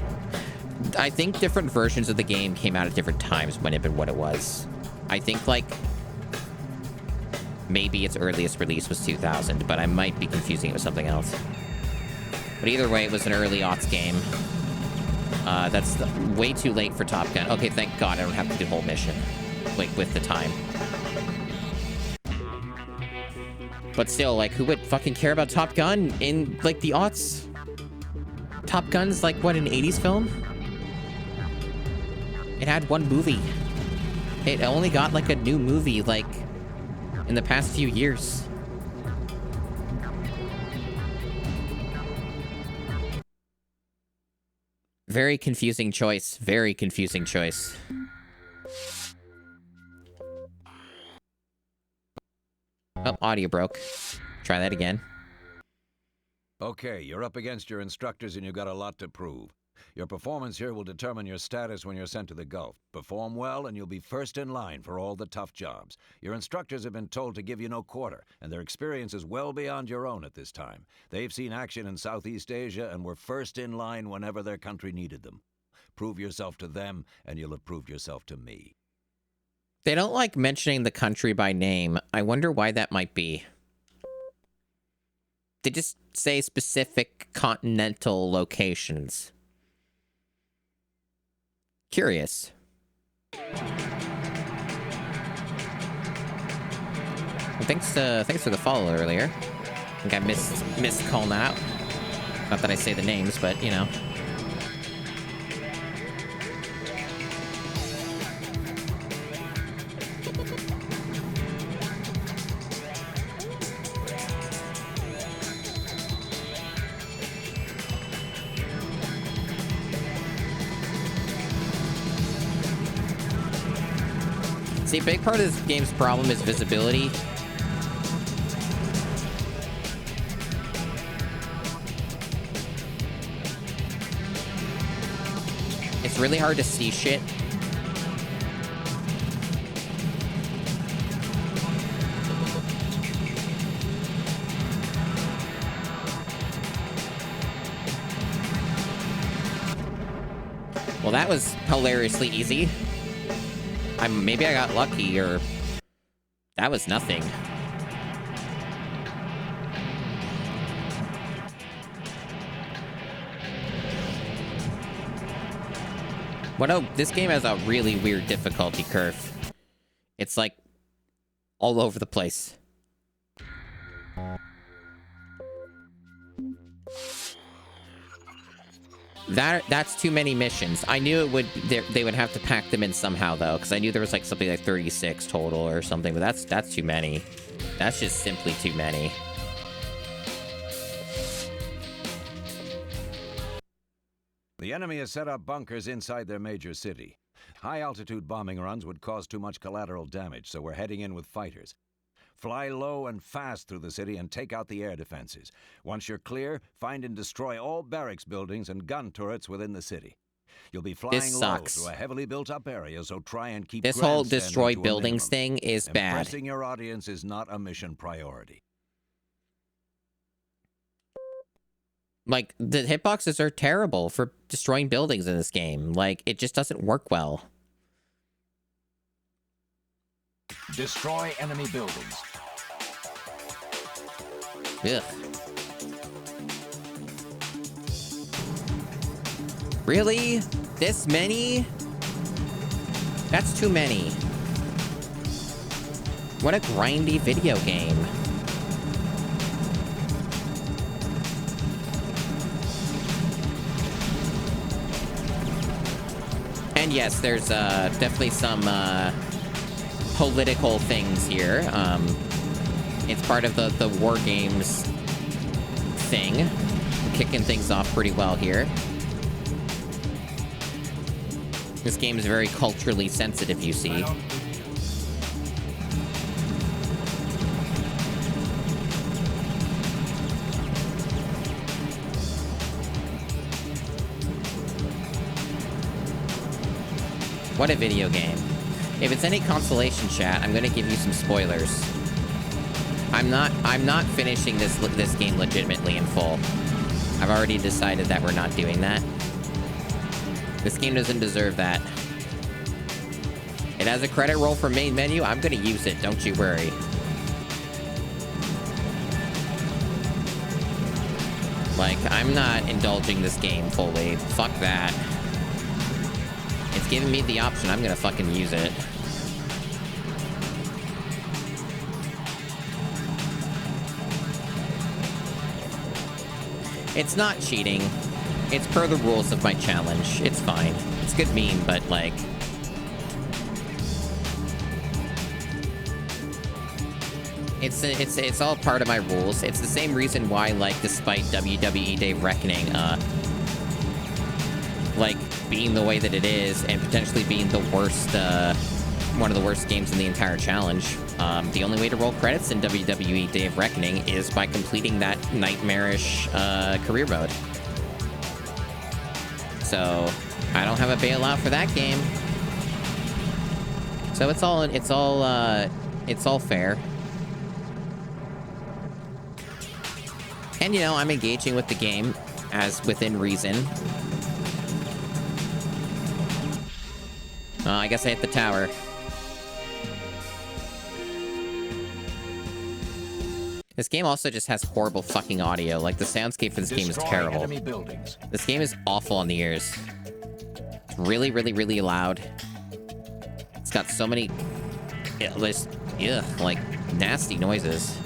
I think different versions of the game came out at different times when it and what it was. I think, like... Maybe its earliest release was 2000, but I might be confusing it with something else. But either way, it was an early aughts game. That's way too late for Top Gun. Okay, thank God I don't have to do the whole mission. Like, with the time. But still, like, who would fucking care about Top Gun in, like, the aughts? Top Gun's, like, what, an 80s film? It had one movie. It only got, like, a new movie, like, in the past few years. Very confusing choice. Very confusing choice. Oh, audio broke. Try that again. Okay, you're up against your instructors and you've got a lot to prove. Your performance here will determine your status when you're sent to the Gulf. Perform well and you'll be first in line for all the tough jobs. Your instructors have been told to give you no quarter, and their experience is well beyond your own at this time. They've seen action in Southeast Asia and were first in line whenever their country needed them. Prove yourself to them, and you'll have proved yourself to me. They don't like mentioning the country by name. I wonder why that might be. They just say specific continental locations. Curious. Well, thanks for the follow earlier. I think I missed calling that out. Not that I say the names, but you know. See, a big part of this game's problem is visibility. It's really hard to see shit. Well, that was hilariously easy. Maybe I got lucky, or... That was nothing. This game has a really weird difficulty curve. It's like all over the place. That's too many missions. I knew it would. They would have to pack them in somehow, though, because I knew there was like something like 36 total or something. But that's too many. That's just simply too many. The enemy has set up bunkers inside their major city. High-altitude bombing runs would cause too much collateral damage, so we're heading in with fighters. Fly low and fast through the city and take out the air defenses. Once you're clear, find and destroy all barracks buildings and gun turrets within the city. You'll be flying low through a heavily built-up area, so try and keep this whole destroy buildings thing is bad. Impressing your audience is not a mission priority. Like, the hitboxes are terrible for destroying buildings in this game. Like, it just doesn't work well. Destroy enemy buildings. Ugh. Really? This many? That's too many. What a grindy video game. And yes, there's definitely some political things here. It's part of the War Games thing. We're kicking things off pretty well here. This game is very culturally sensitive, you see. What a video game. If it's any consolation, chat, I'm gonna give you some spoilers. I'm not finishing this game legitimately in full. I've already decided that we're not doing that. This game doesn't deserve that. It has a credit roll for main menu. I'm gonna use it, don't you worry. Like, I'm not indulging this game fully. Fuck that. It's giving me the option. I'm gonna fucking use it. It's not cheating. It's per the rules of my challenge. It's fine. It's a good meme, but like... It's all part of my rules. It's the same reason why, like, despite WWE Day of Reckoning, like, being the way that it is, and potentially being the worst, one of the worst games in the entire challenge, the only way to roll credits in WWE Day of Reckoning is by completing that nightmarish, career mode. So, I don't have a bailout for that game. So it's all fair. And, you know, I'm engaging with the game as within reason. I guess I hit the tower. This game also just has horrible fucking audio. Like, the soundscape for this game is terrible. This game is awful on the ears. It's really, really, really loud. It's got so many... like, nasty noises.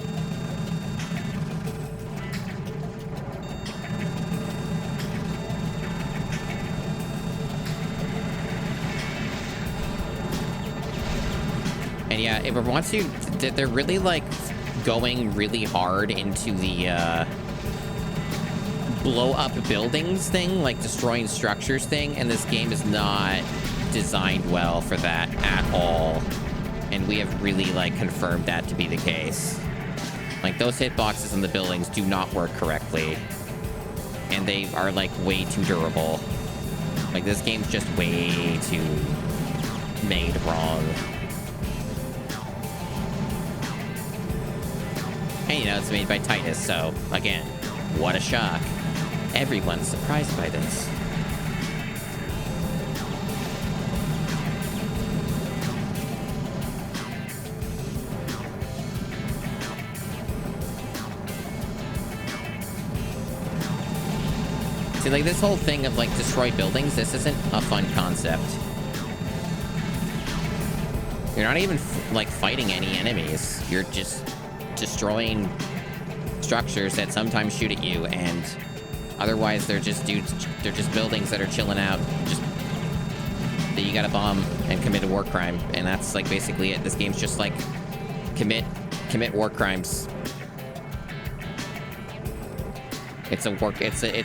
And yeah, if it wants you, they're really, like, going really hard into the, blow up buildings thing, like destroying structures thing, and this game is not designed well for that at all. we have really, like, confirmed that to be the case. Like, those hitboxes in the buildings do not work correctly. And they are, like, way too durable. Like, this game's just way too made wrong. And, you know, it's made by Titus, so, again, what a shock. Everyone's surprised by this. See, like, this whole thing of, like, destroy buildings, this isn't a fun concept. You're not even, like, fighting any enemies. You're just destroying structures that sometimes shoot at you, and otherwise they're just dudes, they're just buildings that are chilling out, just that you gotta bomb and commit a war crime, and that's, like, basically it. This game's just, like, commit war crimes. It's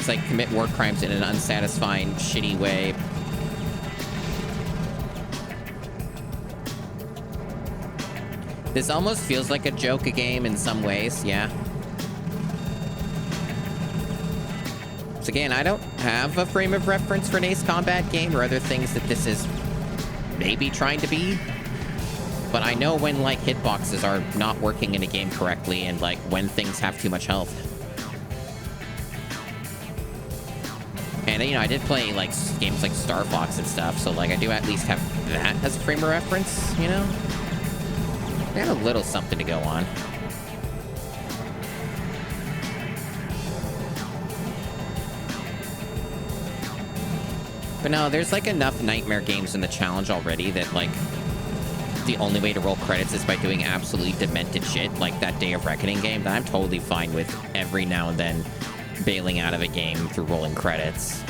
like commit war crimes in an unsatisfying, shitty way. This almost feels like a joke, a game in some ways, yeah. So again, I don't have a frame of reference for an Ace Combat game or other things that this is maybe trying to be. But I know when, like, hitboxes are not working in a game correctly and, like, when things have too much health. And, you know, I did play, like, games like Star Fox and stuff, so, like, I do at least have that as a frame of reference, you know? I got a little something to go on. But no, there's, like, enough Nightmare games in the challenge already that, like, the only way to roll credits is by doing absolutely demented shit, like that Day of Reckoning game, that I'm totally fine with every now and then bailing out of a game through rolling credits.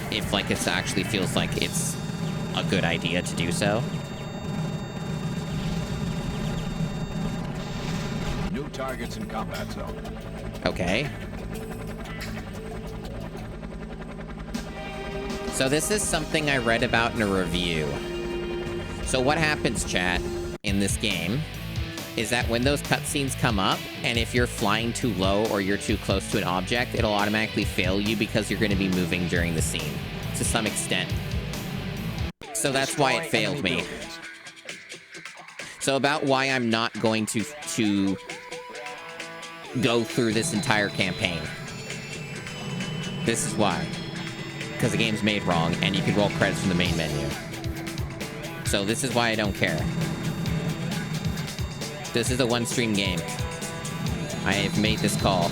If, like, it actually feels like it's a good idea to do so. New targets in combat zone. Okay. So this is something I read about in a review. So what happens, chat, in this game is that when those cutscenes come up, and if you're flying too low or you're too close to an object, it'll automatically fail you because you're going to be moving during the scene, to some extent. So that's why it failed me. So about why I'm not going to go through this entire campaign. This is why. Because the game's made wrong, and you can roll credits from the main menu. So this is why I don't care. This is a one-stream game. I have made this call.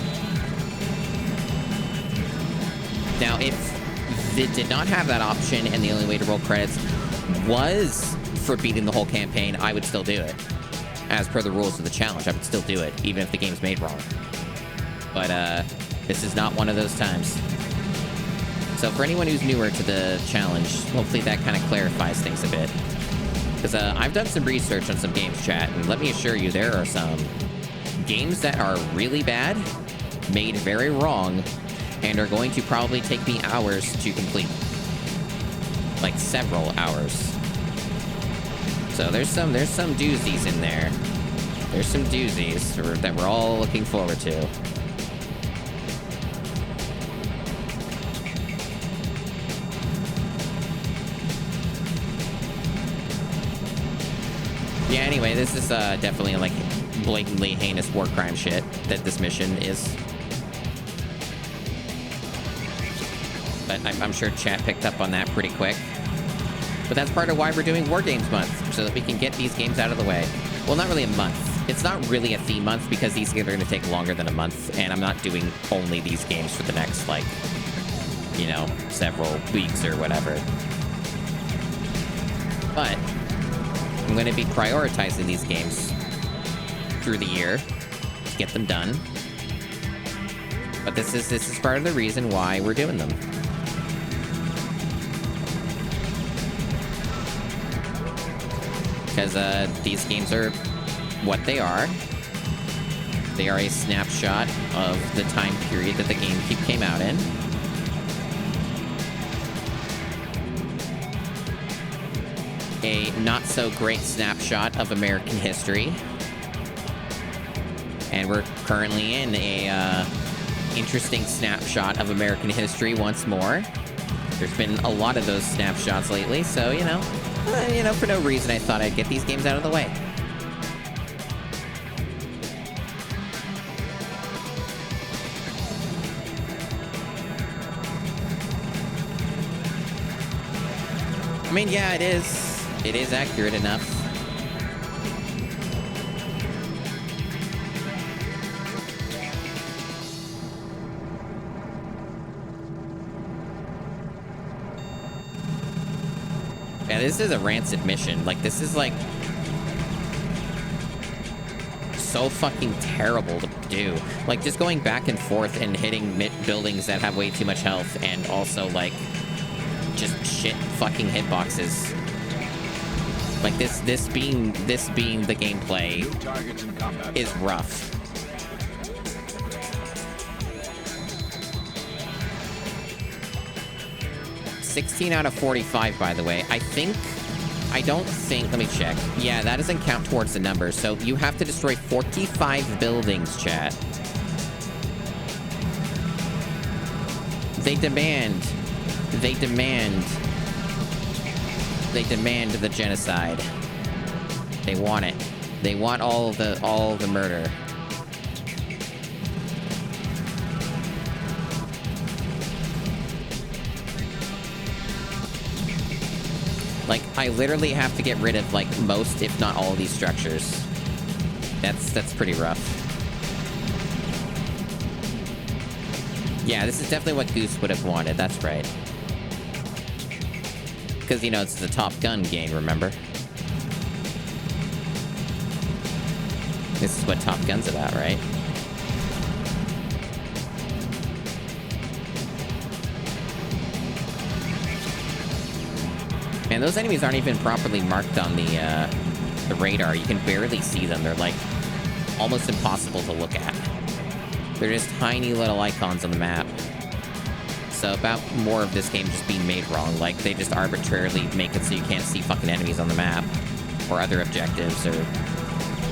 Now, if it did not have that option and the only way to roll credits was for beating the whole campaign, I would still do it. As per the rules of the challenge, I would still do it, even if the game's made wrong. But, this is not one of those times. So for anyone who's newer to the challenge, hopefully that kind of clarifies things a bit. Because I've done some research on some games, chat, and let me assure you, there are some games that are really bad, made very wrong, and are going to probably take me hours to complete. Like, several hours. So there's some doozies in there. There's some doozies that we're all looking forward to. Yeah, anyway, this is definitely, like, blatantly heinous war crime shit that this mission is. But I'm sure chat picked up on that pretty quick. But that's part of why we're doing War Games Month, so that we can get these games out of the way. Well, not really a month. It's not really a theme month, because these games are going to take longer than a month, and I'm not doing only these games for the next, like, you know, several weeks or whatever. But I'm going to be prioritizing these games through the year to get them done. But this is part of the reason why we're doing them. Because these games are what they are. They are a snapshot of the time period that the GameCube came out in. a not-so-great snapshot of American history. And we're currently in a interesting snapshot of American history once more. There's been a lot of those snapshots lately, so, you know, for no reason I thought I'd get these games out of the way. I mean, yeah, it is. It is accurate enough. Yeah, this is a rancid mission. Like, this is, like, so fucking terrible to do. Like, just going back and forth and hitting buildings that have way too much health and also, like, just shit fucking hitboxes. Like, this being the gameplay is rough. $16 out of 45, by the way. I don't think, let me check. Yeah, that doesn't count towards the number. So you have to destroy 45 buildings, chat. They demand the genocide. They want it. They want all the murder. Like, I literally have to get rid of, like, most, if not all of these structures. That's pretty rough. Yeah, this is definitely what Goose would have wanted, that's right. Because, you know, it's the Top Gun game, remember? This is what Top Gun's about, right? Man, those enemies aren't even properly marked on the radar. You can barely see them. They're, like, almost impossible to look at. They're just tiny little icons on the map. So about more of this game just being made wrong. Like, they just arbitrarily make it so you can't see fucking enemies on the map. Or other objectives or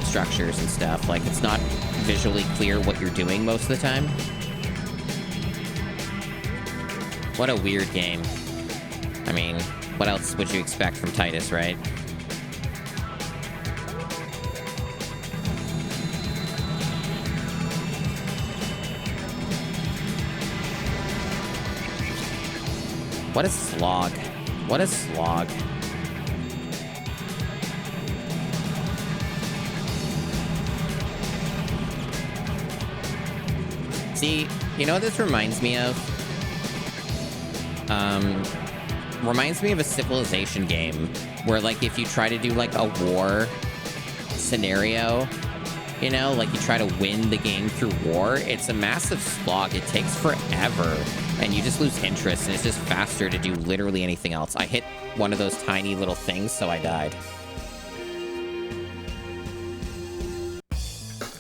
structures and stuff. Like, it's not visually clear what you're doing most of the time. What a weird game. I mean, what else would you expect from Titus, right? What a slog. What a slog. See, you know what this reminds me of? Reminds me of a Civilization game where, like, if you try to do, like, a war scenario, you know, like, you try to win the game through war, it's a massive slog. It takes forever, and you just lose interest, and it's just faster to do literally anything else. I hit one of those tiny little things, so I died.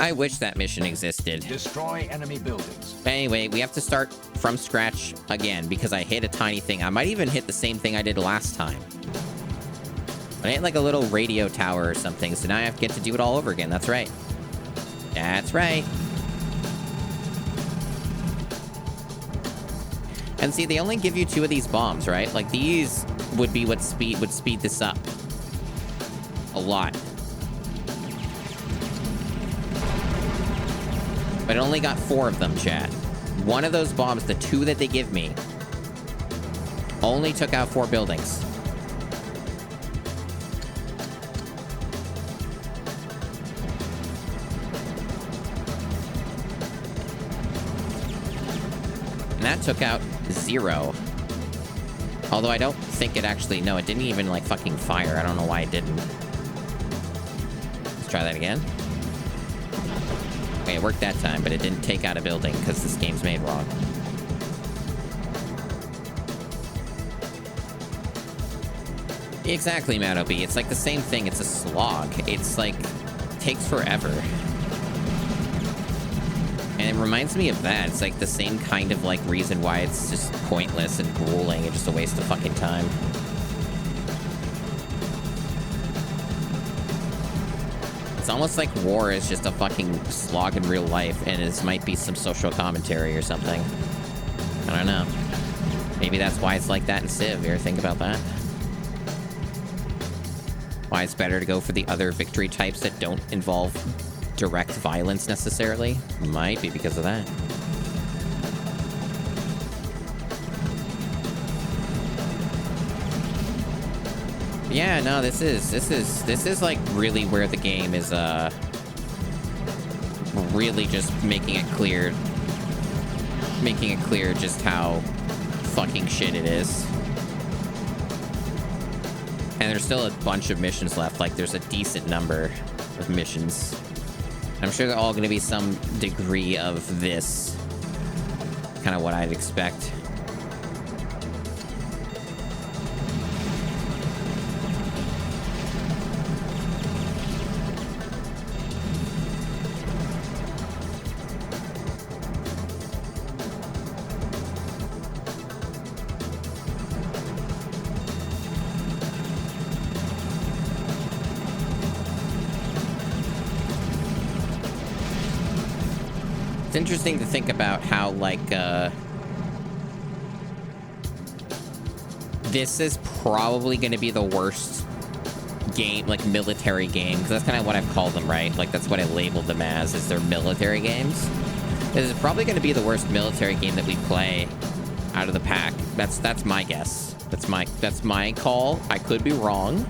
I wish that mission existed. Destroy enemy buildings. But anyway, we have to start from scratch again because I hit a tiny thing. I might even hit the same thing I did last time. I hit like a little radio tower or something, so now I have to get to do it all over again. That's right. That's right. And see, they only give you 2 of these bombs, right? Like, these would be what would speed this up a lot. But I only got 4 of them, chat. One of those bombs, the 2 that they give me, only took out 4 buildings. And that took out 0. Although I don't think it actually... No, it didn't even, like, fucking fire. I don't know why it didn't. Let's try that again. Okay, it worked that time, but it didn't take out a building because this game's made wrong. Exactly, Matt B. It's like the same thing. It's a slog. It's like, takes forever. And it reminds me of that. It's like the same kind of like reason why it's just pointless and grueling and just a waste of fucking time. It's almost like war is just a fucking slog in real life, and this might be some social commentary or something. I don't know. Maybe that's why it's like that in Civ. You ever think about that? Why it's better to go for the other victory types that don't involve direct violence necessarily? Might be because of that. Yeah, no, this is like really where the game is really just making it clear just how fucking shit it is. And there's still a bunch of missions left. Like, there's a decent number of missions. I'm sure they're all going to be some degree of this. Kind of what I'd expect. It's interesting to think about how, like, this is probably going to be the worst game, like, military game, because that's kind of what I've called them, right? Like, that's what I labeled them as, is they're military games. This is probably going to be the worst military game that we play out of the pack. That's my guess. That's my call. I could be wrong,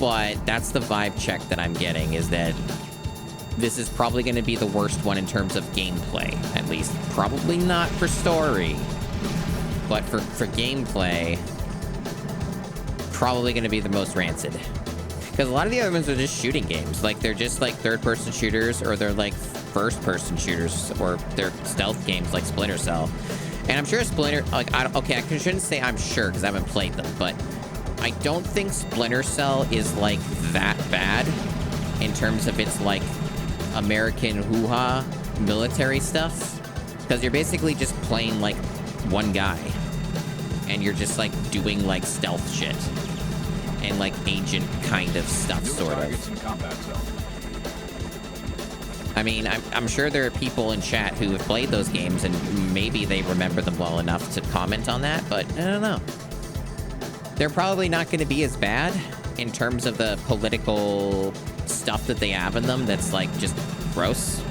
but that's the vibe check that I'm getting, is that this is probably going to be the worst one in terms of gameplay, at least. Probably not for story, but for gameplay, probably going to be the most rancid. Because a lot of the other ones are just shooting games. Like, they're just, like, third-person shooters, or they're, like, first-person shooters, or they're stealth games like Splinter Cell. And I'm sure Splinter... Like, I shouldn't say I'm sure, because I haven't played them, but I don't think Splinter Cell is, like, that bad in terms of its, like, American hoo-ha military stuff, because you're basically just playing like one guy and you're just like doing like stealth shit and like agent kind of stuff, sort of. I mean, I'm sure there are people in chat who have played those games and maybe they remember them well enough to comment on that, but I don't know. They're probably not going to be as bad in terms of the political stuff that they have in them that's like just gross.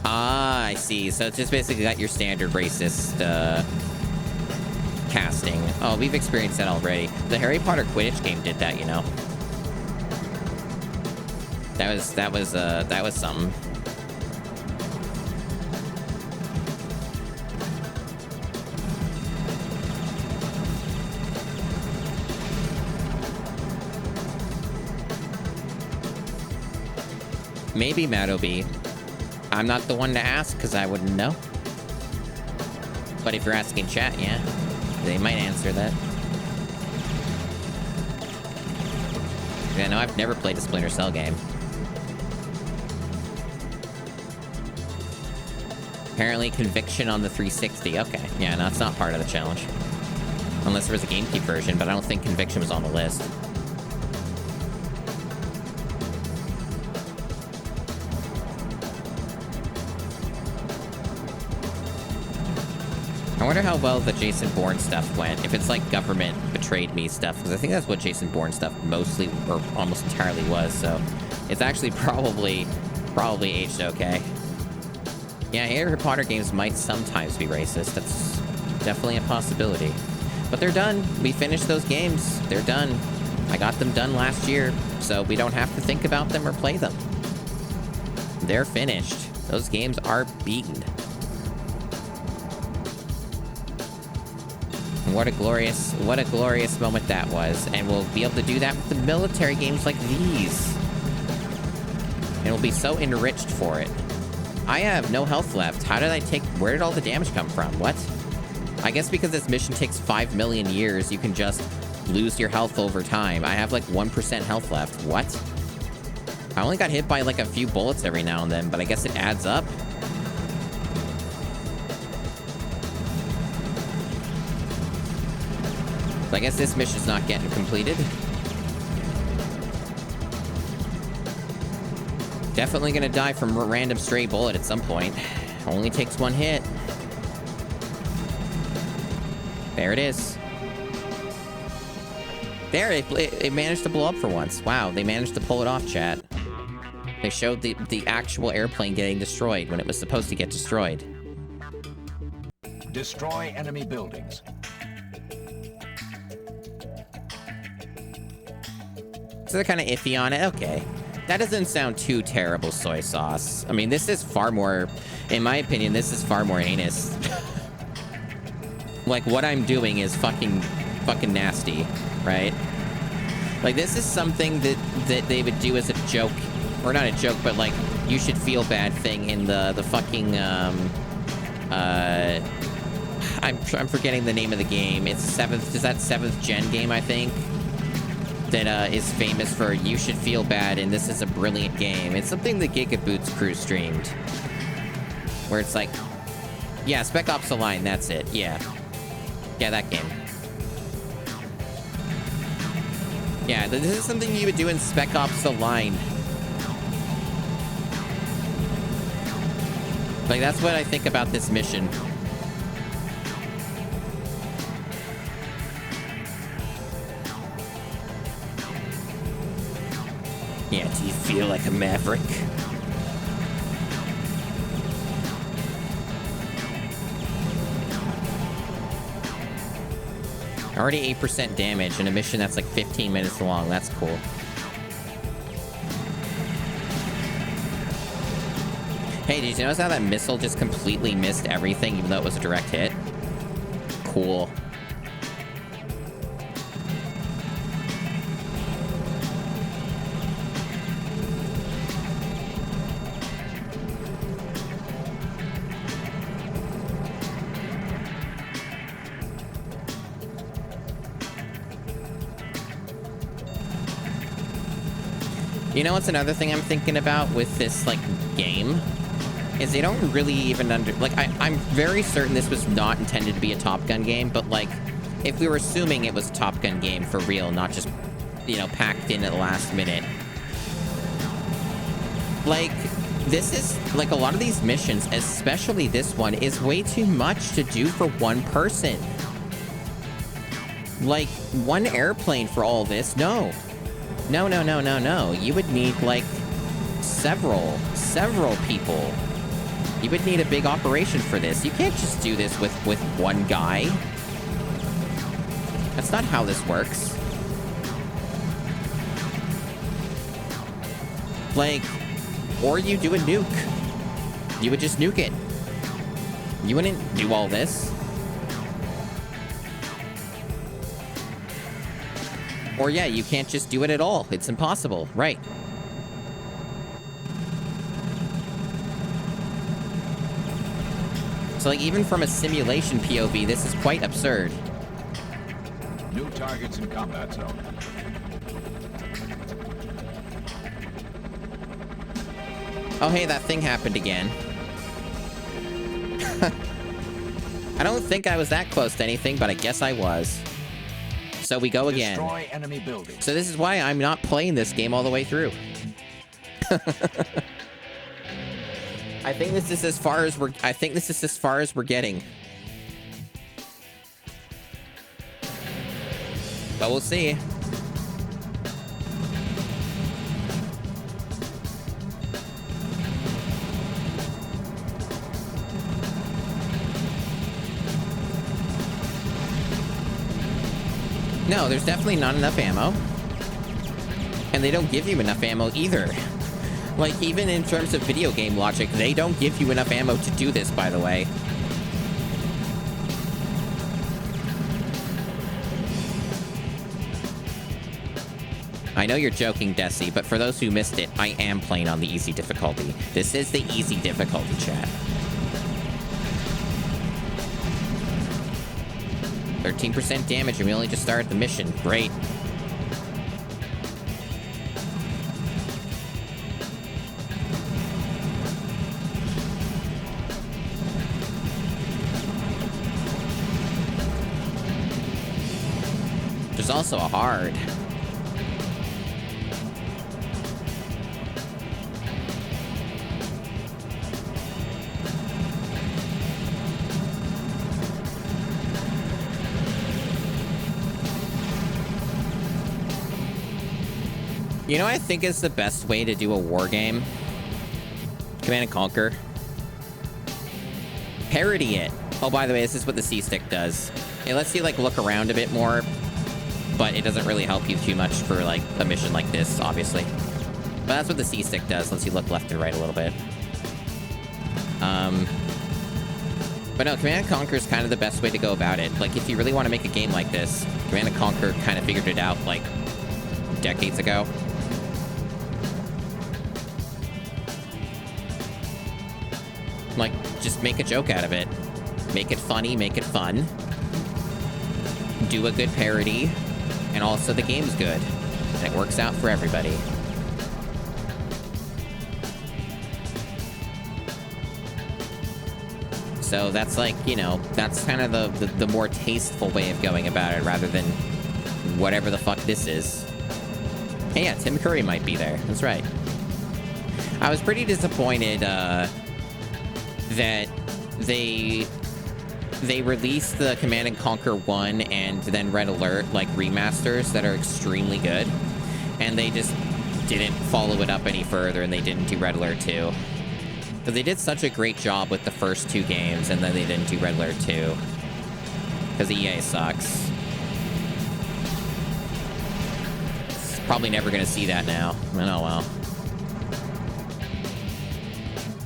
Ah, I see. So it's just basically got your standard racist casting. Oh, we've experienced that already. The Harry Potter Quidditch game did that, you know. That was something. Maybe Madobe. I'm not the one to ask because I wouldn't know. But if you're asking chat, yeah, they might answer that. Yeah, no, I've never played a Splinter Cell game. Apparently Conviction on the 360. Okay. Yeah, no, it's not part of the challenge. Unless there was a GameCube version, but I don't think Conviction was on the list. I wonder how well the Jason Bourne stuff went. If it's like government betrayed me stuff, because I think that's what Jason Bourne stuff mostly or almost entirely was, so it's actually probably aged okay. Yeah, Harry Potter games might sometimes be racist. That's definitely a possibility. But they're done. We finished those games. They're done. I got them done last year, so we don't have to think about them or play them. They're finished. Those games are beaten. What a glorious moment that was. And we'll be able to do that with the military games like these. And we'll be so enriched for it. I have no health left. Where did all the damage come from? What? I guess because this mission takes 5 million years, you can just lose your health over time. I have like 1% health left. What? I only got hit by like a few bullets every now and then, but I guess it adds up. So I guess this mission's not getting completed. Definitely gonna die from a random stray bullet at some point. Only takes one hit. There it is. There, it managed to blow up for once. Wow, they managed to pull it off, chat. They showed the actual airplane getting destroyed when it was supposed to get destroyed. Destroy enemy buildings. So they're kind of iffy on it. Okay. That doesn't sound too terrible, soy sauce. I mean, this is far more, in my opinion, this is far more heinous. Like, what I'm doing is fucking nasty, right? Like, this is something that they would do as a joke, or not a joke, but like, you should feel bad thing in the fucking, I'm forgetting the name of the game. It's is that 7th gen game, I think? That is famous for you should feel bad, and this is a brilliant game. It's something the Gigaboots crew streamed. Where it's like, yeah, Spec Ops: The Line, that's it, yeah. Yeah, that game. Yeah, this is something you would do in Spec Ops: The Line. Like, that's what I think about this mission. Yeah, do you feel like a maverick? Already 8% damage in a mission that's like 15 minutes long. That's cool. Hey, did you notice how that missile just completely missed everything even though it was a direct hit? Cool. You know what's another thing I'm thinking about with this, like, game? Is they don't really even like, I'm very certain this was not intended to be a Top Gun game, but, like, if we were assuming it was a Top Gun game for real, not just, you know, packed in at the last minute. Like, this is, like, a lot of these missions, especially this one, is way too much to do for one person. Like, one airplane for all this? No. No, no, no, no, no. You would need, like, several people. You would need a big operation for this. You can't just do this with one guy. That's not how this works. Like, or you do a nuke. You would just nuke it. You wouldn't do all this. Or yeah, you can't just do it at all. It's impossible, right? So like, even from a simulation POV, this is quite absurd. New targets in combat zone. Oh hey, that thing happened again. I don't think I was that close to anything, but I guess I was. So we go again. Destroy enemy buildings. So this is why I'm not playing this game all the way through. I think this is as far as we're getting. But we'll see. No, there's definitely not enough ammo. And they don't give you enough ammo either. Like, even in terms of video game logic, they don't give you enough ammo to do this, by the way. I know you're joking, Desi, but for those who missed it, I am playing on the easy difficulty. This is the easy difficulty, chat. 13% damage, and we only just started the mission. Great. There's also a hard. You know what I think is the best way to do a war game? Command and Conquer. Parody it. Oh, by the way, this is what the C-stick does. It lets you, like, look around a bit more, but it doesn't really help you too much for, like, a mission like this, obviously. But that's what the C-stick does. Lets you look left and right a little bit. But no, Command and Conquer is kind of the best way to go about it. Like, if you really want to make a game like this, Command and Conquer kind of figured it out, like, decades ago. Like, just make a joke out of it. Make it funny, make it fun. Do a good parody. And also the game's good. And it works out for everybody. So that's like, you know, that's kind of the more tasteful way of going about it rather than whatever the fuck this is. Hey, yeah, Tim Curry might be there. That's right. I was pretty disappointed, that they released the Command and Conquer 1 and then Red Alert, like, remasters that are extremely good. And they just didn't follow it up any further, and they didn't do Red Alert 2. But they did such a great job with the first 2 games, and then they didn't do Red Alert 2. Because EA sucks. It's probably never gonna see that now. Oh well.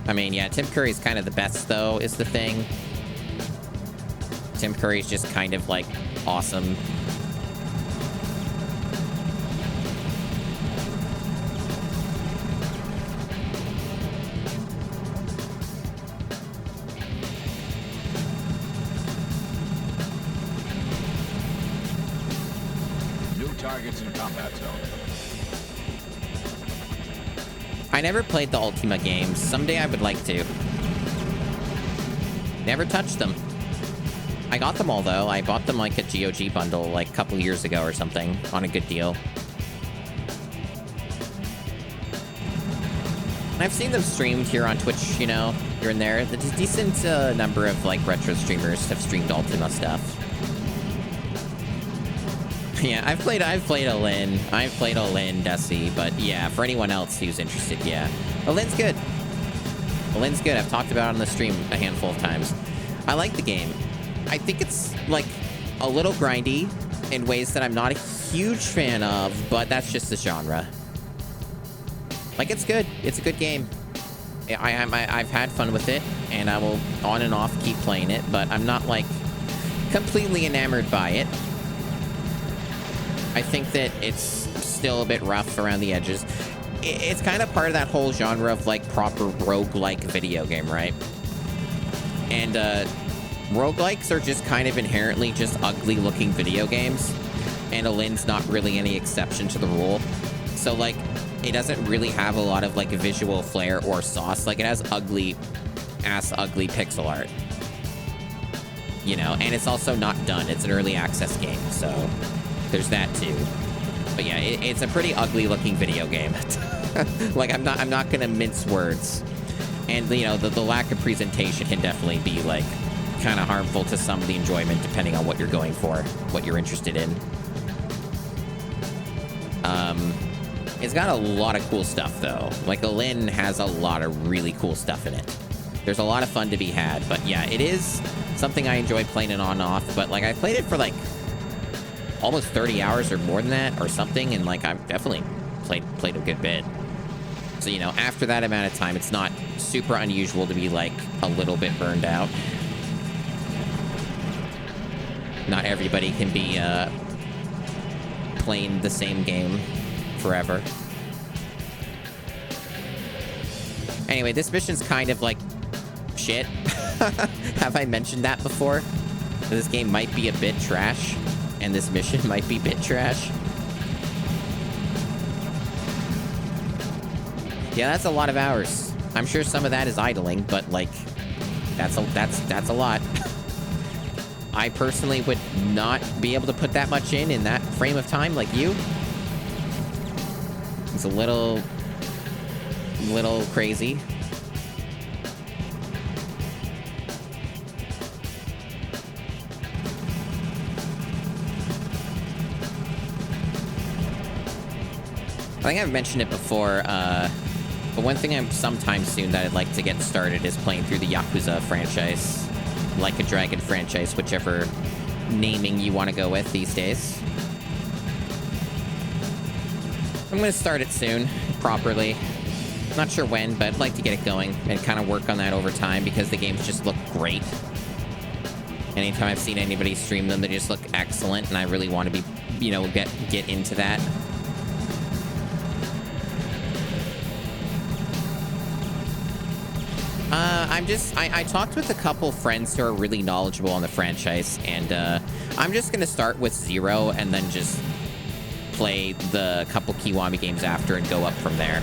I mean, yeah, Tim Curry's kind of the best, though, is the thing. Tim Curry's just kind of, like, awesome. New targets in combat zone. I never played the Ultima games. Someday I would like to. Never touched them. I got them all, though. I bought them like a GOG bundle like a couple years ago or something on a good deal. And I've seen them streamed here on Twitch, you know, here and there. There's a decent number of like retro streamers have streamed Ultima stuff. Yeah, I've played Olin. I've played Olin, Desi, but yeah, for anyone else who's interested, yeah. Olin's good. Olin's good. I've talked about it on the stream a handful of times. I like the game. I think it's, like, a little grindy in ways that I'm not a huge fan of, but that's just the genre. Like, it's good. It's a good game. I've had fun with it, and I will on and off keep playing it, but I'm not, like, completely enamored by it. I think that it's still a bit rough around the edges. It's kind of part of that whole genre of, like, proper roguelike video game, right? And, roguelikes are just kind of inherently just ugly-looking video games. And Olin's not really any exception to the rule. So, like, it doesn't really have a lot of, like, visual flair or sauce. Like, it has ugly pixel art. You know, and it's also not done. It's an early access game, so there's that too. But yeah, it's a pretty ugly looking video game. Like, I'm not gonna mince words. And, you know, the lack of presentation can definitely be, like, kind of harmful to some of the enjoyment depending on what you're going for, what you're interested in. It's got a lot of cool stuff, though. Like, Olin has a lot of really cool stuff in it. There's a lot of fun to be had, but yeah, it is something I enjoy playing it on and off, but, like, I played it for, like, almost 30 hours or more than that or something, and, like, I've definitely played a good bit. So, you know, after that amount of time, it's not super unusual to be, like, a little bit burned out. Not everybody can be, playing the same game forever. Anyway, this mission's kind of, like, shit. Have I mentioned that before? This game might be a bit trash, and this mission might be bit trash. Yeah, that's a lot of hours. I'm sure some of that is idling, but, like, that's a lot. I personally would not be able to put that much in that frame of time like you. It's a little crazy. I think I've mentioned it before, but one thing sometime soon that I'd like to get started is playing through the Yakuza franchise. Like a Dragon franchise, whichever naming you want to go with these days. I'm going to start it soon, properly. Not sure when, but I'd like to get it going and kind of work on that over time because the games just look great. Anytime I've seen anybody stream them, they just look excellent, and I really want to be, you know, get into that. I talked with a couple friends who are really knowledgeable on the franchise, and I'm just going to start with 0 and then just play the couple Kiwami games after and go up from there.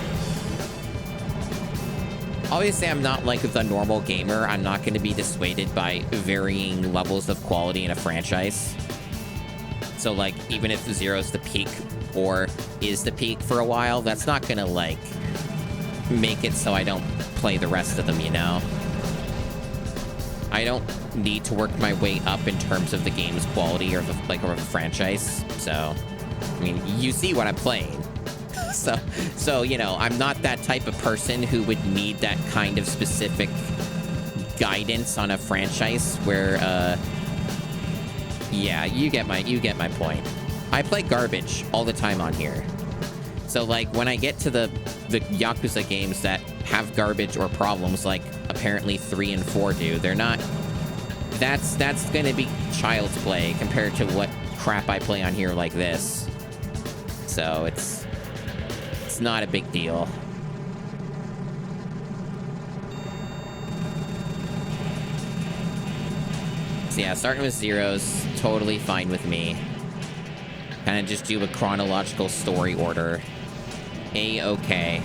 Obviously, I'm not like the normal gamer. I'm not going to be dissuaded by varying levels of quality in a franchise. So, like, even if 0's the peak or is the peak for a while, that's not going to, like, make it so I don't play the rest of them, you know? I don't need to work my way up in terms of the game's quality or the franchise. So, I mean, you see what I'm playing. So, you know, I'm not that type of person who would need that kind of specific guidance on a franchise where, yeah, you get my point. I play garbage all the time on here. So, like, when I get to the Yakuza games that have garbage or problems, like apparently 3 and 4 do, they're not... That's gonna be child's play compared to what crap I play on here like this. So, it's not a big deal. So, yeah, starting with 0's totally fine with me. Kind of just do a chronological story order. A-okay.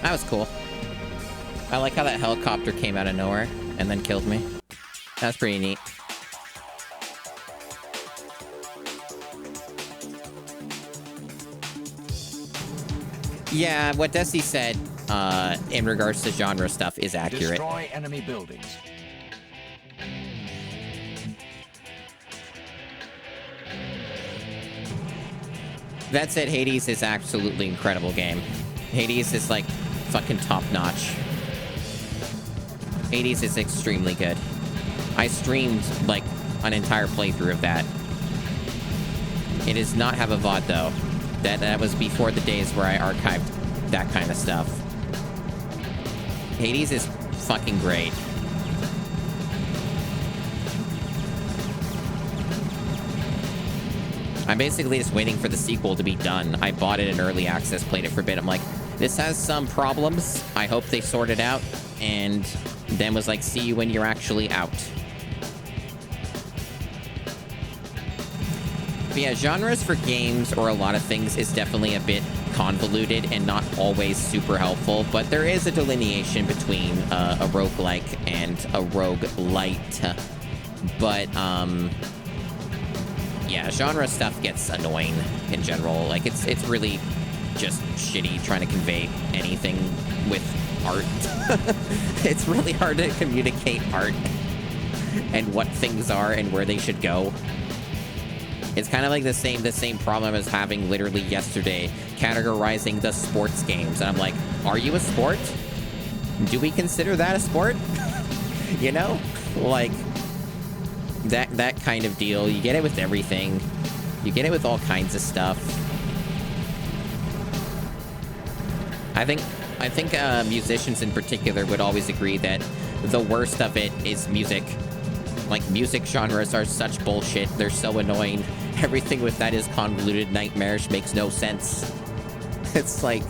That was cool. I like how that helicopter came out of nowhere and then killed me. That's pretty neat. Yeah, what Desi said in regards to genre stuff is accurate. Destroy enemy buildings. That said, Hades is absolutely incredible game. Hades is like fucking top notch. Hades is extremely good. I streamed like an entire playthrough of that. It does not have a VOD though. That was before the days where I archived that kind of stuff. Hades is fucking great. I'm basically just waiting for the sequel to be done. I bought it in early access, played it for a bit. I'm like, this has some problems. I hope they sort it out. And then was like, see you when you're actually out. But yeah, genres for games or a lot of things is definitely a bit convoluted and not always super helpful. But there is a delineation between a roguelike and a roguelite. But, yeah, genre stuff gets annoying in general. Like, it's really just shitty trying to convey anything with art. It's really hard to communicate art and what things are and where they should go. It's kind of like the same problem I was having literally yesterday, categorizing the sports games. And I'm like, are you a sport? Do we consider that a sport? You know? Like... That kind of deal. You get it with everything. You get it with all kinds of stuff. I think musicians in particular would always agree that the worst of it is music. Like, music genres are such bullshit. They're so annoying. Everything with that is convoluted, nightmarish, makes no sense. It's like...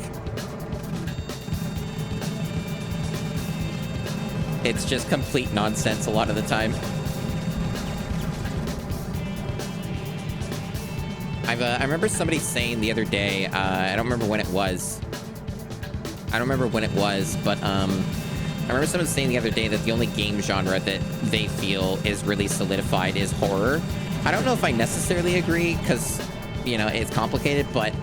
it's just complete nonsense a lot of the time. I remember somebody saying the other day, I don't remember when it was. But I remember someone saying the other day that the only game genre that they feel is really solidified is horror. I don't know if I necessarily agree, because, you know, it's complicated, but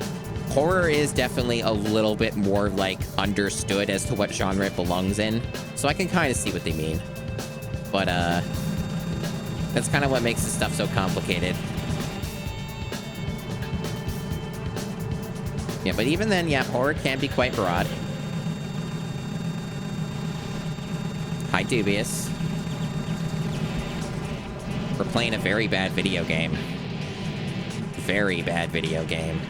horror is definitely a little bit more, like, understood as to what genre it belongs in. So I can kind of see what they mean. But, that's kind of what makes this stuff so complicated. Yeah, but even then, yeah, horror can be quite broad. Hi, Dubious. We're playing a very bad video game. Very bad video game.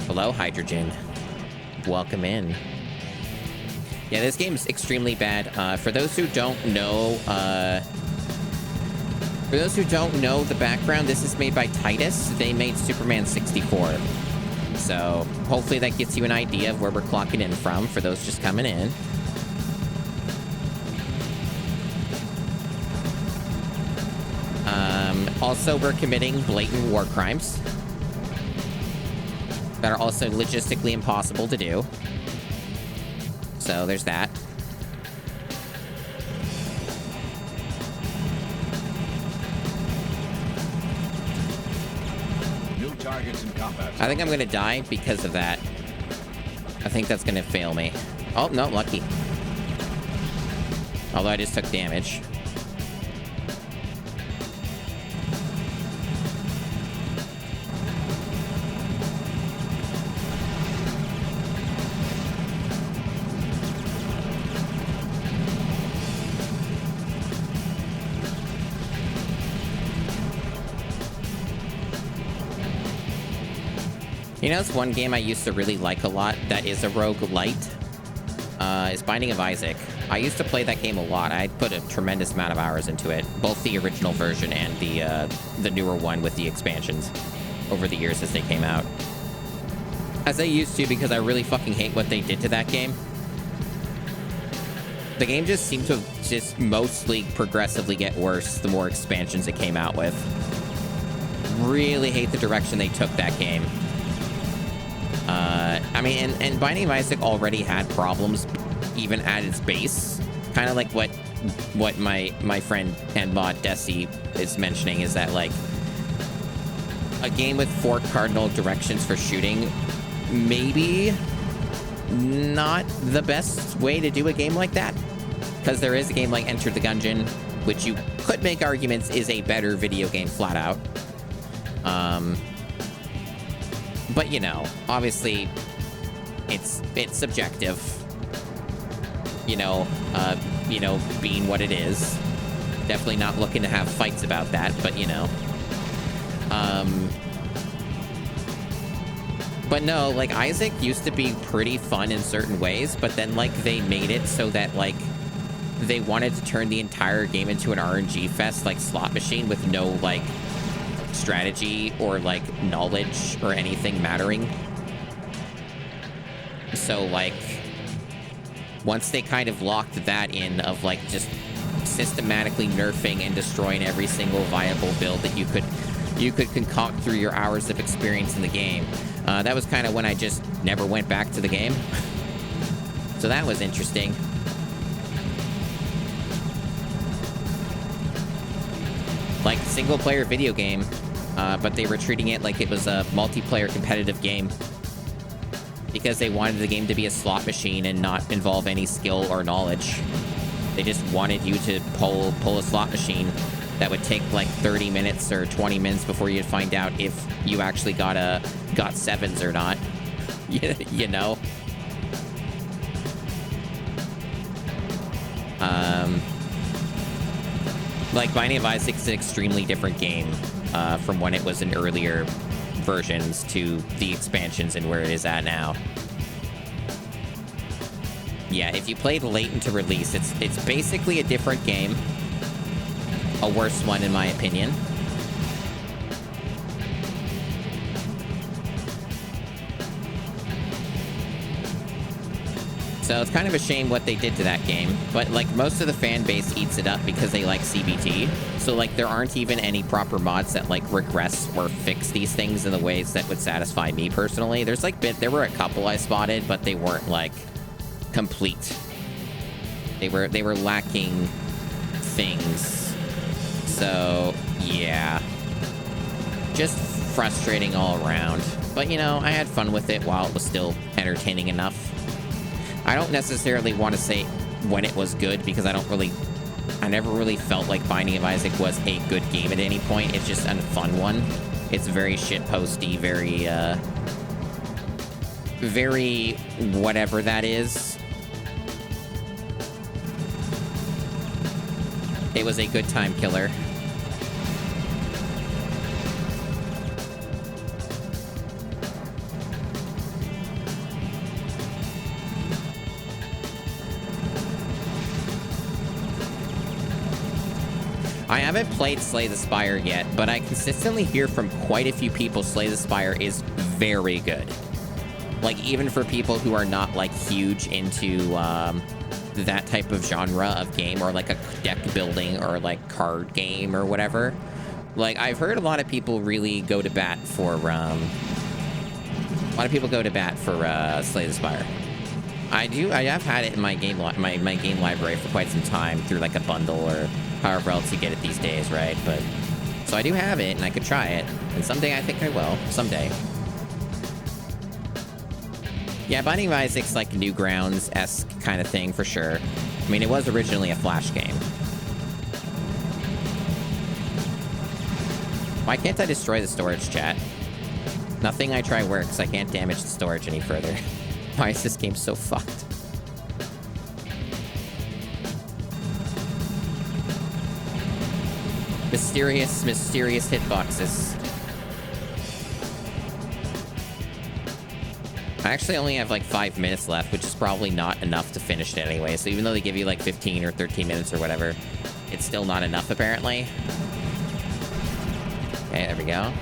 Hello, Hydrogen. Welcome in. Yeah, this game's extremely bad. For those who don't know, the background, this is made by Titus. They made Superman 64. So, hopefully that gets you an idea of where we're clocking in from, for those just coming in. Also, we're committing blatant war crimes that are also logistically impossible to do. So, there's that. New targets in combat. I think I'm gonna die because of that. I think that's gonna fail me. Oh, no, lucky. Although I just took damage. You know, it's one game I used to really like a lot that is a roguelite, is Binding of Isaac. I used to play that game a lot. I put a tremendous amount of hours into it, both the original version and the newer one with the expansions over the years as they came out. As I used to, because I really fucking hate what they did to that game. The game just seemed to just mostly progressively get worse the more expansions it came out with. Really hate the direction they took that game. I mean, and Binding of Isaac already had problems, even at its base. Kind of like what my friend and mod Desi is mentioning, is that, like, a game with 4 cardinal directions for shooting, maybe not the best way to do a game like that. Because there is a game like Enter the Gungeon, which you could make arguments is a better video game flat out. But, you know, obviously, it's subjective. You know, being what it is. Definitely not looking to have fights about that, but, you know. But no, like, Isaac used to be pretty fun in certain ways, but then, like, they made it so that, like, they wanted to turn the entire game into an RNG fest, like, slot machine with no, like, strategy or, like, knowledge or anything mattering. So, like, once they kind of locked that in of, like, just systematically nerfing and destroying every single viable build that you could concoct through your hours of experience in the game, that was kind of when I just never went back to the game. So that was interesting. Like, single-player video game, but they were treating it like it was a multiplayer competitive game because they wanted the game to be a slot machine and not involve any skill or knowledge. They just wanted you to pull a slot machine that would take like 30 minutes or 20 minutes before you'd find out if you actually got sevens or not. You know? Like, Binding of Isaac is an extremely different game from when it was in earlier versions to the expansions and where it is at now. Yeah, if you played late into release, it's basically a different game. A worse one, in my opinion. So it's kind of a shame what they did to that game. But, like, most of the fan base eats it up because they like CBT. So, like, there aren't even any proper mods that, like, regress or fix these things in the ways that would satisfy me personally. There's, like, there were a couple I spotted, but they weren't, like, complete. They were lacking things. So, yeah. Just frustrating all around. But, you know, I had fun with it while it was still entertaining enough. I don't necessarily want to say when it was good, because I never really felt like Binding of Isaac was a good game at any point. It's just a fun one. It's very shitposty, very whatever that is. It was a good time killer. I haven't played Slay the Spire yet, but I consistently hear from quite a few people Slay the Spire is very good. Like, even for people who are not, like, huge into that type of genre of game, or like a deck building or like card game or whatever. Like, I've heard a lot of people really go to bat for Slay the Spire. I have had it in my game my game library for quite some time through like a bundle or however else you get it these days, right? But so I do have it, and I could try it, and someday I think I will. Someday. Yeah, Binding of Isaac's like Newgrounds-esque kind of thing for sure. I mean, it was originally a Flash game. Why can't I destroy the storage, chat? Nothing I try works. I can't damage the storage any further. Why is this game so fucked? Mysterious hitboxes. I actually only have like 5 minutes left, which is probably not enough to finish it anyway. So even though they give you like 15 or 13 minutes or whatever, it's still not enough apparently. Okay, there we go.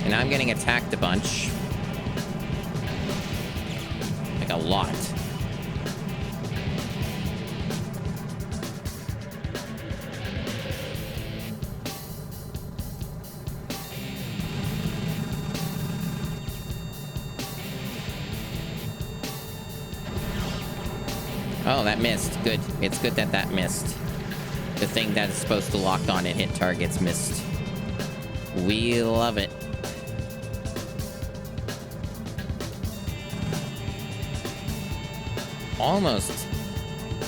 And now I'm getting attacked a bunch. Like a lot. Oh, that missed. Good. It's good that that missed. The thing that is supposed to lock on and hit targets missed. We love it.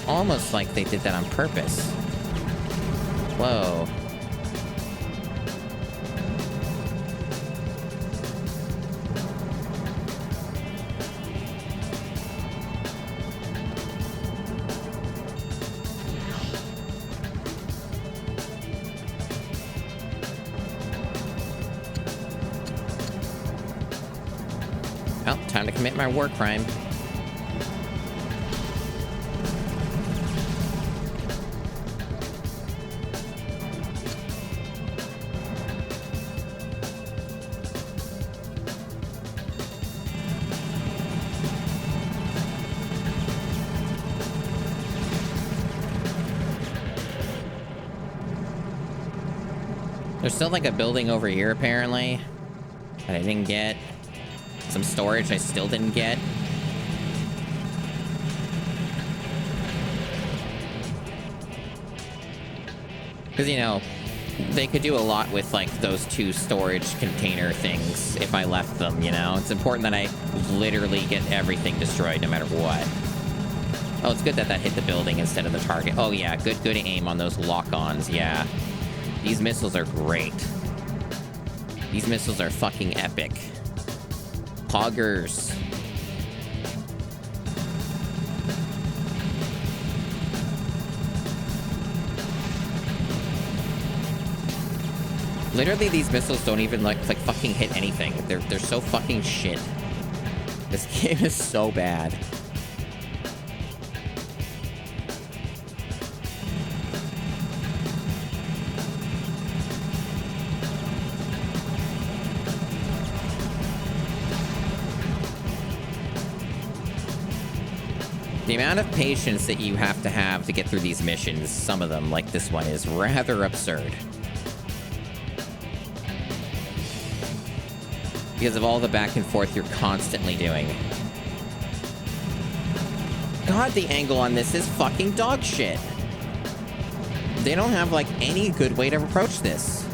Almost like they did that on purpose. Whoa. Well, time to commit my war crime. There's still like a building over here apparently that I didn't get. Some storage I still didn't get. Because, you know, they could do a lot with like those two storage container things if I left them, you know? It's important that I literally get everything destroyed no matter what. Oh, it's good that that hit the building instead of the target. Oh, yeah. Good aim on those lock-ons. Yeah. These missiles are great. These missiles are fucking epic. Poggers. Literally, these missiles don't even like fucking hit anything. They're so fucking shit. This game is so bad. The amount of patience that you have to get through these missions, some of them, like this one, is rather absurd. Because of all the back and forth you're constantly doing. God, the angle on this is fucking dog shit. They don't have, like, any good way to approach this.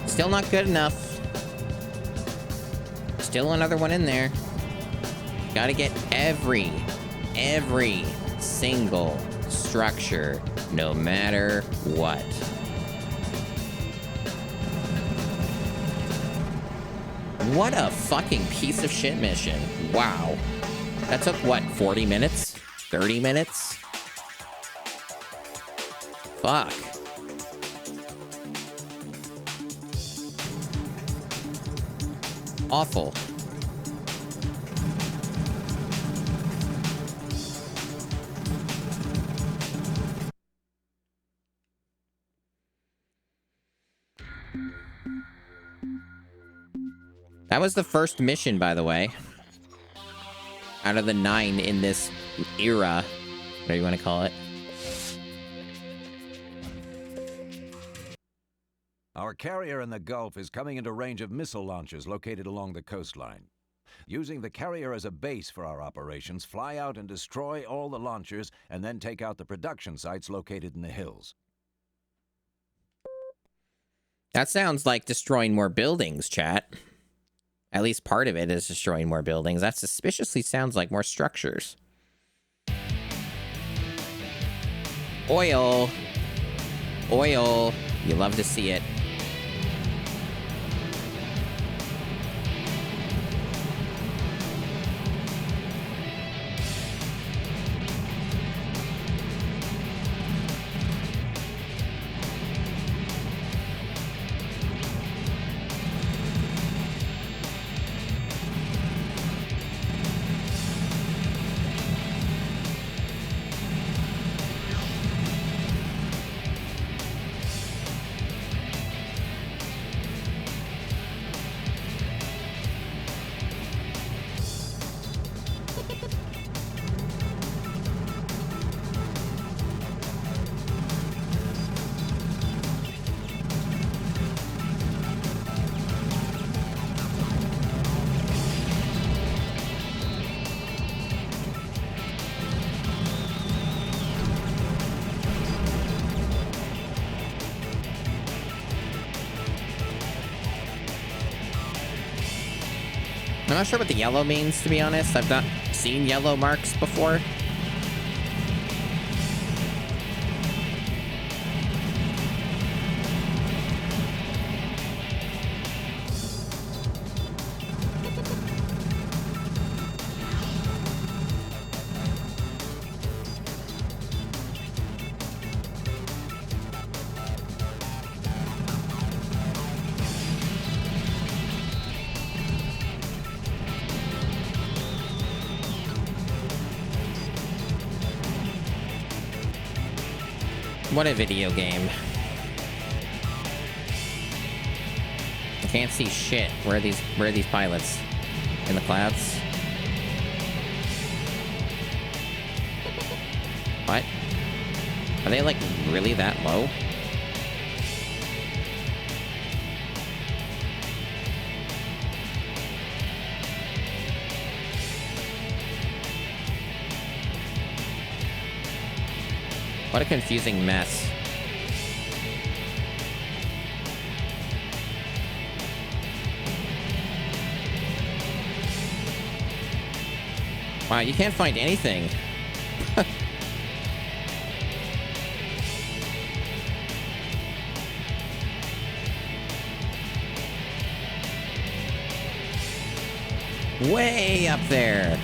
Still not good enough. Still another one in there. Gotta get every single structure, no matter what. What a fucking piece of shit mission. Wow. That took, what, 40 minutes? 30 minutes? Fuck. Awful. That was the first mission, by the way. Out of the 9 in this era. Whatever you want to call it. Our carrier in the Gulf is coming into range of missile launchers located along the coastline. Using the carrier as a base for our operations, fly out and destroy all the launchers, and then take out the production sites located in the hills. That sounds like destroying more buildings, chat. At least part of it is destroying more buildings. That suspiciously sounds like more structures. Oil. Oil. You love to see it. I'm not sure what the yellow means, to be honest. I've not seen yellow marks before. What a video game. I can't see shit. Where are these pilots? In the clouds? What? Are they like really that low? What a confusing mess. Wow, you can't find anything. Way up there.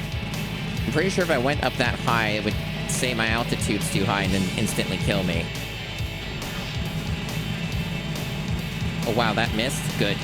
I'm pretty sure if I went up that high, it would say my altitude's too high and then instantly kill me. Oh wow, that missed? Good.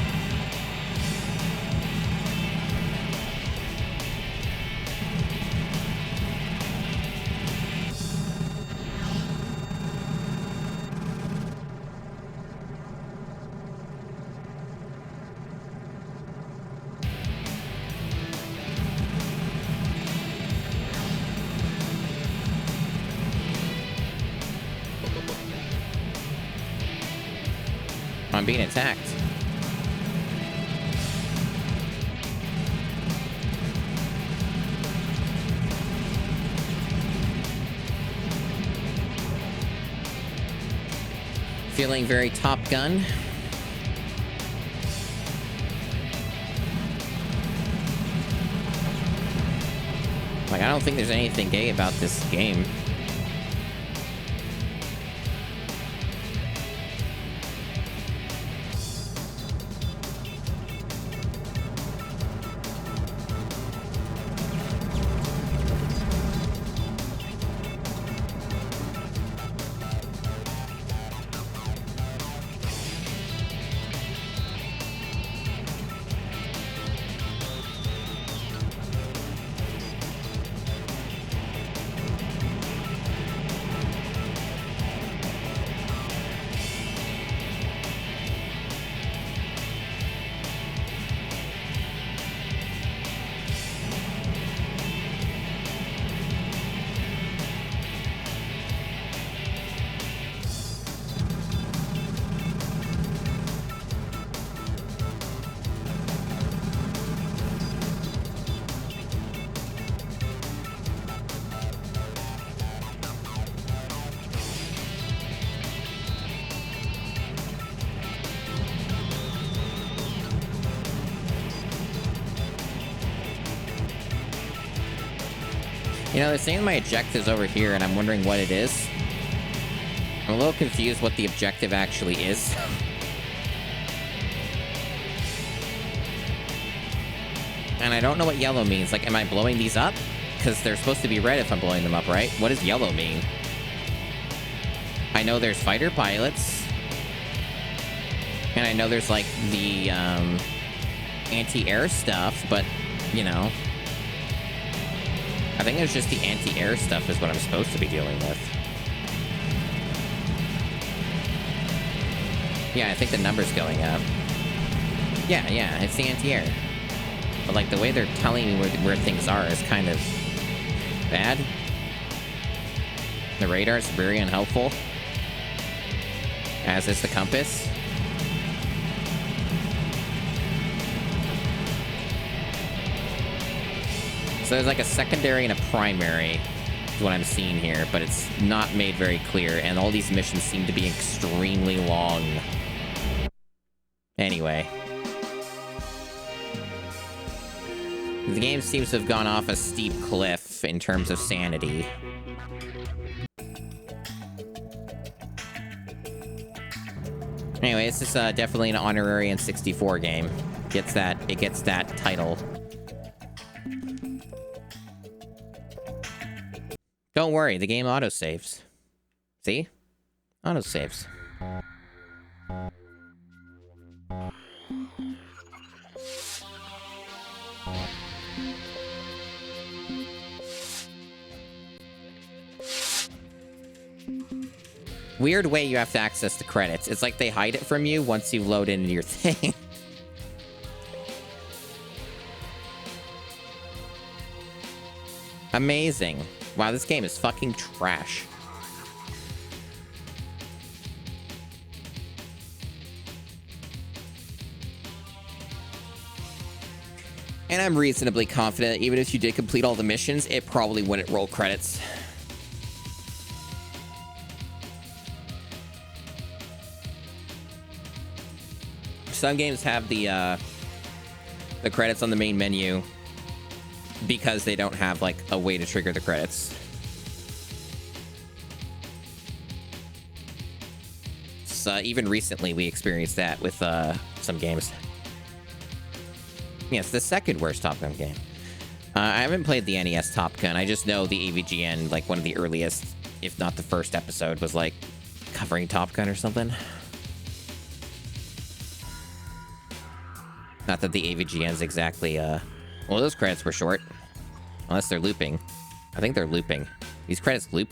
I'm being attacked. Feeling very Top Gun. Like, I don't think there's anything gay about this game. You know, they're saying my objective's over here, and I'm wondering what it is. I'm a little confused what the objective actually is. And I don't know what yellow means. Like, am I blowing these up? Because they're supposed to be red if I'm blowing them up, right? What does yellow mean? I know there's fighter pilots. And I know there's, like, the, anti-air stuff, but, you know... I think it's just the anti-air stuff is what I'm supposed to be dealing with. Yeah, I think the number's going up. Yeah, it's the anti-air. But, like, the way they're telling me where things are is kind of bad. The radar is very unhelpful. As is the compass. So there's like a secondary and a primary, is what I'm seeing here, but it's not made very clear, and all these missions seem to be extremely long. Anyway. The game seems to have gone off a steep cliff in terms of sanity. Anyway, this is definitely an honorary N64 game. It gets that title. Don't worry, the game autosaves. See? Autosaves. Weird way you have to access the credits. It's like they hide it from you once you load into your thing. Amazing. Wow, this game is fucking trash. And I'm reasonably confident even if you did complete all the missions, it probably wouldn't roll credits. some games have the credits on the main menu because they don't have like a way to trigger the credits. So even recently we experienced that with some games. Yes, the second worst Top Gun game. I haven't played the NES Top Gun. I just know the AVGN, like one of the earliest, if not the first episode, was like covering Top Gun or something. Not that the AVGN's exactly, well, those credits were short. Unless they're looping. I think they're looping. These credits loop.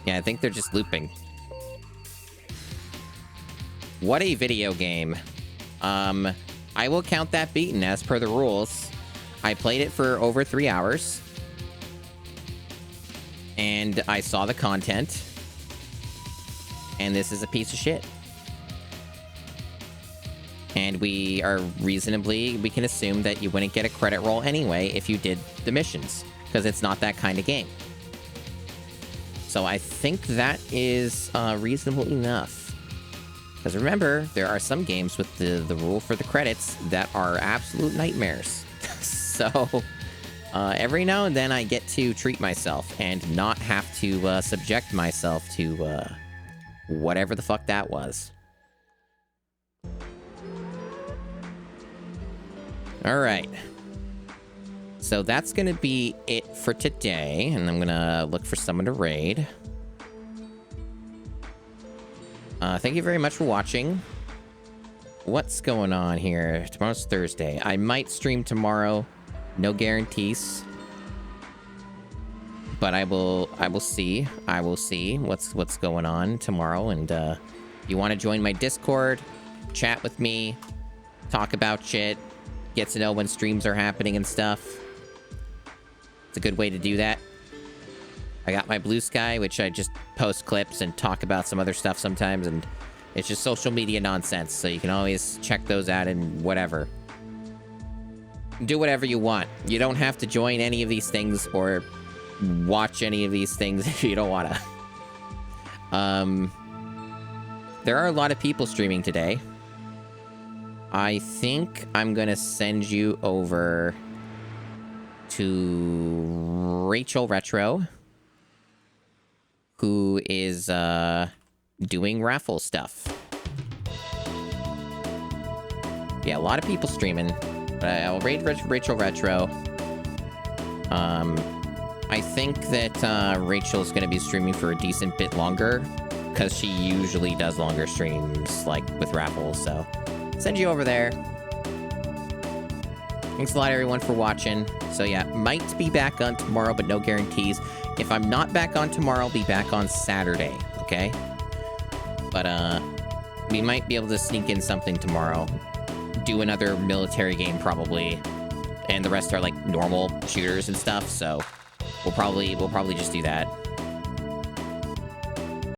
Yeah, I think they're just looping. What a video game. I will count that beaten as per the rules. I played it for over 3 hours. And I saw the content. And this is a piece of shit. And we can assume that you wouldn't get a credit roll anyway if you did the missions, because it's not that kind of game. So I think that is reasonable enough. Because remember, there are some games with the rule for the credits that are absolute nightmares. So every now and then I get to treat myself and not have to subject myself to whatever the fuck that was. Alright. So that's going to be it for today. And I'm going to look for someone to raid. Thank you very much for watching. What's going on here? Tomorrow's Thursday. I might stream tomorrow. No guarantees. But I will see. I will see what's going on tomorrow. And you want to join my Discord, chat with me, talk about shit, get to know when streams are happening and stuff. It's a good way to do that. I got my Blue Sky, which I just post clips and talk about some other stuff sometimes, and it's just social media nonsense, so you can always check those out and whatever. Do whatever you want. You don't have to join any of these things or watch any of these things if you don't want to. There are a lot of people streaming today. I think I'm gonna send you over to Rachel Retro, who is doing raffle stuff. Yeah, a lot of people streaming. But I'll raid Rachel Retro. I think that Rachel's going to be streaming for a decent bit longer, because she usually does longer streams, like, with raffles, so send you over there. Thanks a lot, everyone, for watching. So yeah, might be back on tomorrow, but no guarantees. If I'm not back on tomorrow, I'll be back on Saturday, okay? But, we might be able to sneak in something tomorrow. Do another military game, probably. And the rest are, like, normal shooters and stuff, so we'll probably just do that.